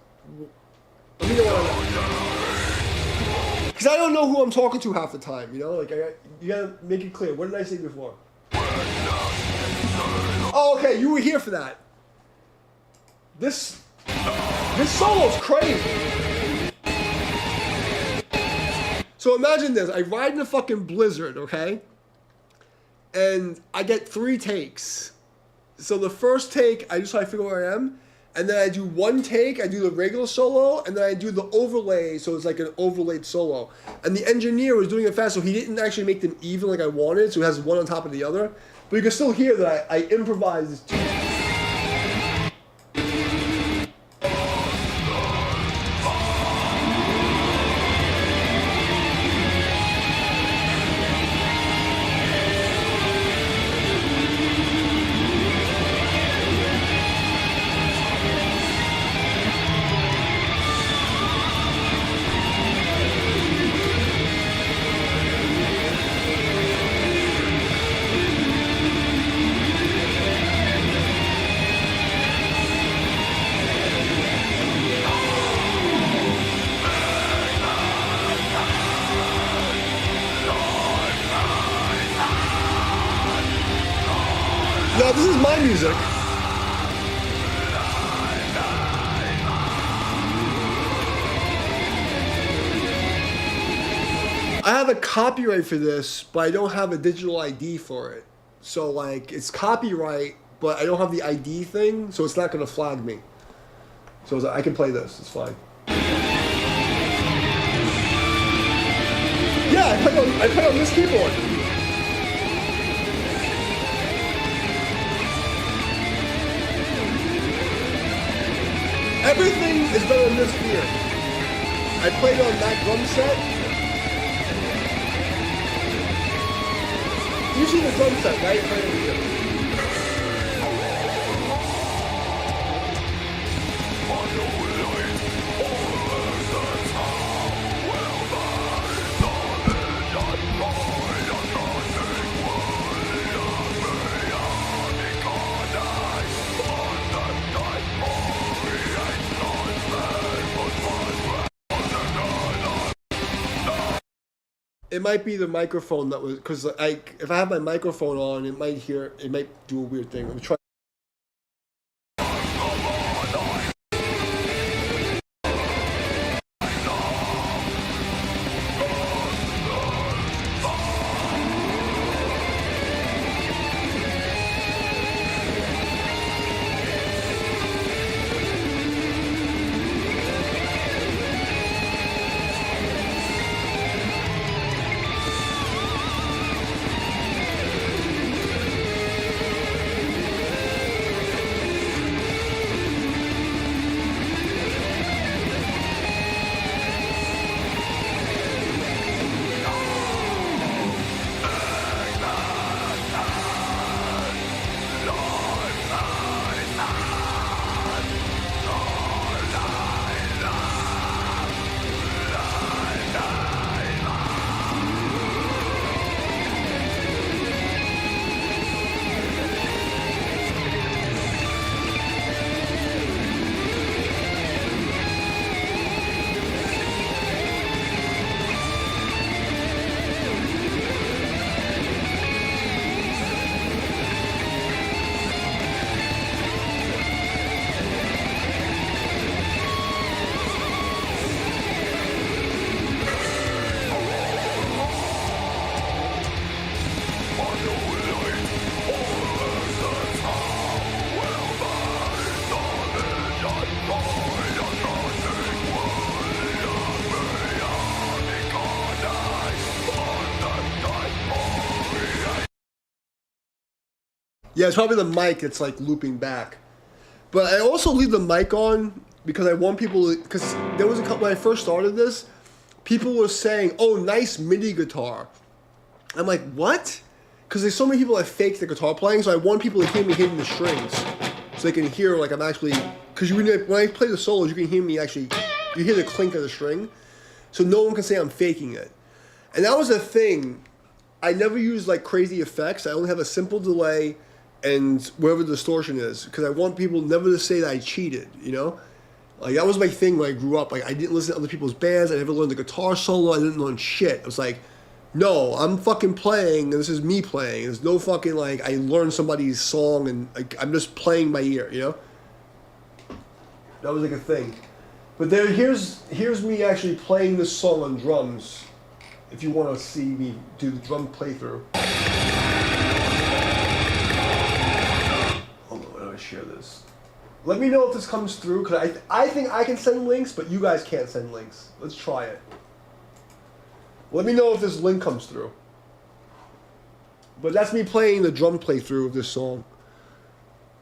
Let me know what I know. Because I don't know who I'm talking to half the time, you know? Like, you gotta make it clear. What did I say before? Oh, okay, you were here for that. This solo's crazy. So imagine this. I ride in a fucking blizzard, okay? And I get 3 takes. So the first take, I just try to figure out where I am. And then I do 1 take, I do the regular solo, and then I do the overlay, so it's like an overlaid solo. And the engineer was doing it fast, so he didn't actually make them even like I wanted, so it has one on top of the other. But you can still hear that I improvised. Now, this is my music. I have a copyright for this, but I don't have a digital ID for it. So, like, it's copyright, but I don't have the ID thing, so it's not going to flag me. So it's like, I can play this. It's fine. Yeah, I play on this keyboard. Everything is done on this gear. I played on that drum set. You see the drum set, right? Right over here. It might be the microphone that was, because if I have my microphone on, it might do a weird thing. Let me try. Yeah, it's probably the mic that's like looping back. But I also leave the mic on because I want people to, because there was a couple, when I first started this, people were saying, oh, nice MIDI guitar. I'm like, what? Because there's so many people that fake the guitar playing, so I want people to hear me hitting the strings. So they can hear, like, I'm actually, because when I play the solos, you can hear me actually, you hear the clink of the string. So no one can say I'm faking it. And that was the thing. I never use, like, crazy effects. I only have a simple delay and wherever the distortion is, because I want people never to say that I cheated, you know? Like, that was my thing when I grew up. Like, I didn't listen to other people's bands. I never learned the guitar solo. I didn't learn shit. I was like, no, I'm fucking playing, and this is me playing. There's no fucking, like, I learned somebody's song, and like, I'm just playing by ear, you know? That was like a thing. But there, here's me actually playing this song on drums, if you want to see me do the drum playthrough. Hold on, let me share this. Let me know if this comes through, because I think I can send links, but you guys can't send links. Let's try it. Let me know if this link comes through. But that's me playing the drum playthrough of this song.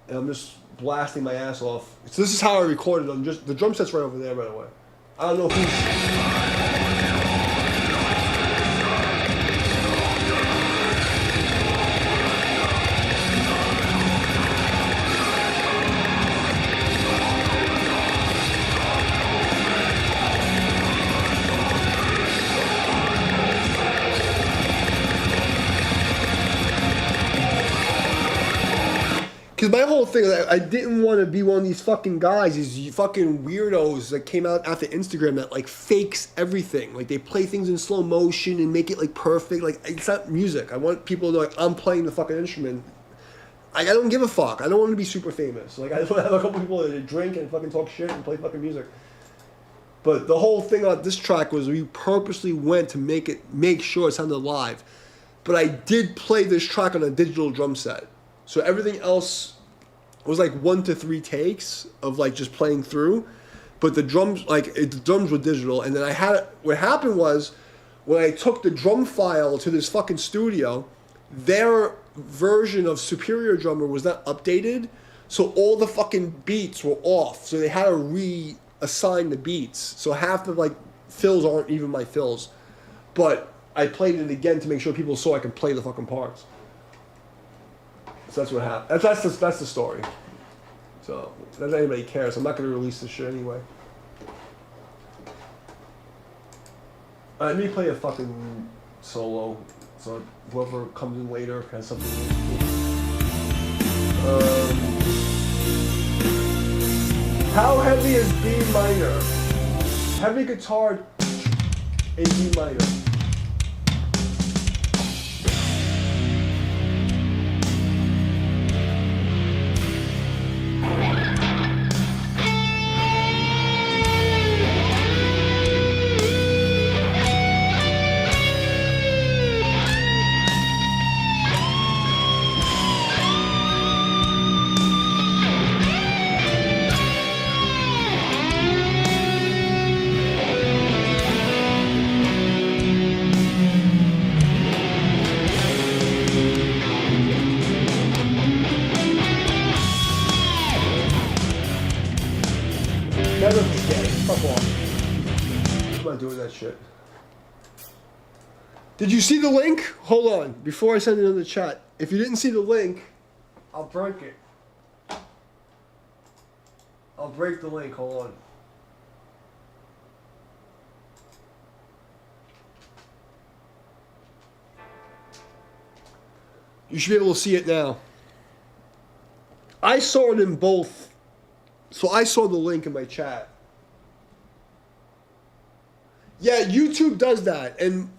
And I'm just blasting my ass off. So this is how I recorded them. Just the drum set's right over there, by the way. I don't know who's... Because my whole thing, I didn't want to be one of these fucking guys, these fucking weirdos that came out after Instagram that, like, fakes everything. Like, they play things in slow motion and make it, like, perfect. Like, it's not music. I want people to, like, I'm playing the fucking instrument. I don't give a fuck. I don't want to be super famous. Like, I just want to have a couple people that drink and fucking talk shit and play fucking music. But the whole thing on this track was we purposely went to make sure it sounded live. But I did play this track on a digital drum set. So everything else was like 1 to 3 takes of like just playing through, but the drums the drums were digital. And then what happened was when I took the drum file to this fucking studio, their version of Superior Drummer was not updated, so all the fucking beats were off. So they had to reassign the beats. So half the like fills aren't even my fills, but I played it again to make sure people saw I could play the fucking parts. So that's what happened. That's the story. So, not that anybody cares. I'm not going to release this shit anyway. Let me play a fucking solo. So whoever comes in later has something really cool. How heavy is B minor? Heavy guitar in B minor. Never forget it. Fuck off. I'm not doing that shit. Did you see the link? Hold on. Before I send it in the chat. If you didn't see the link, I'll break it. I'll break the link. Hold on. You should be able to see it now. I saw it in both. So I saw the link in my chat. Yeah, YouTube does that. And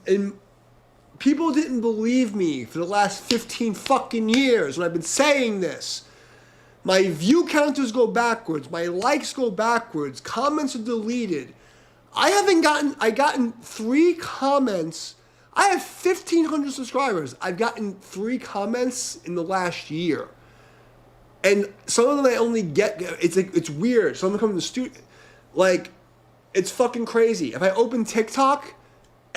people didn't believe me for the last 15 fucking years when I've been saying this. My view counters go backwards. My likes go backwards. Comments are deleted. I gotten 3 comments. I have 1,500 subscribers. I've gotten 3 comments in the last year. And some of them I only get, it's weird. Some of them come in the studio, like, it's fucking crazy. If I open TikTok,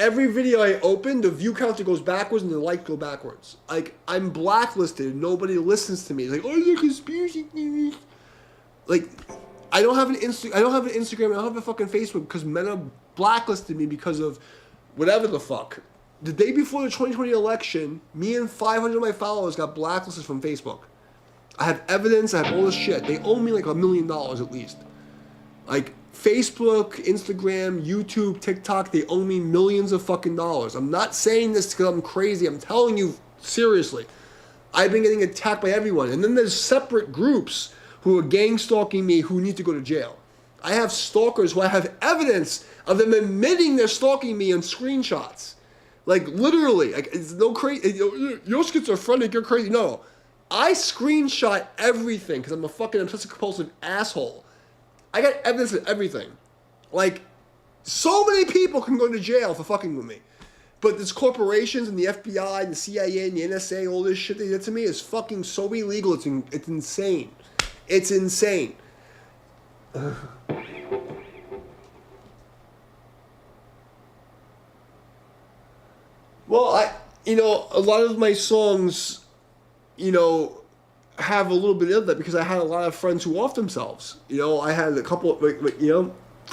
every video I open, the view counter goes backwards and the likes go backwards. Like, I'm blacklisted. Nobody listens to me. It's like, oh, you're conspiracy theories. Like, I don't have an Instagram. I don't have a fucking Facebook because Meta blacklisted me because of whatever the fuck. The day before the 2020 election, me and 500 of my followers got blacklisted from Facebook. I have evidence. I have all this shit. They owe me like $1 million at least. Like, Facebook, Instagram, YouTube, TikTok, they owe me millions of fucking dollars. I'm not saying this because I'm crazy. I'm telling you seriously. I've been getting attacked by everyone. And then there's separate groups who are gang stalking me who need to go to jail. I have stalkers who I have evidence of them admitting they're stalking me on screenshots. Like, literally. Like, it's no crazy. You're schizophrenic. You're crazy. No. I screenshot everything because I'm a fucking obsessive compulsive asshole. I got evidence of everything. Like, so many people can go to jail for fucking with me. But these corporations and the FBI and the CIA and the NSA, all this shit they did to me is fucking so illegal. It's insane. It's insane. Well, a lot of my songs, have a little bit of that because I had a lot of friends who off themselves. I had a couple of,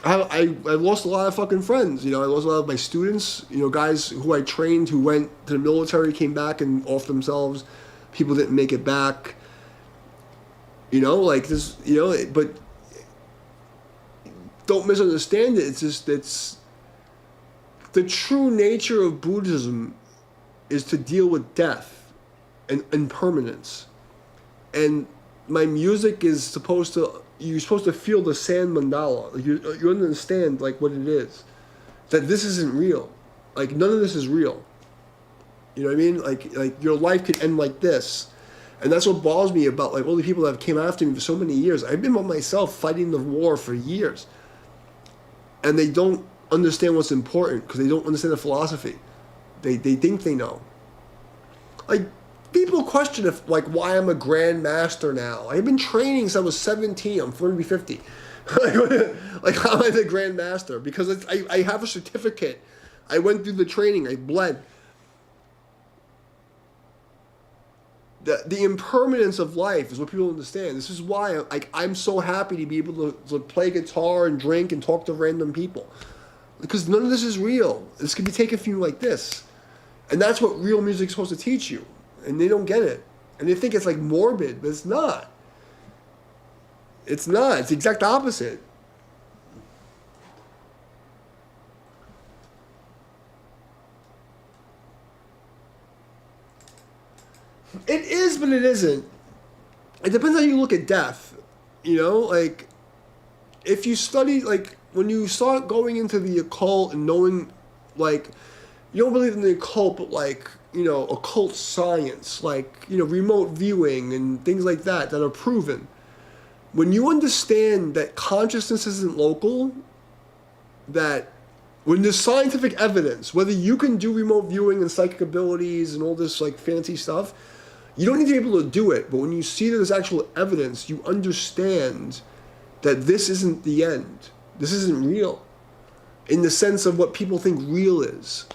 I lost a lot of fucking friends. I lost a lot of my students, guys who I trained who went to the military, came back and off themselves. People didn't make it back. Like this, but don't misunderstand it. It's the true nature of Buddhism is to deal with death and impermanence. And my music is you're supposed to feel the sand mandala. Like you understand like what it is. That this isn't real. Like none of this is real. You know what I mean? Like your life could end like this. And that's what bothers me about like all the people that have came after me for so many years. I've been by myself fighting the war for years. And they don't understand what's important because they don't understand the philosophy. They think they know. Like, people question if why I'm a grandmaster now. I've been training since I was 17. I'm going to be 50. Like how am I the grandmaster? Because I have a certificate. I went through the training. I bled. The impermanence of life is what people understand. This is why I'm so happy to be able to play guitar and drink and talk to random people. Because none of this is real. This could be taken from you like this. And that's what real music is supposed to teach you. And they don't get it. And they think it's like morbid, but it's not. It's not. It's the exact opposite. It is, but it isn't. It depends how you look at death. Like, if you study, like, when you start going into the occult and knowing, like, you don't believe in the occult, but, like, occult science, like, remote viewing and things like that are proven. When you understand that consciousness isn't local, that when there's scientific evidence, whether you can do remote viewing and psychic abilities and all this, like, fancy stuff, you don't need to be able to do it, but when you see that there's actual evidence, you understand that this isn't the end. This isn't real. In the sense of what people think real is.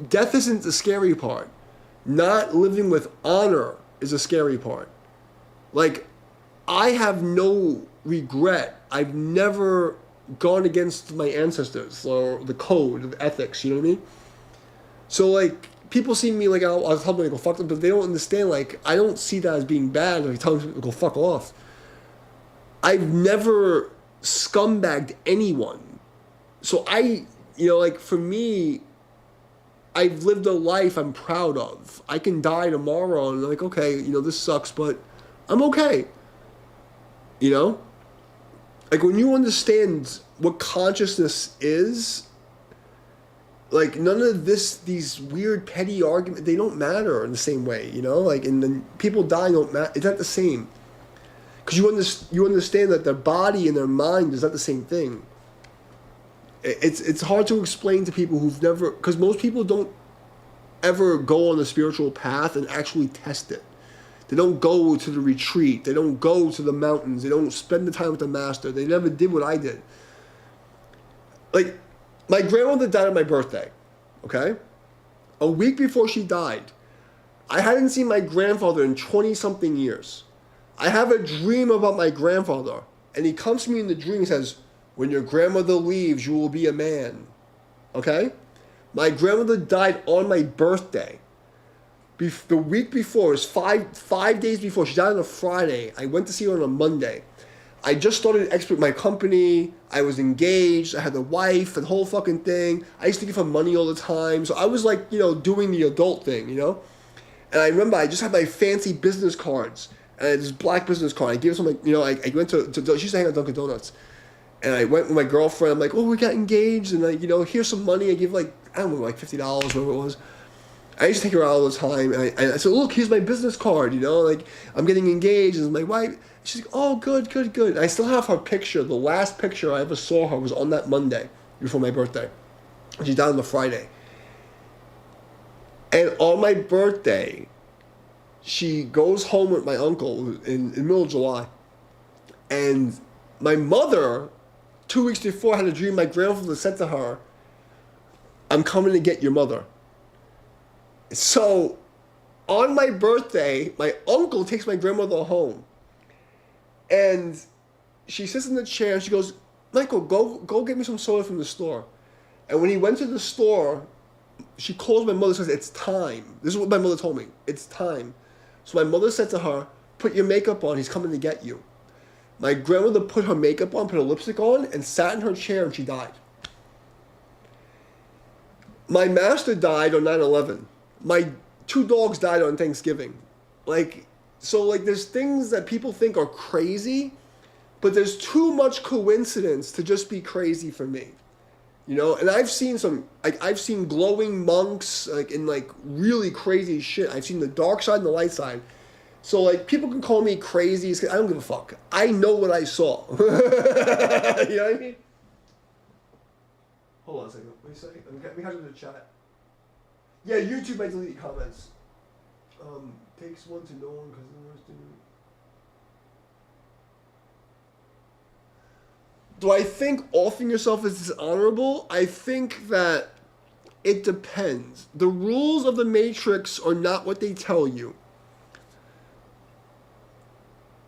Death isn't the scary part. Not living with honor is a scary part. Like, I have no regret. I've never gone against my ancestors or the code of ethics, you know what I mean? So, like, people see me like, I'll tell them to go fuck them, but they don't understand, like, I don't see that as being bad. Like, tell them to go fuck off. I've never scumbagged anyone. So for me, I've lived a life I'm proud of. I can die tomorrow and like, okay, this sucks, but I'm okay. Like when you understand what consciousness is, like none of these weird petty arguments, they don't matter in the same way, like, and then people dying don't matter. It's not the same. Because you understand that their body and their mind is not the same thing. It's hard to explain to people who've never, because most people don't ever go on the spiritual path and actually test it. They don't go to the retreat. They don't go to the mountains. They don't spend the time with the master. They never did what I did. Like, My grandmother died on my birthday, okay? A week before she died, I hadn't seen my grandfather in 20-something years. I have a dream about my grandfather, and he comes to me in the dream and says, when your grandmother leaves, you will be a man. Okay? My grandmother died on my birthday. The week before, it was five days before. She died on a Friday. I went to see her on a Monday. I just started my company. I was engaged. I had a wife and the whole fucking thing. I used to give her money all the time. So I was like, doing the adult thing, And I remember I just had my fancy business cards. And I had this black business card. I gave her some, I went to she used to hang out at Dunkin' Donuts. And I went with my girlfriend. I'm like, oh, we got engaged. And, here's some money. I give I don't know, like $50, whatever it was. I used to take her out all the time. And I said, look, here's my business card, I'm getting engaged. And my wife, she's like, oh, good. And I still have her picture. The last picture I ever saw her was on that Monday before my birthday. She died on the Friday. And on my birthday, she goes home with my uncle in the middle of July. And my mother, 2 weeks before, had a dream my grandfather said to her, I'm coming to get your mother. So, on my birthday, my uncle takes my grandmother home. And she sits in the chair and she goes, Michael, go get me some soda from the store. And when he went to the store, she calls my mother and says, it's time. This is what my mother told me. It's time. So my mother said to her, put your makeup on, he's coming to get you. My grandmother put her makeup on, put her lipstick on, and sat in her chair and she died. My master died on 9/11. My 2 dogs died on Thanksgiving. There's things that people think are crazy, but there's too much coincidence to just be crazy for me. And I've seen I've seen glowing monks, in really crazy shit. I've seen the dark side and the light side. So, people can call me crazy. I don't give a fuck. I know what I saw. You know what I mean? Hold on a second. What do you say? Let me catch up in the chat. Yeah, YouTube might delete comments. Takes one to know one because the rest do I think offing yourself is dishonorable? I think that it depends. The rules of the Matrix are not what they tell you.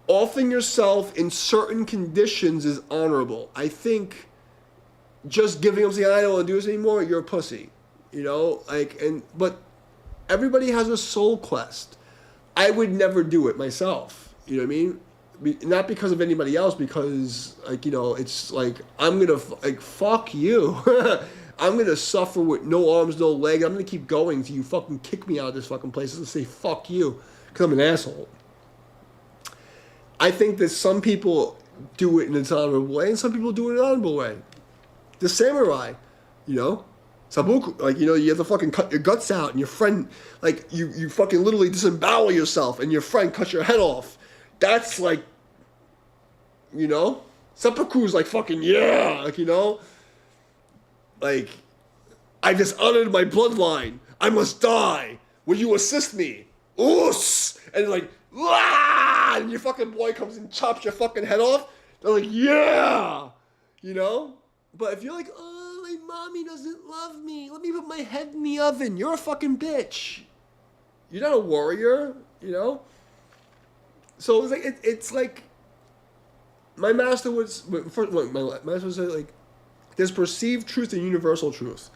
Offing yourself in certain conditions is honorable. I think just giving up saying, I don't want to do this anymore, you're a pussy. But everybody has a soul quest. I would never do it myself. You know what I mean? Not because of anybody else, because it's I'm gonna fuck you. I'm gonna suffer with no arms, no leg. I'm gonna keep going until you fucking kick me out of this fucking place and say fuck you, because I'm an asshole. I think that some people do it in a dishonorable way, and some people do it in an honorable way. The samurai, Sabuku, you have to fucking cut your guts out, and your friend, you fucking literally disembowel yourself, and your friend cuts your head off. That's seppuku's fucking, yeah, I dishonored my bloodline. I must die. Will you assist me? Oos! And ah! And your fucking boy comes and chops your fucking head off. They're like, yeah! But if you're oh, my mommy doesn't love me. Let me put my head in the oven. You're a fucking bitch. You're not a warrior, So it's my master was, my master said, there's perceived truth and universal truth.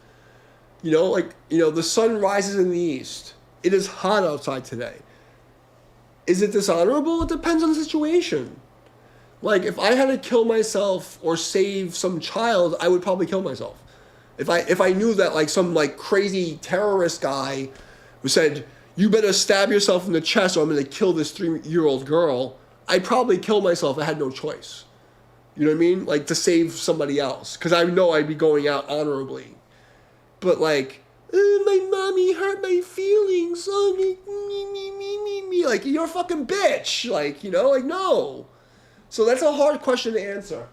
The sun rises in the east. It is hot outside today. Is it dishonorable? It depends on the situation. If I had to kill myself or save some child, I would probably kill myself. If I knew that some crazy terrorist guy who said, you better stab yourself in the chest or I'm going to kill this 3-year-old girl, I'd probably kill myself if I had no choice. You know what I mean? To save somebody else. Because I know I'd be going out honorably. But my mommy hurt my feelings. Oh, me. You're a fucking bitch. No. So that's a hard question to answer.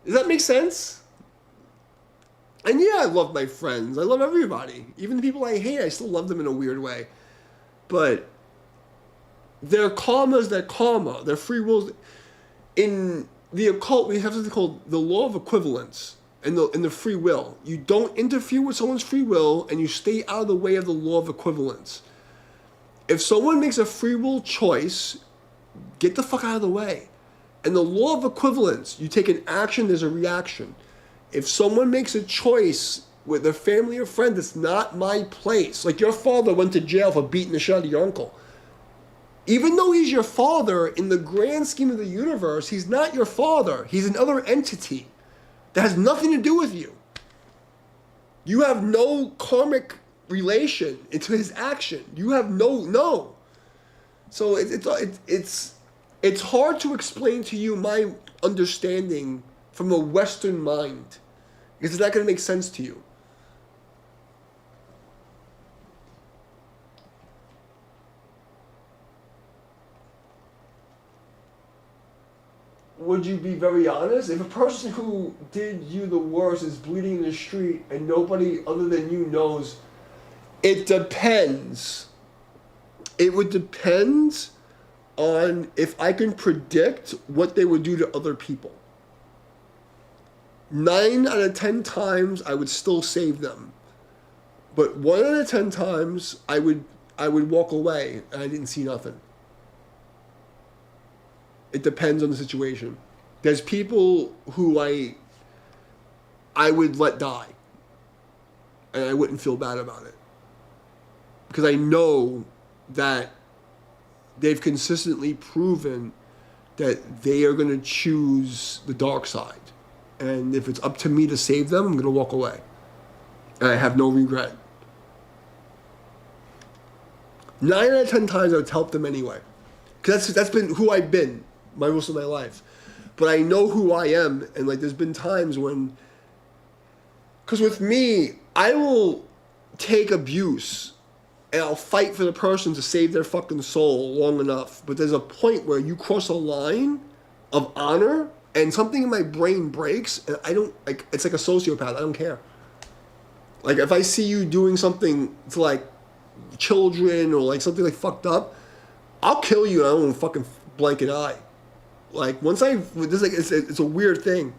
Does that make sense? And yeah, I love my friends. I love everybody. Even the people I hate, I still love them in a weird way. But their karma is their karma. Their free wills. In the occult, we have something called the law of equivalence. in the free will. You don't interfere with someone's free will, and you stay out of the way of the law of equivalence. If someone makes a free will choice, get the fuck out of the way. And the law of equivalence, you take an action, there's a reaction. If someone makes a choice with a family or friend, it's not my place. Like your father went to jail for beating the shit out of your uncle. Even though he's your father, in the grand scheme of the universe, he's not your father. He's another entity that has nothing to do with you. You have no karmic relation into his action. You have no. So it's hard to explain to you my understanding from a Western mind, because it's not going to make sense to you. Would you be very honest? If a person who did you the worst is bleeding in the street and nobody other than you knows, it depends. It would depend on if I can predict what they would do to other people. 9 out of 10 times I would still save them. But 1 out of 10 times I would walk away and I didn't see nothing. It depends on the situation. There's people who I would let die. And I wouldn't feel bad about it. Because I know that they've consistently proven that they are going to choose the dark side. And if it's up to me to save them, I'm going to walk away. And I have no regret. 9 out of 10 times I would help them anyway. Because that's been who I've been most of my life. But I know who I am, and like there's been times when, because with me, I will take abuse and I'll fight for the person to save their fucking soul long enough. But there's a point where you cross a line of honor and something in my brain breaks, and I don't, like, it's like a sociopath, I don't care. Like if I see you doing something to like children or like something like fucked up, I'll kill you and I won't fucking blink an eye. Like once it's a weird thing.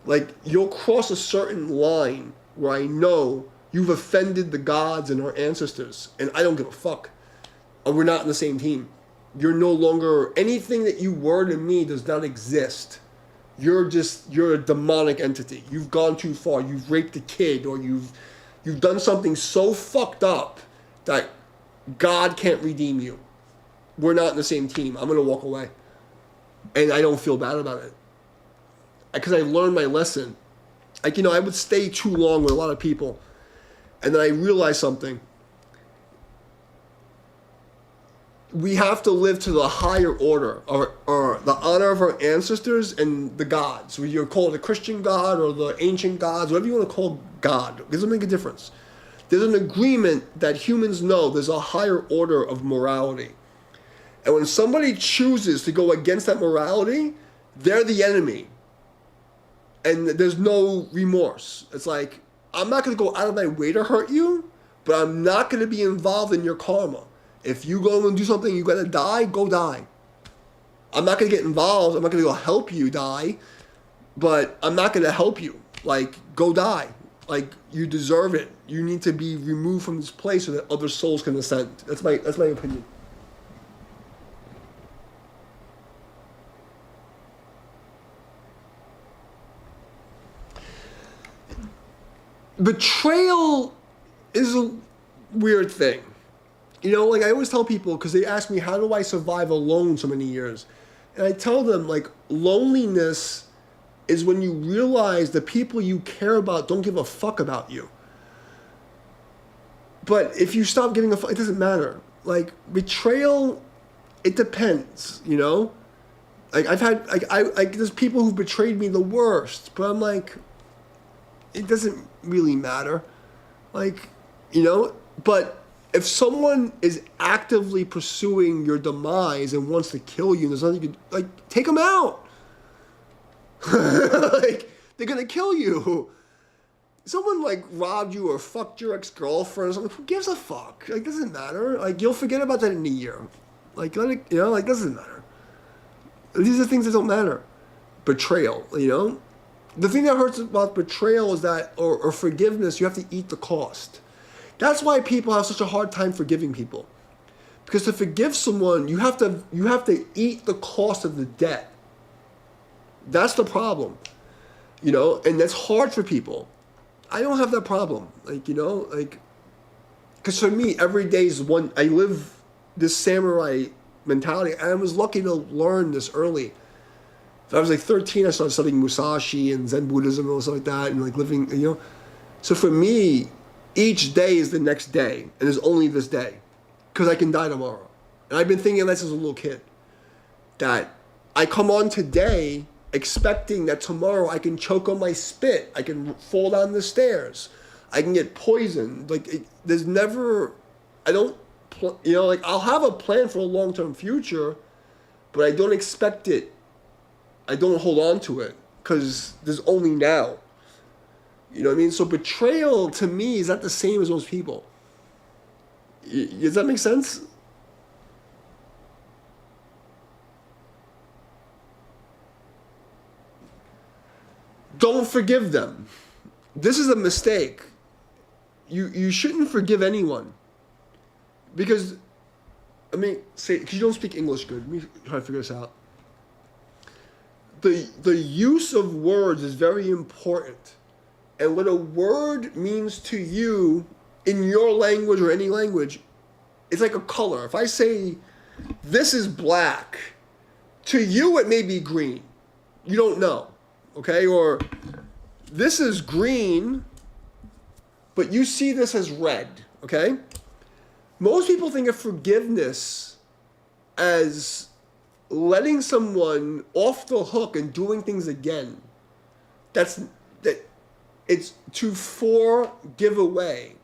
Like you'll cross a certain line where I know you've offended the gods and our ancestors, and I don't give a fuck. And we're not in the same team. You're no longer, anything that you were to me does not exist. You're a demonic entity. You've gone too far. You've raped a kid, or you've done something so fucked up that God can't redeem you. We're not in the same team. I'm gonna walk away. And I don't feel bad about it. Because I learned my lesson. Like, I would stay too long with a lot of people. And then I realized something. We have to live to the higher order, or the honor of our ancestors and the gods. Whether you call it the Christian God or the ancient gods, whatever you want to call God. It doesn't make a difference. There's an agreement that humans know there's a higher order of morality. And when somebody chooses to go against that morality, they're the enemy. And there's no remorse. It's like, I'm not going to go out of my way to hurt you, but I'm not going to be involved in your karma. If you go and do something, you got to die, go die. I'm not going to get involved. I'm not going to go help you die, but I'm not going to help you. Like, go die. Like, you deserve it. You need to be removed from this place so that other souls can ascend. That's my opinion. Betrayal is a weird thing. Like I always tell people, because they ask me, how do I survive alone so many years? And I tell them, like, loneliness is when you realize the people you care about don't give a fuck about you. But if you stop giving a fuck, it doesn't matter. Like, betrayal, it depends, Like, I've had, there's people who've betrayed me the worst, but I'm like, it doesn't really matter. Like, but if someone is actively pursuing your demise and wants to kill you, there's nothing you can, like, take them out. Like, they're gonna kill you. Someone, like, robbed you or fucked your ex-girlfriend or something, who gives a fuck? Like, doesn't matter. Like, you'll forget about that in a year. Like, let it, like, doesn't matter. These are things that don't matter. Betrayal, The thing that hurts about betrayal is that, or forgiveness, you have to eat the cost. That's why people have such a hard time forgiving people. Because to forgive someone, you have to eat the cost of the debt. That's the problem. And that's hard for people. I don't have that problem. Because for me, every day is one. I live this samurai mentality, and I was lucky to learn this early. So I was 13, I started studying Musashi and Zen Buddhism and stuff like that, and living. So for me, each day is the next day, and there's only this day, because I can die tomorrow. And I've been thinking this as a little kid, that I come on today expecting that tomorrow I can choke on my spit, I can fall down the stairs, I can get poisoned. There's never, I'll have a plan for a long-term future, but I don't expect it. I don't hold on to it, because there's only now. You know what I mean? So betrayal, to me, is not the same as most people. Does that make sense? Don't forgive them. This is a mistake. You shouldn't forgive anyone. Because, because you don't speak English good. Let me try to figure this out. The use of words is very important. And what a word means to you in your language or any language, it's like a color. If I say, this is black, to you it may be green. You don't know. Okay? Or, this is green, but you see this as red. Okay? Most people think of forgiveness as letting someone off the hook and doing things again. It's to forgive away.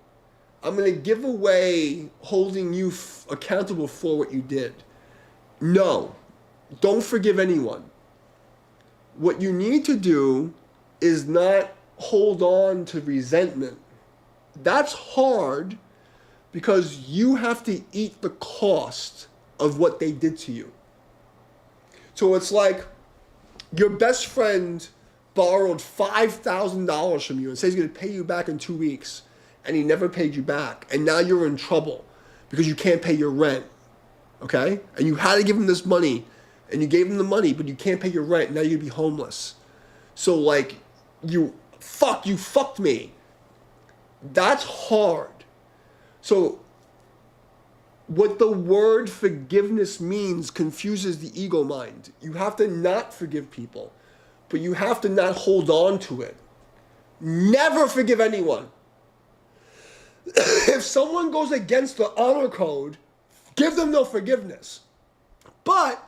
I'm going to give away holding you accountable for what you did. No, don't forgive anyone. What you need to do is not hold on to resentment. That's hard because you have to eat the cost of what they did to you. So it's like your best friend borrowed $5,000 from you and says he's going to pay you back in 2 weeks, and he never paid you back, and now you're in trouble because you can't pay your rent, okay? And you had to give him this money, and you gave him the money, but you can't pay your rent, and now you're going to be homeless. So you fucked me. That's hard. So what the word forgiveness means confuses the ego mind. You have to not forgive people, but you have to not hold on to it. Never forgive anyone. If someone goes against the honor code, give them no forgiveness. But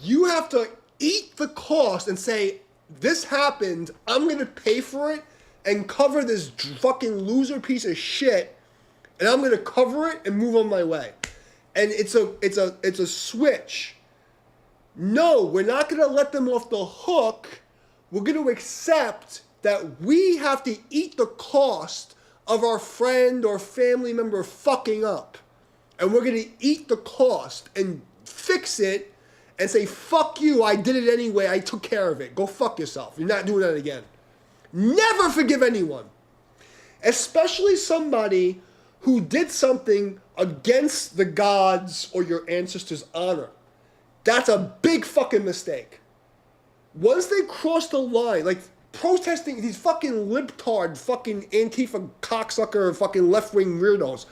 you have to eat the cost and say, this happened, I'm going to pay for it and cover this fucking loser piece of shit, and I'm going to cover it and move on my way. And it's a switch. No, we're not going to let them off the hook. We're going to accept that we have to eat the cost of our friend or family member fucking up. And we're going to eat the cost and fix it and say, fuck you, I did it anyway, I took care of it. Go fuck yourself. You're not doing that again. Never forgive anyone. Especially somebody who did something against the gods or your ancestors' honor. That's a big fucking mistake. Once they cross the line, like protesting these fucking libtard, fucking Antifa cocksucker, fucking left-wing weirdos,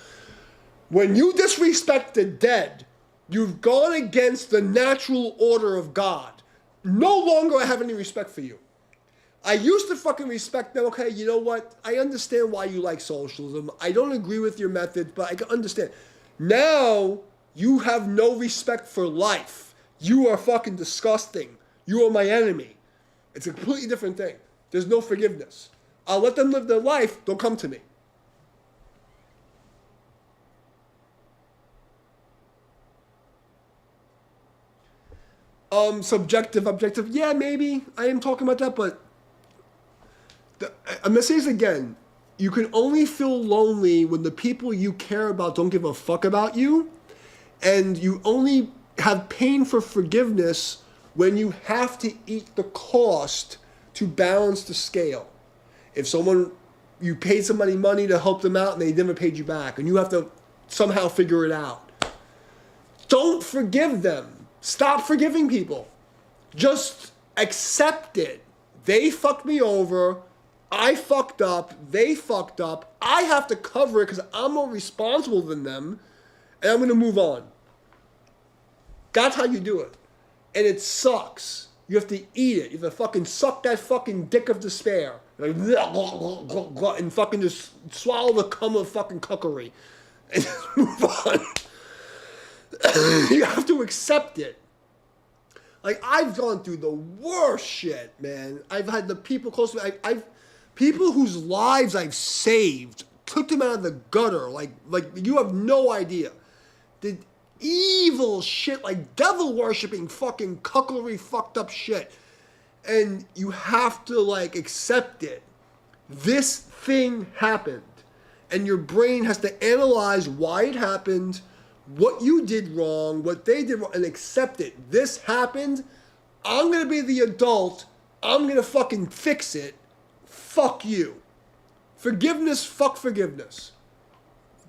when you disrespect the dead, you've gone against the natural order of God. No longer I have any respect for you. I used to fucking respect them. Okay, you know what? I understand why you like socialism. I don't agree with your methods, but I can understand. Now, you have no respect for life. You are fucking disgusting. You are my enemy. It's a completely different thing. There's no forgiveness. I'll let them live their life. Don't come to me. Subjective, objective. Yeah, maybe. I am talking about that, but I'm going to say this again. You can only feel lonely when the people you care about don't give a fuck about you. And you only have pain for forgiveness when you have to eat the cost to balance the scale. If you paid somebody money to help them out and they never paid you back, and you have to somehow figure it out, don't forgive them. Stop forgiving people. Just accept it. They fucked me over. I fucked up. They fucked up. I have to cover it because I'm more responsible than them, and I'm going to move on. That's how you do it. And it sucks. You have to eat it. You have to fucking suck that fucking dick of despair. Like, and fucking just swallow the cum of fucking cuckery. And just move on. You have to accept it. Like, I've gone through the worst shit, man. I've had the people close to me. I've people whose lives I've saved, took them out of the gutter. Like you have no idea. Did evil shit, like devil worshipping fucking cuckery fucked up shit. And you have to like accept it. This thing happened. And your brain has to analyze why it happened, what you did wrong, what they did wrong, and accept it. This happened. I'm going to be the adult. I'm going to fucking fix it. Fuck you. Forgiveness, fuck forgiveness.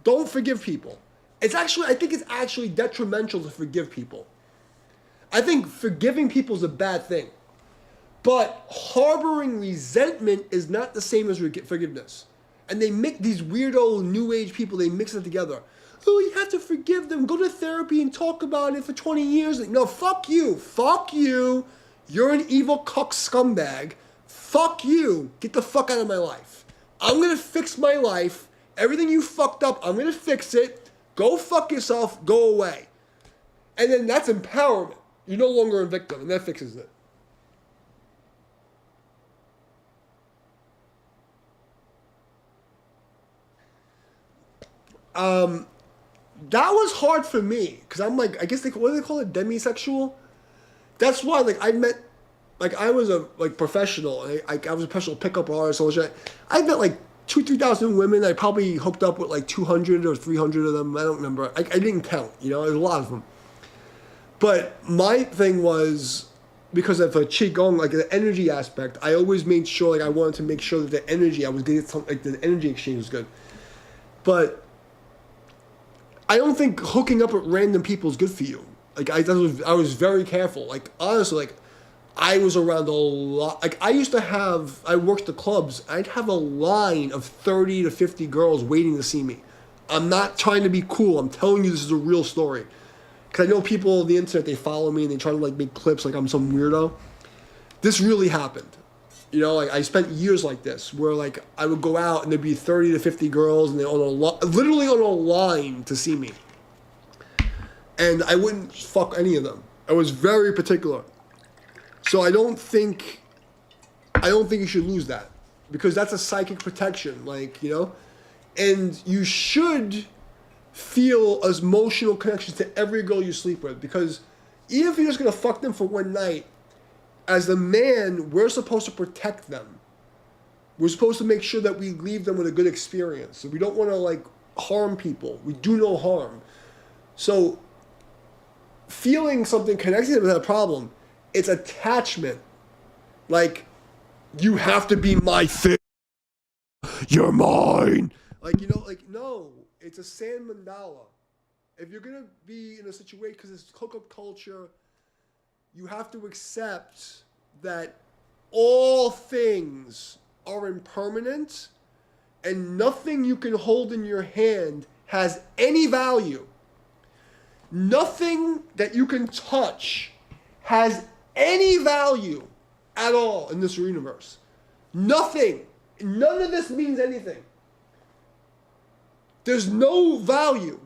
Don't forgive people. I think it's actually detrimental to forgive people. I think forgiving people is a bad thing. But harboring resentment is not the same as forgiveness. And they make these weirdo new age people, they mix it together. Oh, you have to forgive them. Go to therapy and talk about it for 20 years. No, fuck you. Fuck you. You're an evil cuck scumbag. Fuck you. Get the fuck out of my life. I'm going to fix my life. Everything you fucked up, I'm going to fix it. Go fuck yourself. Go away. And then that's empowerment. You're no longer a victim, and that fixes it. That was hard for me because I'm like, I guess what do they call it, demisexual? That's why I was a professional. I was a professional pickup artist. I met like 2,000-3,000 women. I probably hooked up with like 200 or 300 of them. I don't remember. I didn't count. There's a lot of them. But my thing was because of a qigong, like the energy aspect. I always made sure I wanted to make sure that the energy I was getting the energy exchange was good. But I don't think hooking up with random people is good for you. I was very careful. Honestly, I was around a lot. I worked the clubs. I'd have a line of 30 to 50 girls waiting to see me. I'm not trying to be cool. I'm telling you this is a real story. Because I know people on the internet, they follow me and they try to make clips like I'm some weirdo. This really happened. I spent years like this where I would go out and there'd be 30 to 50 girls and they're literally on a line to see me. And I wouldn't fuck any of them. I was very particular. So I don't think you should lose that because that's a psychic protection, and you should feel emotional connections to every girl you sleep with because even if you're just going to fuck them for one night, as a man, we're supposed to protect them. We're supposed to make sure that we leave them with a good experience. So we don't want to harm people. We do no harm. So feeling something connected to that problem, it's attachment. You have to be my thing. You're mine. No, it's a sand mandala. If you're going to be in a situation, because it's hookup culture, you have to accept that all things are impermanent and nothing you can hold in your hand has any value. Nothing that you can touch has any value at all in this universe. Nothing. None of this means anything. There's no value.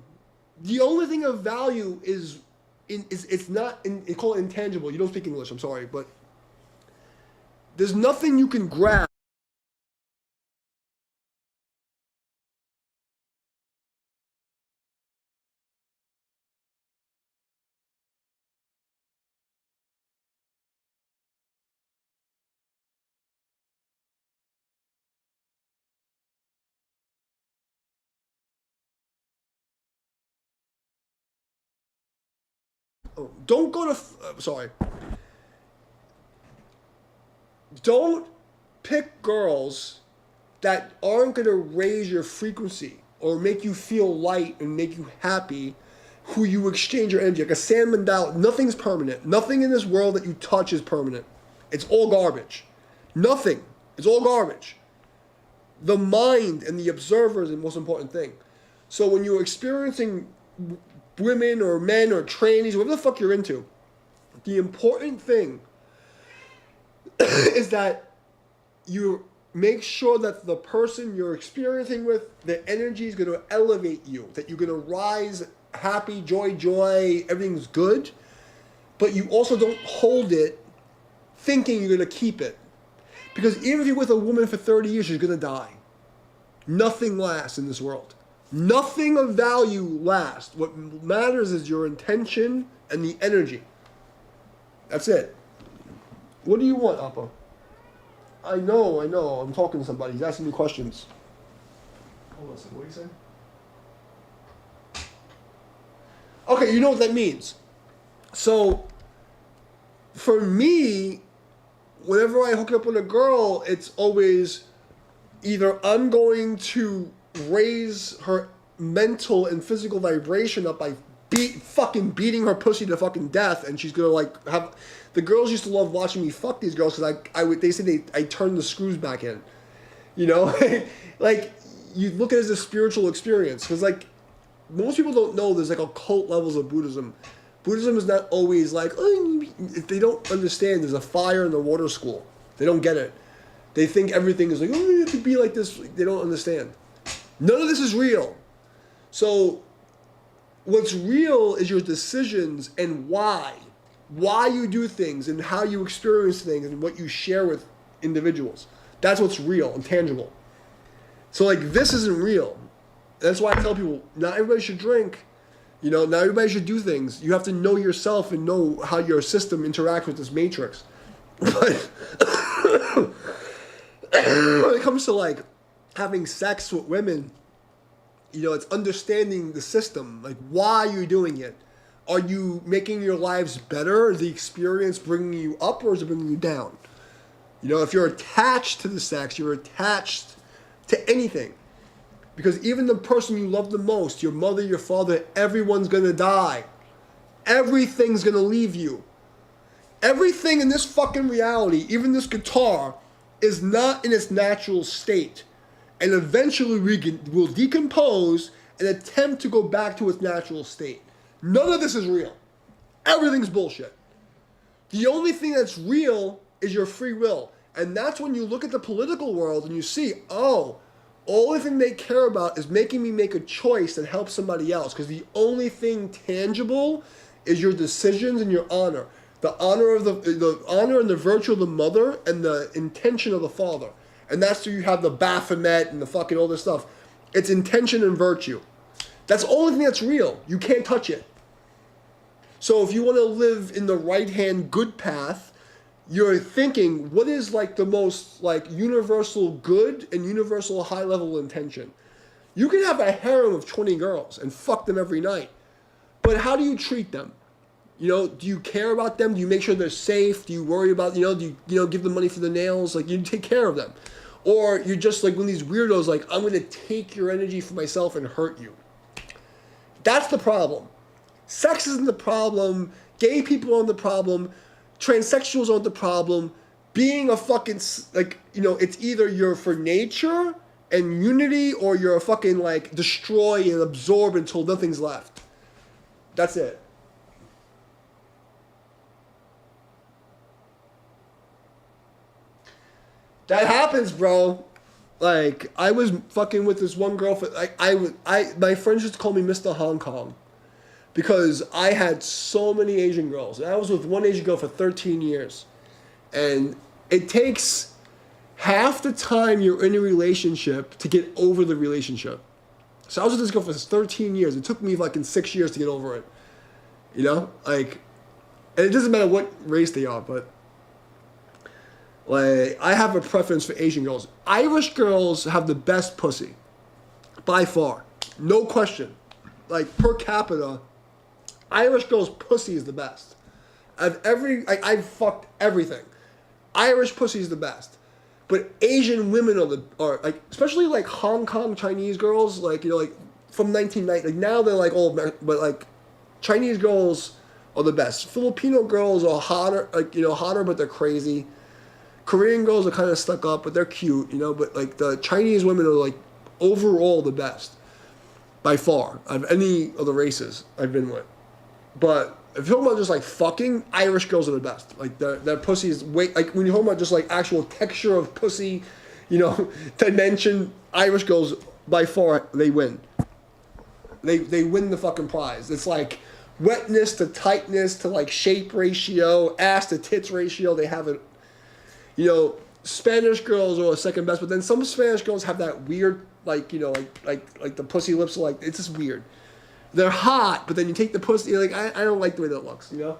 The only thing of value is it's called intangible. You don't speak English, I'm sorry, but there's nothing you can grab. Don't go to sorry. don't pick girls that aren't going to raise your frequency or make you feel light and make you happy, who you exchange your energy. Like a Sam Mandala, nothing's permanent. Nothing in this world that you touch is permanent. It's all garbage. Nothing. It's all garbage. The mind and the observer is the most important thing. So when you're experiencing women or men or trannies, whatever the fuck you're into, the important thing is that you make sure that the person you're experiencing with, the energy is going to elevate you, that you're going to rise happy, joy, everything's good, but you also don't hold it thinking you're going to keep it. Because even if you're with a woman for 30 years, she's going to die. Nothing lasts in this world. Nothing of value lasts. What matters is your intention and the energy. That's it. What do you want, Appa? I know. I'm talking to somebody. He's asking me questions. Hold on a second. What are you saying? Okay, you know what that means. So, for me, whenever I hook up with a girl, it's always either I'm going to raise her mental and physical vibration up by fucking beating her pussy to fucking death, and she's gonna like have. The girls used to love watching me fuck these girls because they say I turned the screws back in, you know, like you look at it as a spiritual experience because like most people don't know there's like occult levels of Buddhism. Buddhism is not always like if they don't understand there's a fire in the water school. They don't get it. They think everything is like you have to be like this. They don't understand. None of this is real. So what's real is your decisions and why you do things and how you experience things and what you share with individuals. That's what's real and tangible. So like this isn't real. That's why I tell people not everybody should drink. You know, not everybody should do things. You have to know yourself and know how your system interacts with this matrix. But when it comes to like having sex with women, you know, it's understanding the system. Like, why are you doing it? Are you making your lives better? Is the experience bringing you up or is it bringing you down? You know, if you're attached to the sex, you're attached to anything. Because even the person you love the most, your mother, your father, everyone's going to die. Everything's going to leave you. Everything in this fucking reality, even this guitar, is not in its natural state. And eventually will decompose and attempt to go back to its natural state. None of this is real. Everything's bullshit. The only thing that's real is your free will. And that's when you look at the political world and you see, oh, only thing they care about is making me make a choice that helps somebody else. Because the only thing tangible is your decisions and your honor. The honor of the honor and the virtue of the mother and the intention of the father. And that's where you have the Baphomet and the fucking all this stuff. It's intention and virtue. That's the only thing that's real. You can't touch it. So if you want to live in the right-hand good path, you're thinking, what is like the most like universal good and universal high-level intention? You can have a harem of 20 girls and fuck them every night. But how do you treat them? You know, do you care about them? Do you make sure they're safe? Do you worry about, do you give them money for the nails? Like, you take care of them. Or you're just like one of these weirdos, like, I'm going to take your energy for myself and hurt you. That's the problem. Sex isn't the problem. Gay people aren't the problem. Transsexuals aren't the problem. Being a fucking, like, you know, it's either you're for nature and unity or you're a fucking, like, destroy and absorb until nothing's left. That's it. That happens, bro. Like, I was fucking with this one girl for, like, my friends used to call me Mr. Hong Kong. Because I had so many Asian girls. And I was with one Asian girl for 13 years. And it takes half the time you're in a relationship to get over the relationship. So I was with this girl for 13 years. It took me fucking 6 years to get over it. You know? Like, and it doesn't matter what race they are, but like, I have a preference for Asian girls. Irish girls have the best pussy. By far. No question. Like, per capita, Irish girls' pussy is the best. I've fucked everything. Irish pussy's the best. But Asian women are like, especially like Hong Kong Chinese girls, like, you know, like from 1990, like now they're like old, but like Chinese girls are the best. Filipino girls are hotter, like, you know, hotter, but they're crazy. Korean girls are kind of stuck up, but they're cute, you know, but like the Chinese women are like overall the best by far of any of the races I've been with. But if you're talking about just like fucking, Irish girls are the best. Like their pussy is way, like when you're talking about just like actual texture of pussy, you know, dimension, Irish girls by far, they win. They win the fucking prize. It's like wetness to tightness to like shape ratio, ass to tits ratio. They have it. You know, Spanish girls are second best, but then some Spanish girls have that weird, like, you know, like the pussy lips are like, it's just weird. They're hot, but then you take the pussy, you're like, I don't like the way that looks, you know?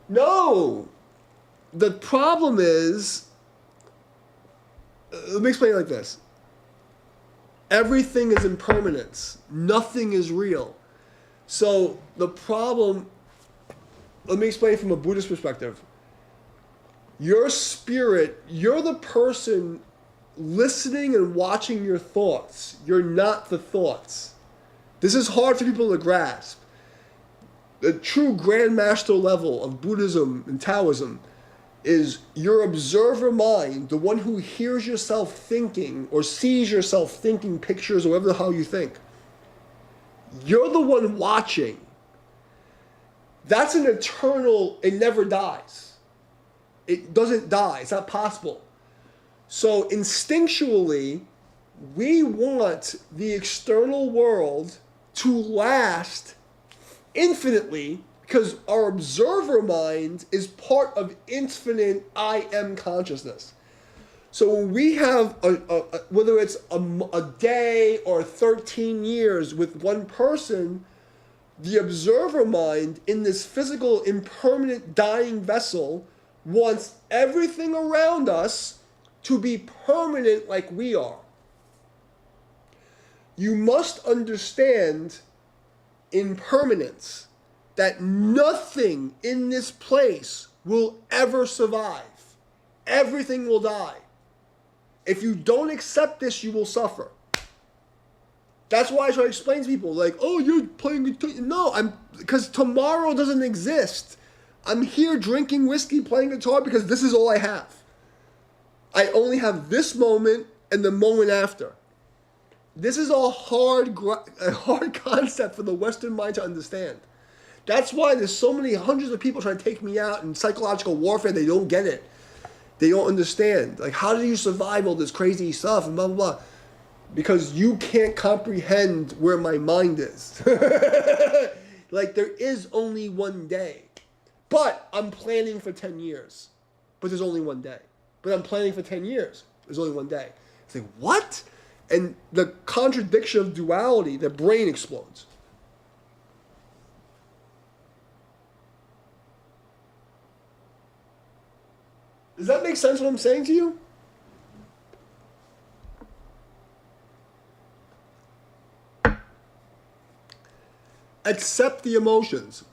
No! The problem is, let me explain it like this. Everything is impermanence. Nothing is real. So the problem, let me explain from a Buddhist perspective. Your spirit, you're the person listening and watching your thoughts. You're not the thoughts. This is hard for people to grasp. The true grandmaster level of Buddhism and Taoism is your observer mind, the one who hears yourself thinking or sees yourself thinking pictures or whatever the hell you think. You're the one watching. That's an eternal, it never dies. It doesn't die. It's not possible. So instinctually, we want the external world to last infinitely because our observer mind is part of infinite I am consciousness. So when we have, whether it's a day or 13 years with one person, the observer mind in this physical, impermanent, dying vessel wants everything around us to be permanent like we are. You must understand impermanence, that nothing in this place will ever survive. Everything will die. If you don't accept this, you will suffer. That's why I try to explain to people, like, oh, you're playing guitar. No, because tomorrow doesn't exist. I'm here drinking whiskey, playing guitar because this is all I have. I only have this moment and the moment after. This is a hard concept for the Western mind to understand. That's why there's so many hundreds of people trying to take me out in psychological warfare. They don't get it. They don't understand. Like, how do you survive all this crazy stuff and blah, blah, blah? Because you can't comprehend where my mind is. Like, there is only one day. But I'm planning for 10 years. But there's only one day. But I'm planning for 10 years. There's only one day. It's like, what? And the contradiction of duality, the brain explodes. Does that make sense what I'm saying to you? Accept the emotions.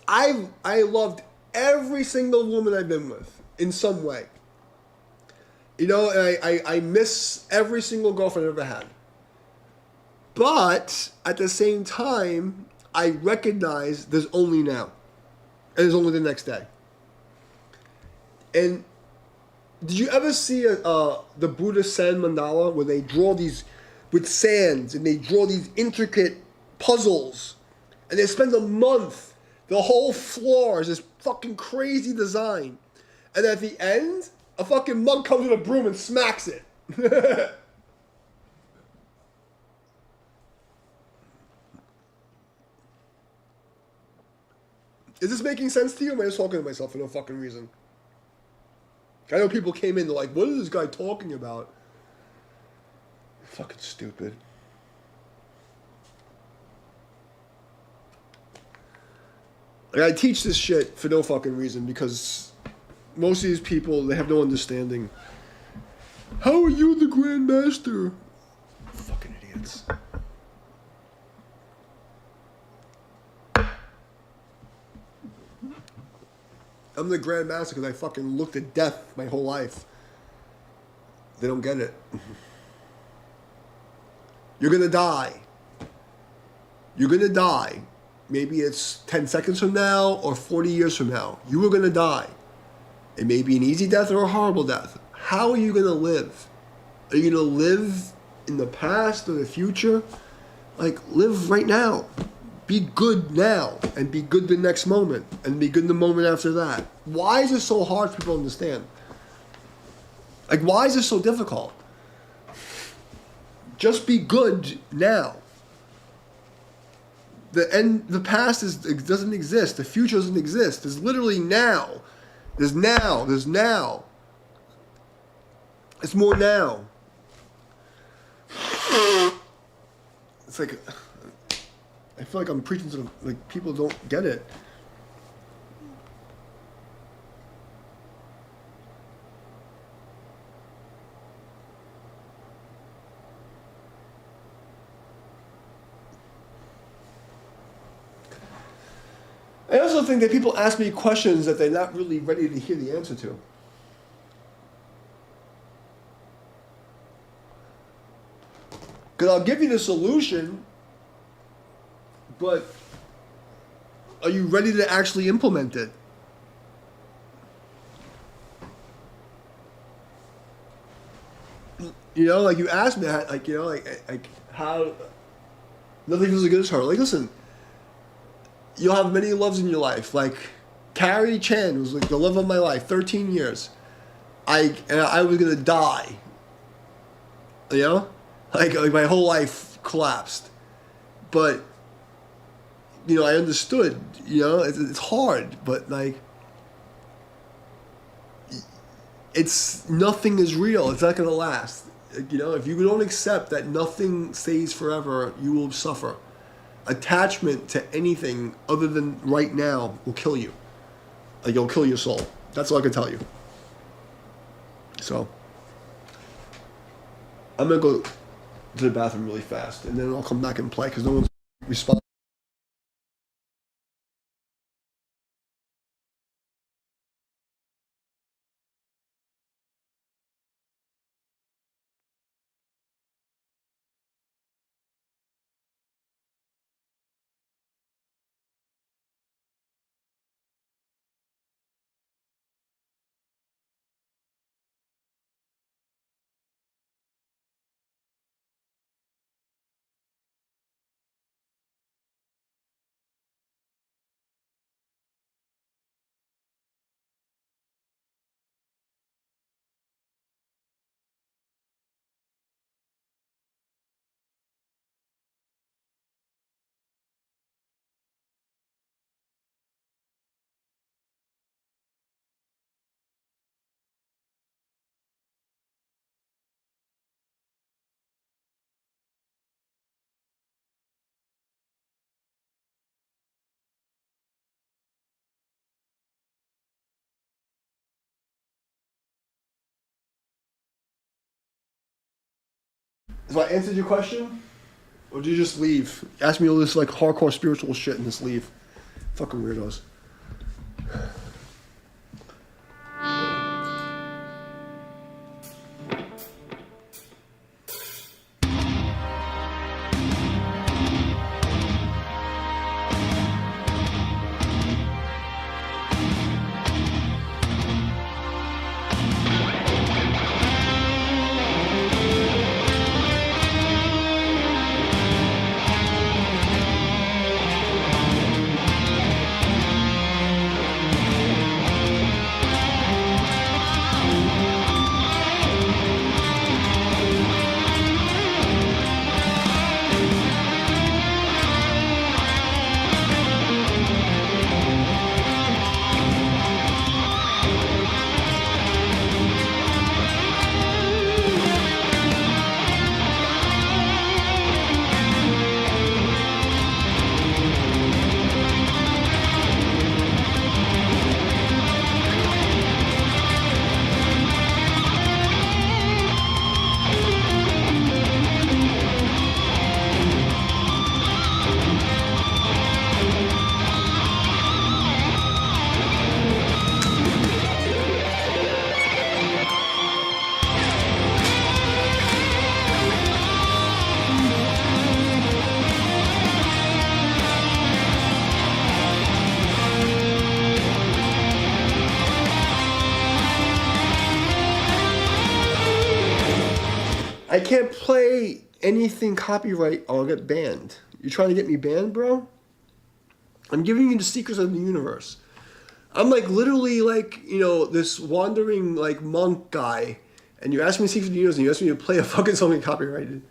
I loved every single woman I've been with in some way. You know, and I miss every single girlfriend I've ever had. But at the same time, I recognize there's only now. And there's only the next day. And did you ever see the Buddhist sand mandala where they draw these with sands and they draw these intricate puzzles and they spend a month, the whole floor is this fucking crazy design. And at the end, a fucking monk comes with a broom and smacks it. Is this making sense to you? Or am I just talking to myself for no fucking reason? I know people came in, they're like, what is this guy talking about? Fucking stupid. Like, I teach this shit for no fucking reason because most of these people, they have no understanding. How are you the Grand Master? Fucking idiots. I'm the Grand Master because I fucking looked at death my whole life. They don't get it. You're gonna die. You're gonna die. Maybe it's 10 seconds from now or 40 years from now. You are gonna die. It may be an easy death or a horrible death. How are you gonna live? Are you gonna live in the past or the future? Like, live right now. Be good now and be good the next moment and be good the moment after that. Why is it so hard for people to understand? Like, why is this so difficult? Just be good now. The past doesn't exist. The future doesn't exist. There's literally now. There's now. There's now. It's more now. It's like, I feel like I'm preaching to like people don't get it. I also think that people ask me questions that they're not really ready to hear the answer to. Because I'll give you the solution, but are you ready to actually implement it? You know, like you asked me, like, you know, like how nothing feels as good as her. Like, listen, you'll have many loves in your life. Like, Carrie Chan was like the love of my life, 13 years. I was gonna die. You know? Like my whole life collapsed. But, you know, I understood, you know, it's hard, but like, nothing is real. It's not gonna last. You know, if you don't accept that nothing stays forever, you will suffer. Attachment to anything other than right now will kill you. Like, you'll kill your soul. That's all I can tell you. So, I'm gonna go to the bathroom really fast, and then I'll come back and play because no one's responding. So I answered your question? Or did you just leave? Ask me all this like hardcore spiritual shit and just leave. Fucking weirdos. I can't play anything copyright or I'll get banned. You trying to get me banned, bro? I'm giving you the secrets of the universe. I'm like literally like, you know, this wandering like monk guy, and you ask me secrets of the universe and you ask me to play a fucking song copyrighted.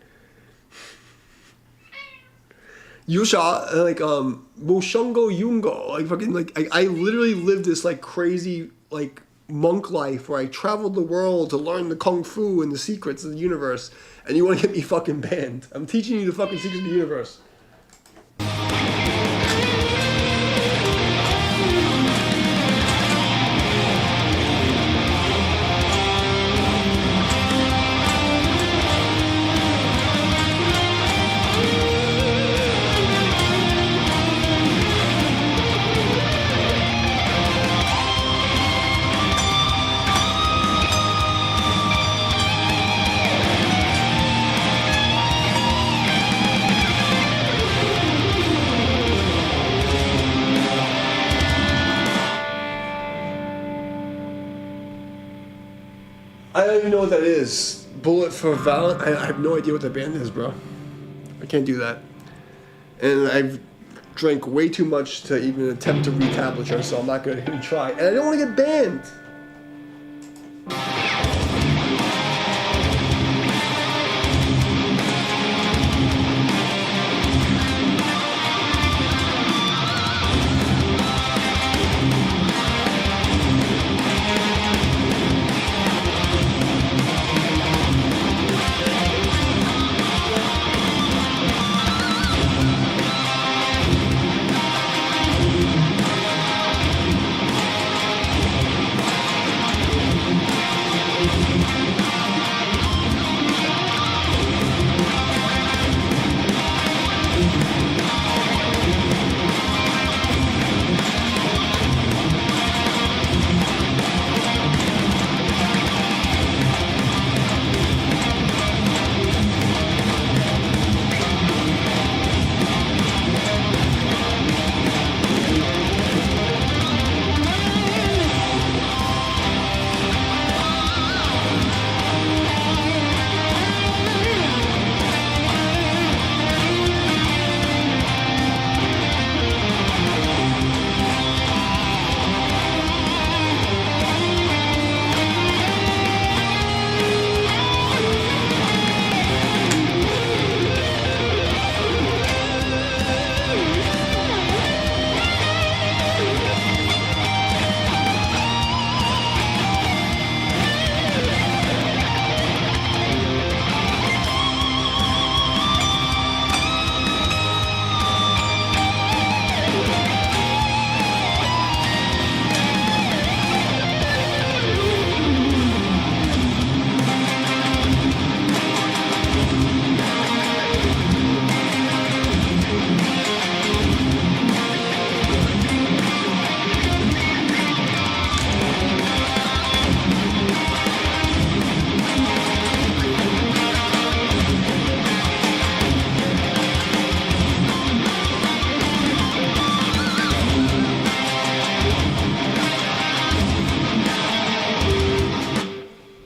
Yusha, like Moshungo Yungo, like fucking like I literally lived this like crazy like monk life where I traveled the world to learn the kung fu and the secrets of the universe, and you want to get me fucking banned? I'm teaching you the fucking secrets of the universe. I don't even know what that is. Bullet for Valent? I have no idea what that band is, bro. I can't do that. And I've drank way too much to even attempt to read tablature, so I'm not going to even try. And I don't want to get banned.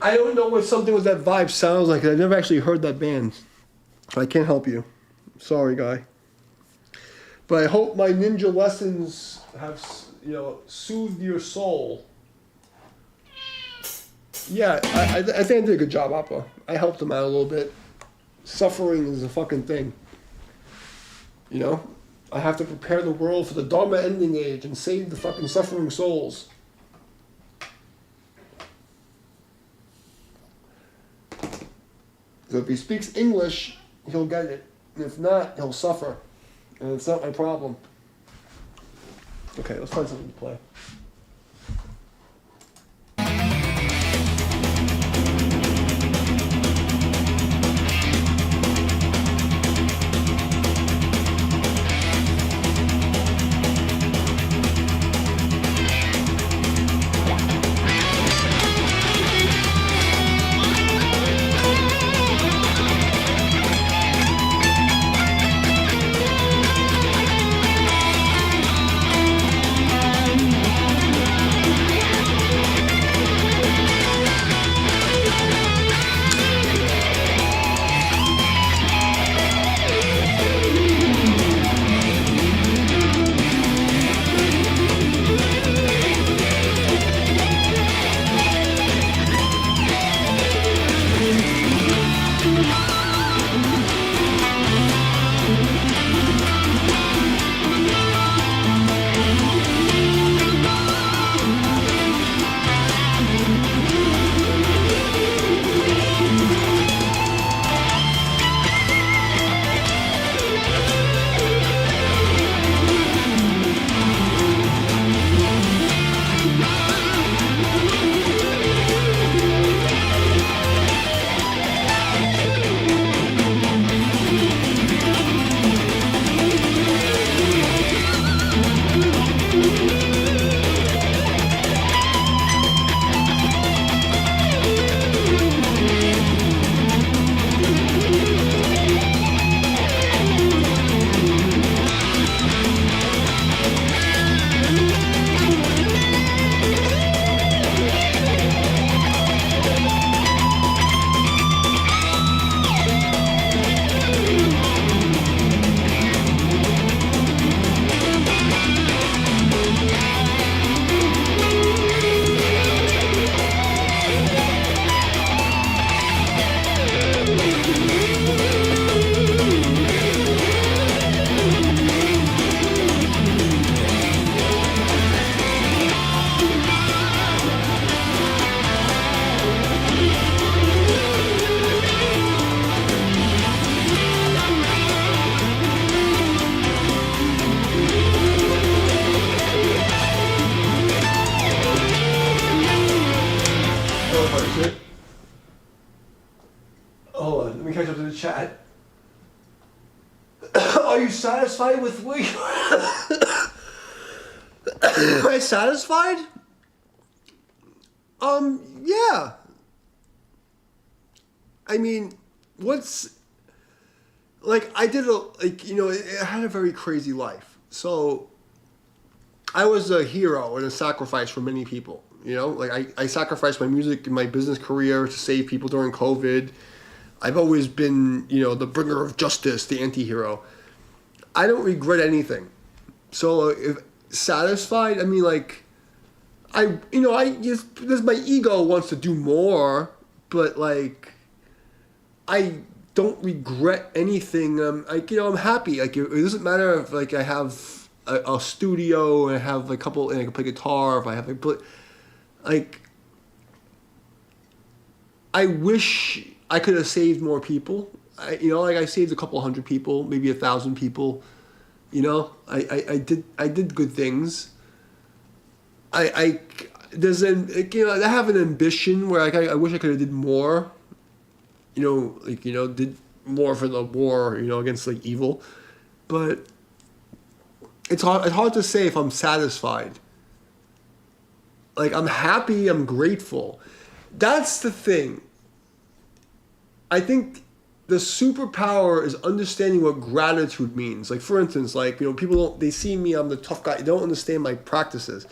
I don't know what something with that vibe sounds like. I've never actually heard that band. I can't help you. Sorry, guy. But I hope my ninja lessons have, you know, soothed your soul. Yeah, I think I did a good job, Appa. I helped him out a little bit. Suffering is a fucking thing. You know? I have to prepare the world for the Dharma ending age and save the fucking suffering souls. So if he speaks English, he'll get it. And if not, he'll suffer. And it's not my problem. Okay, let's find something to play. are you satisfied with what Am I satisfied? Yeah. I mean, I had a very crazy life. So, I was a hero and a sacrifice for many people. I sacrificed my music and my business career to save people during COVID. I've always been, the bringer of justice, the anti-hero. I don't regret anything. So, if satisfied, I mean, there's my ego wants to do more, but I don't regret anything. I'm happy. It doesn't matter if I have a studio and I have a couple and I can play guitar. If I have I wish I could have saved more people. I saved a couple hundred people, maybe 1,000 people. I did good things. I have an ambition where I wish I could have did more. Did more for the war, against evil. But it's hard to say if I'm satisfied. I'm happy, I'm grateful. That's the thing. I think the superpower is understanding what gratitude means. For instance, people they see me, I'm the tough guy. They don't understand my practices.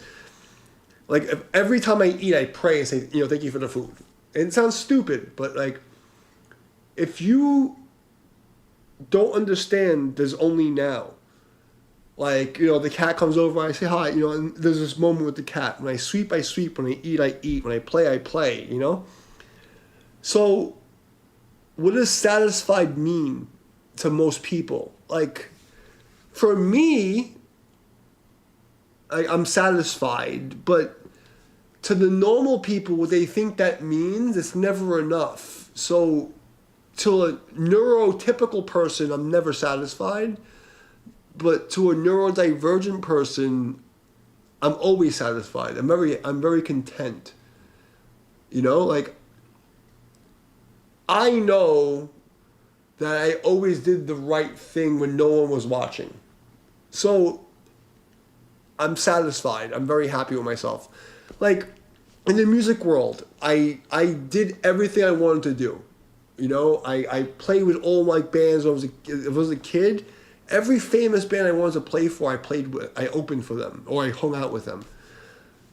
If every time I eat, I pray and say, thank you for the food. And it sounds stupid, but if you don't understand, there's only now. The cat comes over, I say hi, and there's this moment with the cat. When I sweep, I sweep. When I eat. When I play, So, what does satisfied mean to most people? For me, I'm satisfied, but to the normal people, what they think that means, it's never enough. So, to a neurotypical person, I'm never satisfied. But to a neurodivergent person, I'm always satisfied. I'm very content. I know that I always did the right thing when no one was watching. So I'm satisfied. I'm very happy with myself. In the music world, I did everything I wanted to do. I played with all my bands when I was a kid. Every famous band I wanted to play for, I opened for them, or I hung out with them.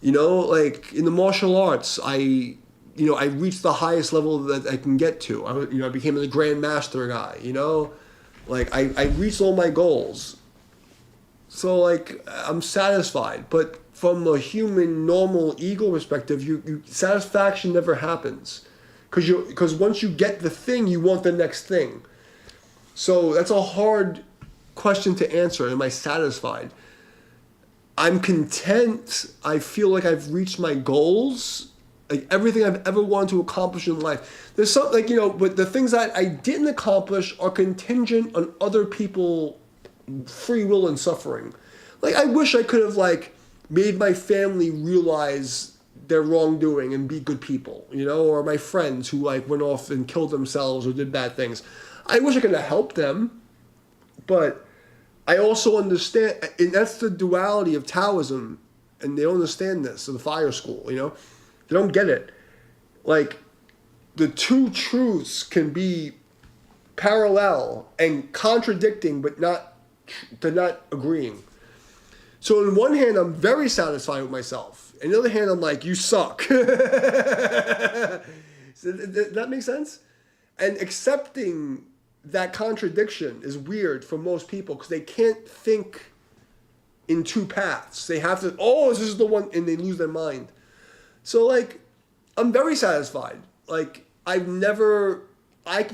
In the martial arts, I reached the highest level that I can get to. I became the Grand Master guy, I reached all my goals. So, I'm satisfied. But from a human, normal ego perspective, satisfaction never happens. Because once you get the thing, you want the next thing. So, that's a hard question to answer. Am I satisfied? I'm content. I feel like I've reached my goals. Everything I've ever wanted to accomplish in life. There's something, but the things that I didn't accomplish are contingent on other people free will and suffering. I wish I could have made my family realize their wrongdoing and be good people, or my friends who went off and killed themselves or did bad things. I wish I could have helped them, but I also understand, and that's the duality of Taoism, and they don't understand this, of the fire school, they don't get it. The two truths can be parallel and contradicting, but they're not agreeing. So on one hand, I'm very satisfied with myself. On the other hand, I'm you suck. Does that make sense? And accepting that contradiction is weird for most people because they can't think in two paths. They have to, this is the one, and they lose their mind. So, I'm very satisfied. I can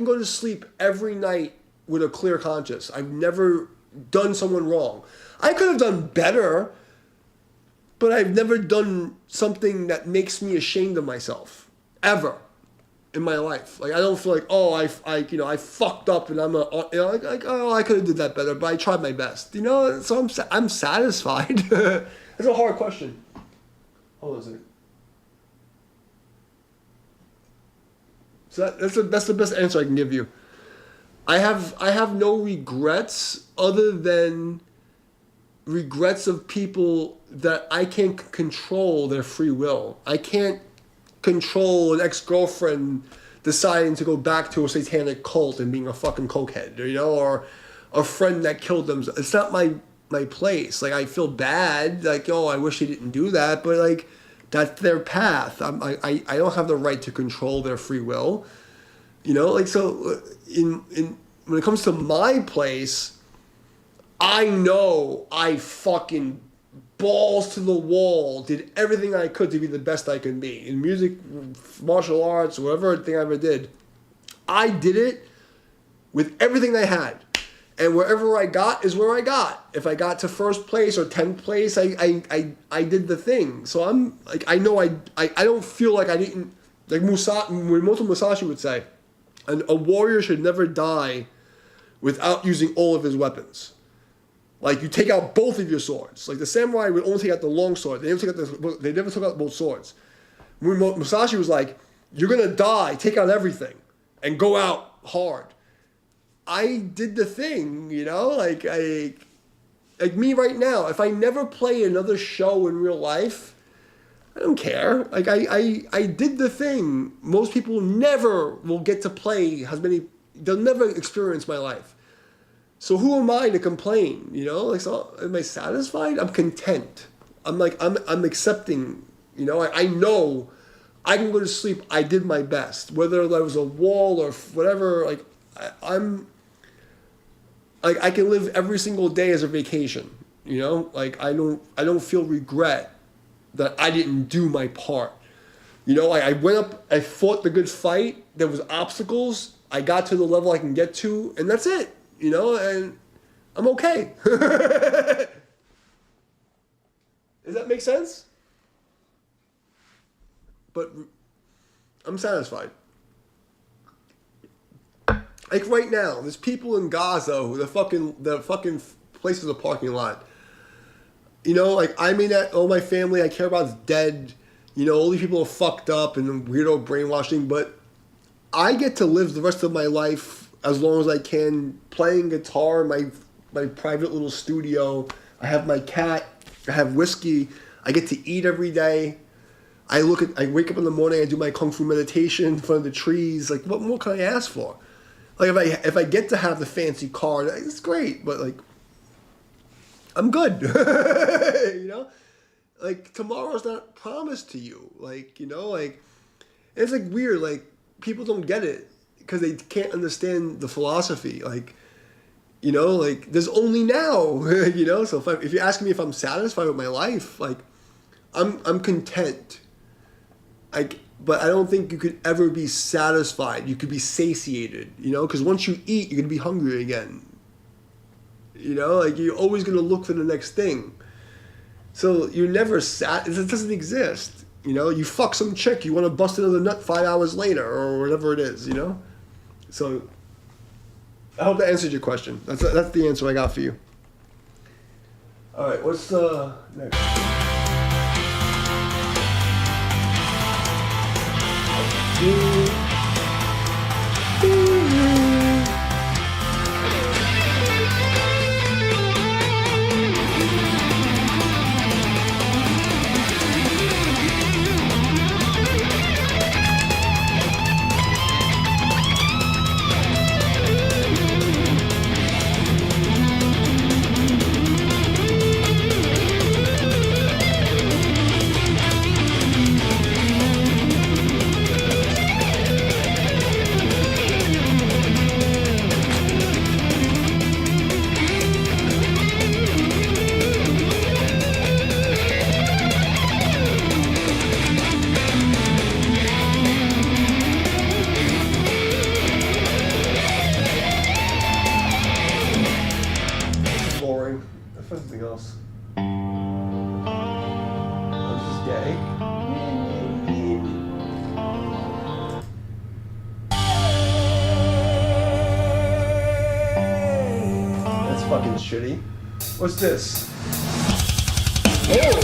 go to sleep every night with a clear conscience. I've never done someone wrong. I could have done better, but I've never done something that makes me ashamed of myself, ever, in my life. I don't feel I fucked up and I'm I could have did that better, but I tried my best. So I'm satisfied. That's a hard question. Hold on a second. So that's the best answer I can give you. I have no regrets other than regrets of people that I can't control their free will. I can't control an ex-girlfriend deciding to go back to a satanic cult and being a fucking cokehead, you know, or a friend that killed them. It's not my place. Like, I feel bad, like, oh, I wish he didn't do that, but like, that's their path. I don't have the right to control their free will, you know. Like, so in when it comes to my place, I know I fucking balls to the wall did everything I could to be the best I can be in music, martial arts, whatever thing I ever did. I did it with everything I had. And wherever I got is where I got. If I got to first place or 10th place, I did the thing. So I'm like, I know I don't feel like I didn't, like Musashi Musashi would say, a warrior should never die without using all of his weapons. Like, you take out both of your swords. Like, the samurai would only take out the long sword. They never took out both swords. Musashi was like, you're gonna die, take out everything, and go out hard. I did the thing, you know, like me right now, if I never play another show in real life, I don't care. Like, I did the thing. Most people never will get to play they'll never experience my life. So who am I to complain, you know? Like, so am I satisfied? I'm content. I'm accepting, you know? I know I can go to sleep. I did my best. Whether there was a wall or whatever, like, I can live every single day as a vacation, you know? Like, I don't feel regret that I didn't do my part. You know, I went up, I fought the good fight. There was obstacles. I got to the level I can get to, and that's it. You know, and I'm okay. Does that make sense? But I'm satisfied. Like, right now, there's people in Gaza who the fucking place is a parking lot. You know, like, I mean that all my family I care about is dead. You know, all these people are fucked up and weirdo brainwashing, but I get to live the rest of my life as long as I can, playing guitar in my private little studio. I have my cat. I have whiskey. I get to eat every day. I wake up in the morning. I do my kung fu meditation in front of the trees. Like, what more can I ask for? Like, if I get to have the fancy car, it's great. But like, I'm good. You know, like, tomorrow's not promised to you. Like, you know, like, it's like weird. Like, people don't get it because they can't understand the philosophy. Like, you know, like, there's only now. You know, so if you ask me if I'm satisfied with my life, like, I'm content. But I don't think you could ever be satisfied. You could be satiated, you know, because once you eat, you're going to be hungry again. You know, like, you're always going to look for the next thing. So you're never it doesn't exist. You know, you fuck some chick, you want to bust another nut 5 hours later or whatever it is, you know? So I hope that answered your question. That's the answer I got for you. All right, what's next? Something else. I'm just gay. That's fucking shitty. What's this? Oh!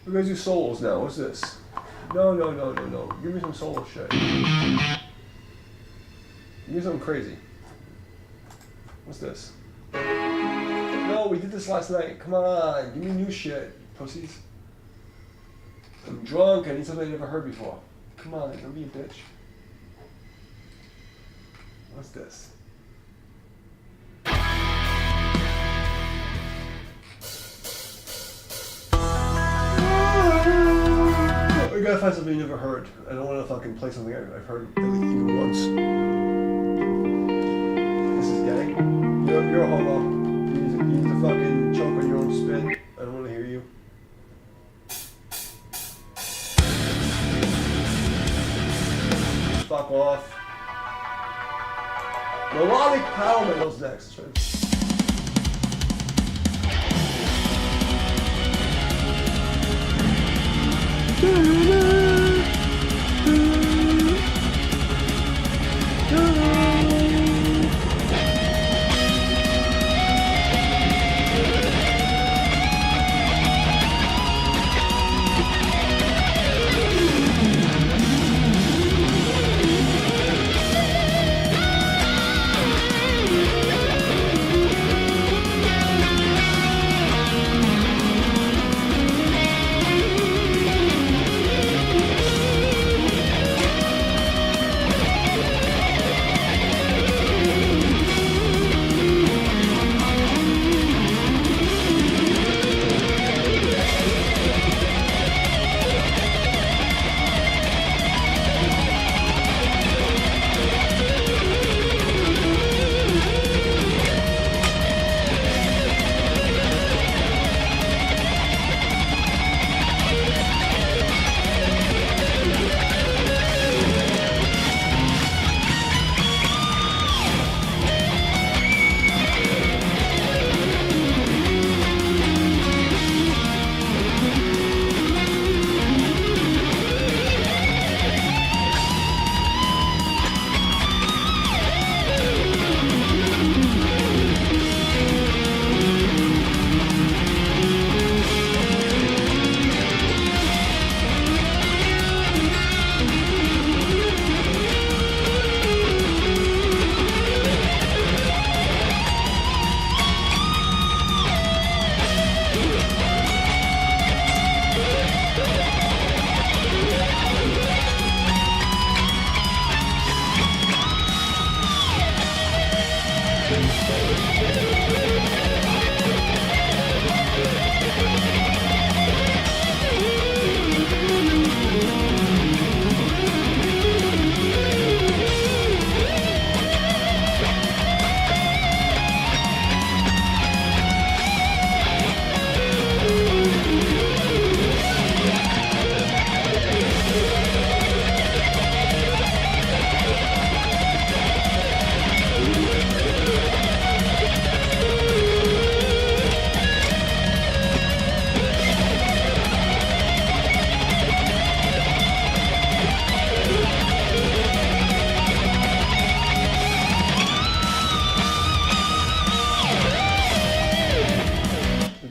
We're gonna do solos now. What's this? No. Give me some solo shit. Give me something crazy. What's this? No, we did this last night. Come on, give me new shit, pussies. I'm drunk. I need something I never heard before. Come on, don't be a bitch. What's this? We gotta find something you never heard. I don't want to fucking play something I've heard at least even once. This is gay. You're a homo. You need to fucking choke on your own spit. I don't want to hear you. Fuck off. Melodic power metal's next. Right?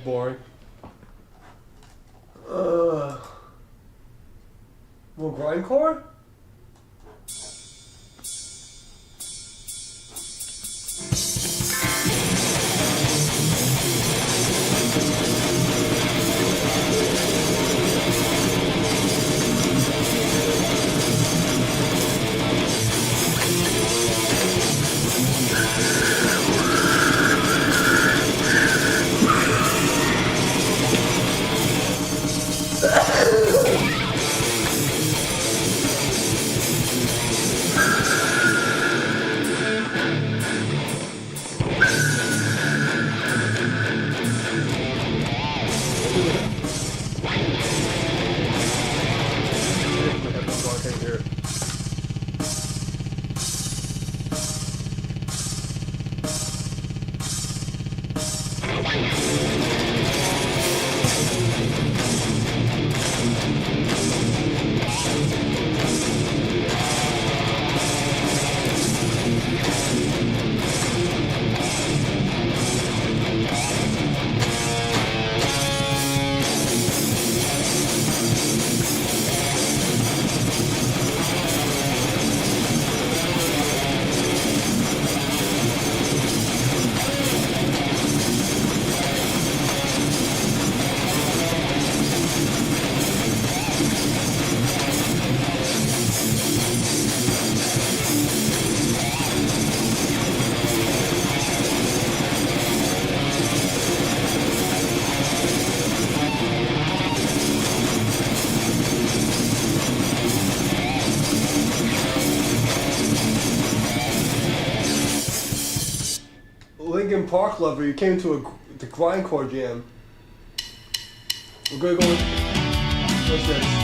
Boring. More grindcore? park lover. You came to the grindcore jam. We're gonna go with what's this?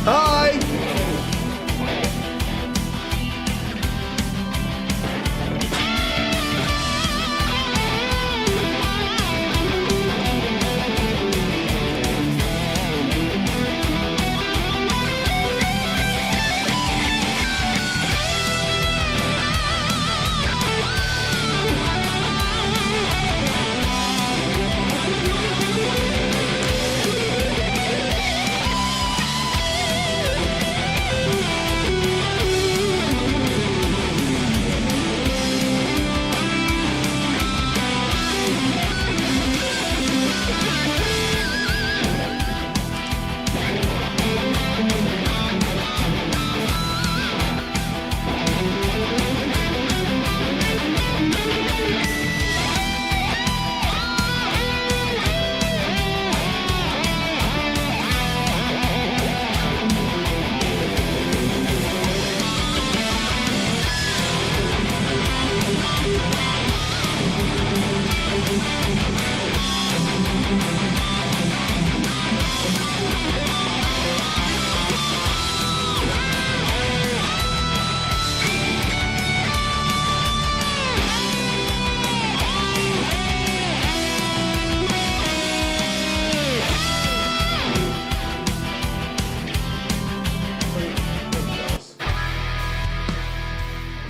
Hi!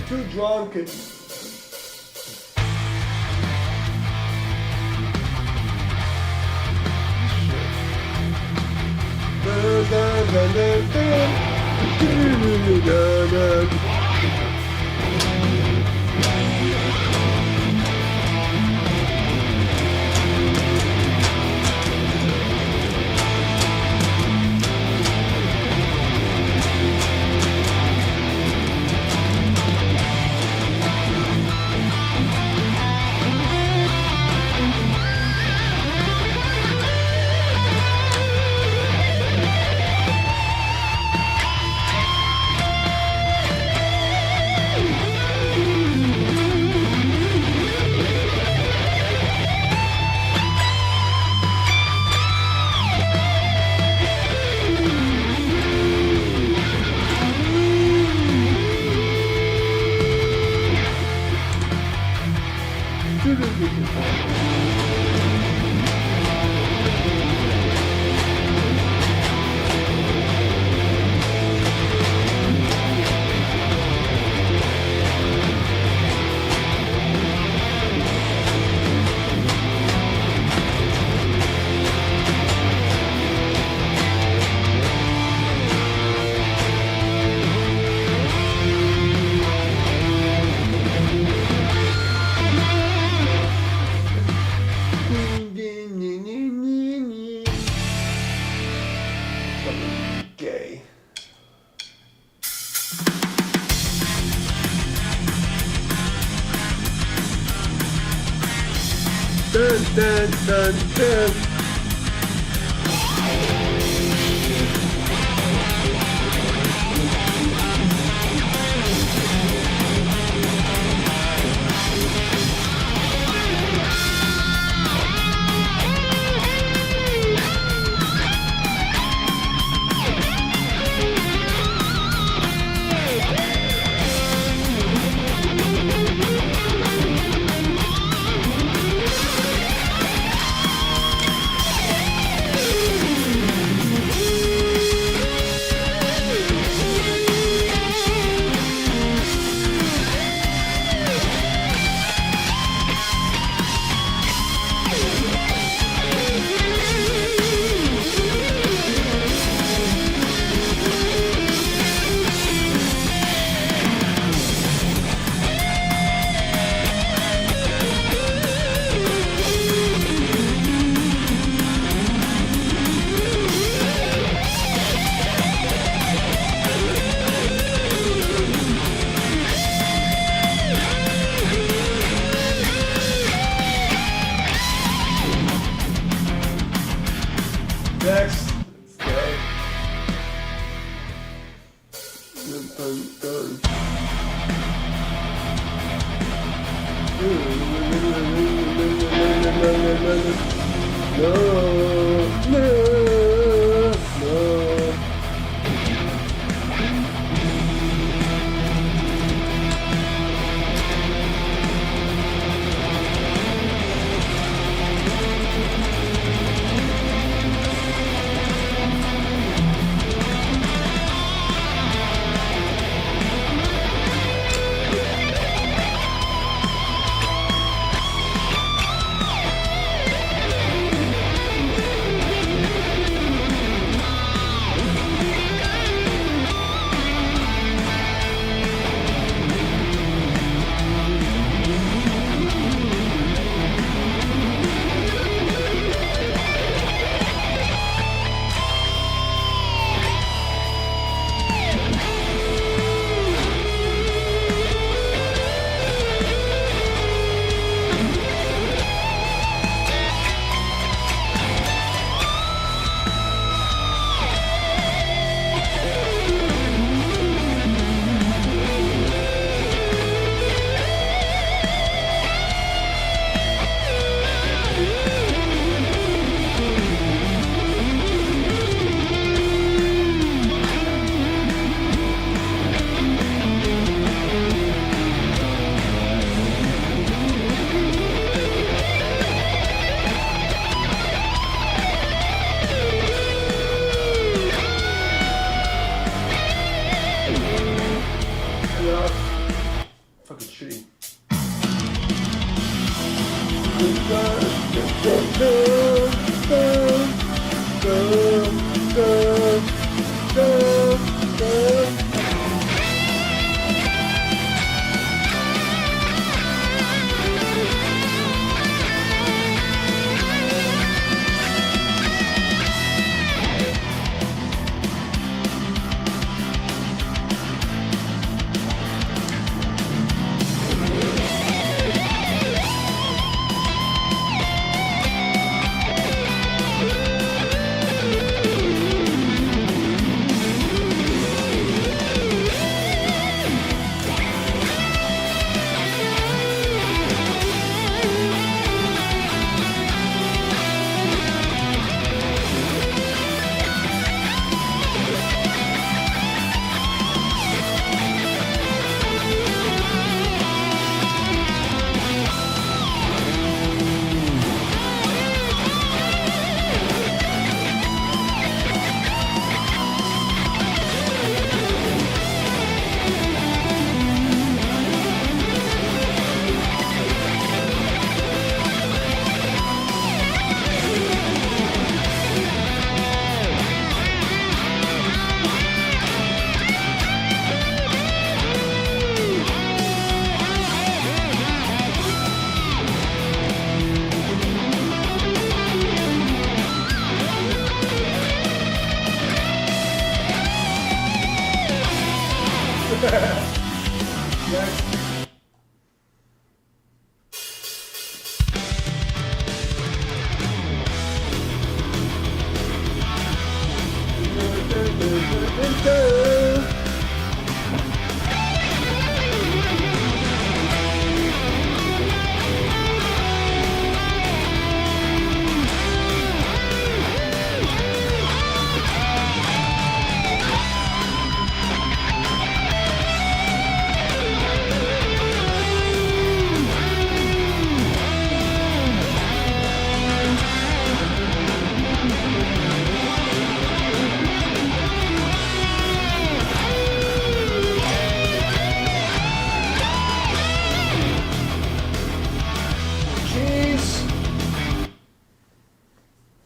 Too drunk and gay. Dun, dun, dun, dun. Fucking shitty.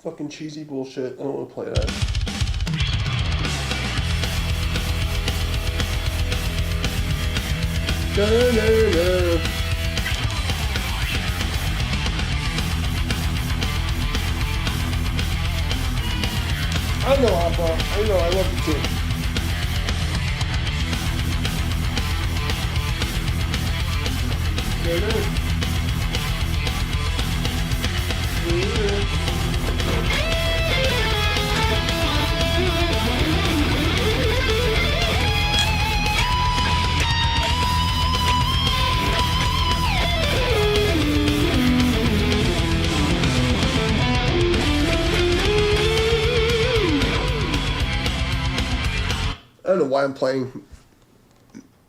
Fucking cheesy bullshit. I don't want to play that. I know, Appa. I know. I love you too. I don't know why I'm playing.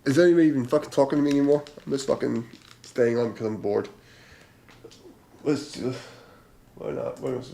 Is anybody even fucking talking to me anymore? I'm just fucking staying on because I'm bored. Let's do. Why not? What else?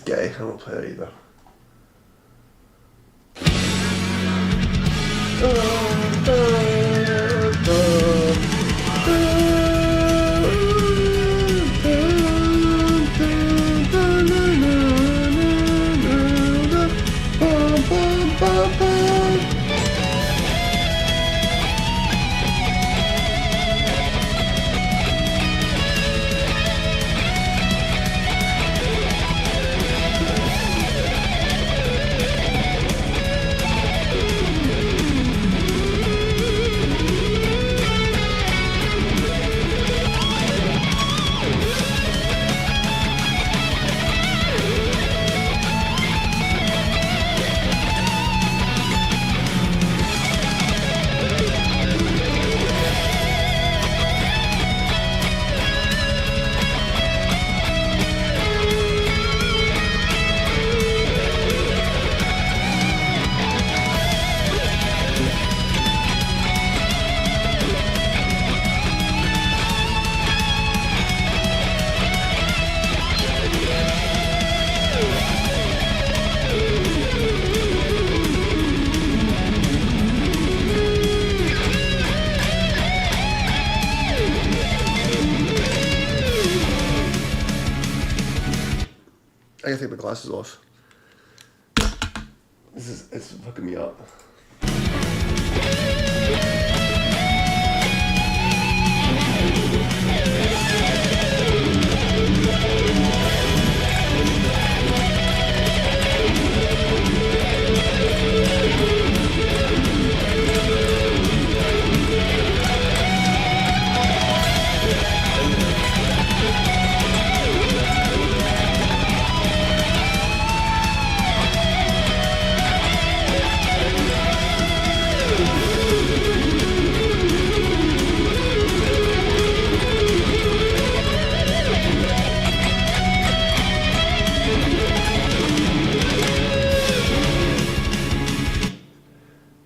Gay. I don't play that either. I gotta take my glasses off. It's fucking me up.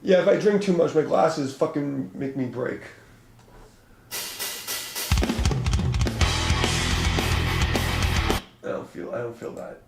Yeah, if I drink too much, my glasses fucking make me break. I don't feel that.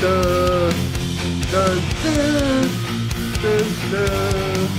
dun, dun, dun, dun, dun, dun.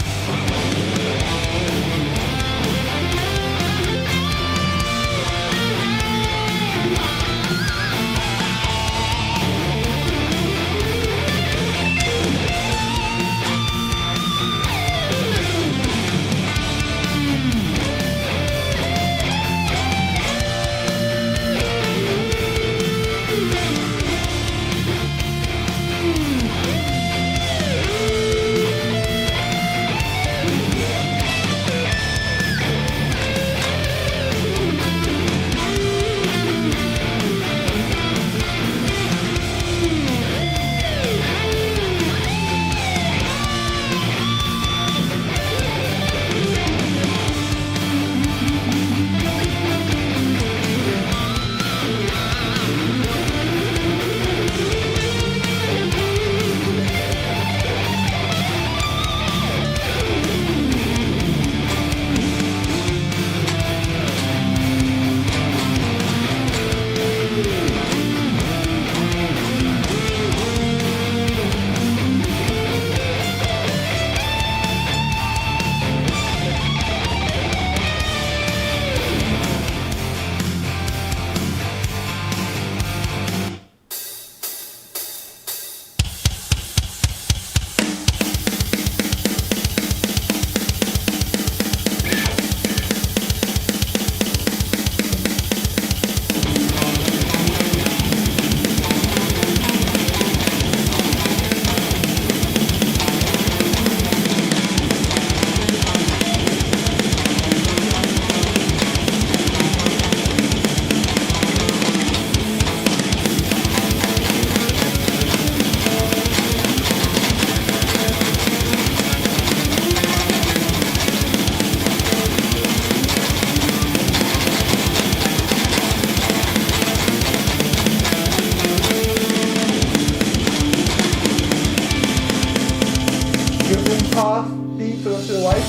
Cough, beat for the rest of your life.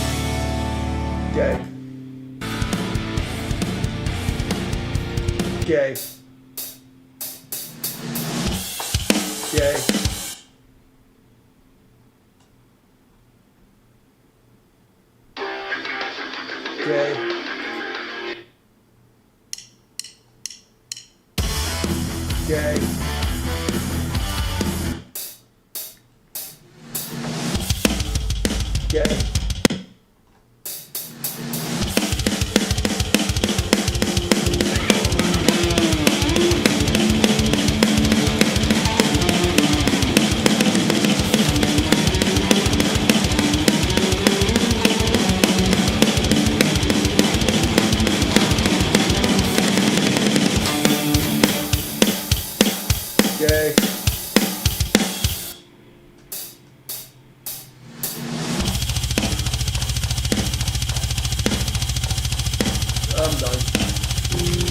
Gay. Gay. Gay. Gay. Gay. Gay. Gay. I'm done.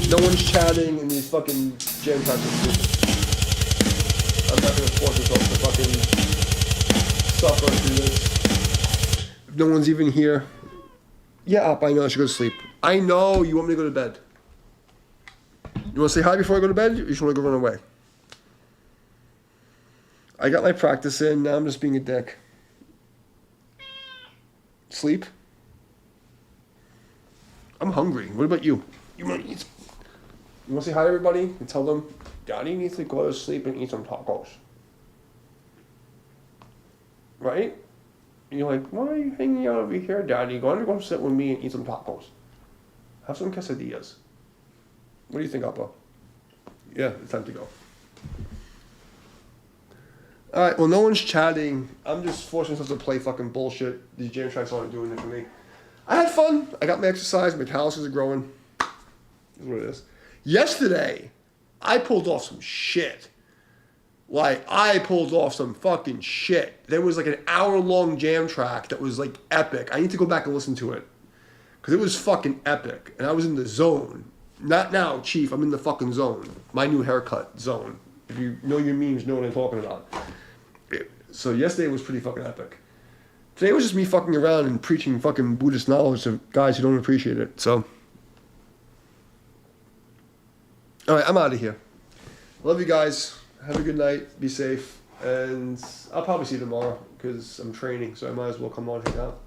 No one's chatting and these fucking jam tracks are stupid. I'm not gonna force myself to fucking suffer through this. If no one's even here. Yeah, up, I know I should go to sleep. I know you want me to go to bed. You wanna say hi before I go to bed? Or you just wanna go run away? I got my practice in, now I'm just being a dick. Sleep? I'm hungry. What about you? You want to say hi to everybody and tell them Daddy needs to go to sleep and eat some tacos? Right? And you're like, why are you hanging out over here, Daddy? Go on to go sit with me and eat some tacos. Have some quesadillas. What do you think, Appa? Yeah, it's time to go. Alright, well, no one's chatting. I'm just forcing myself to play fucking bullshit. These jam tracks aren't doing it for me. I had fun. I got my exercise. My calluses are growing. That's what it is. Yesterday, I pulled off some shit. Like, I pulled off some fucking shit. There was like an hour-long jam track that was like epic. I need to go back and listen to it. Because it was fucking epic. And I was in the zone. Not now, Chief. I'm in the fucking zone. My new haircut zone. If you know your memes, you know what I'm talking about. So yesterday was pretty fucking epic. Today was just me fucking around and preaching fucking Buddhist knowledge to guys who don't appreciate it. So, alright, I'm out of here. Love you guys. Have a good night. Be safe. And I'll probably see you tomorrow because I'm training, so I might as well come on hang out.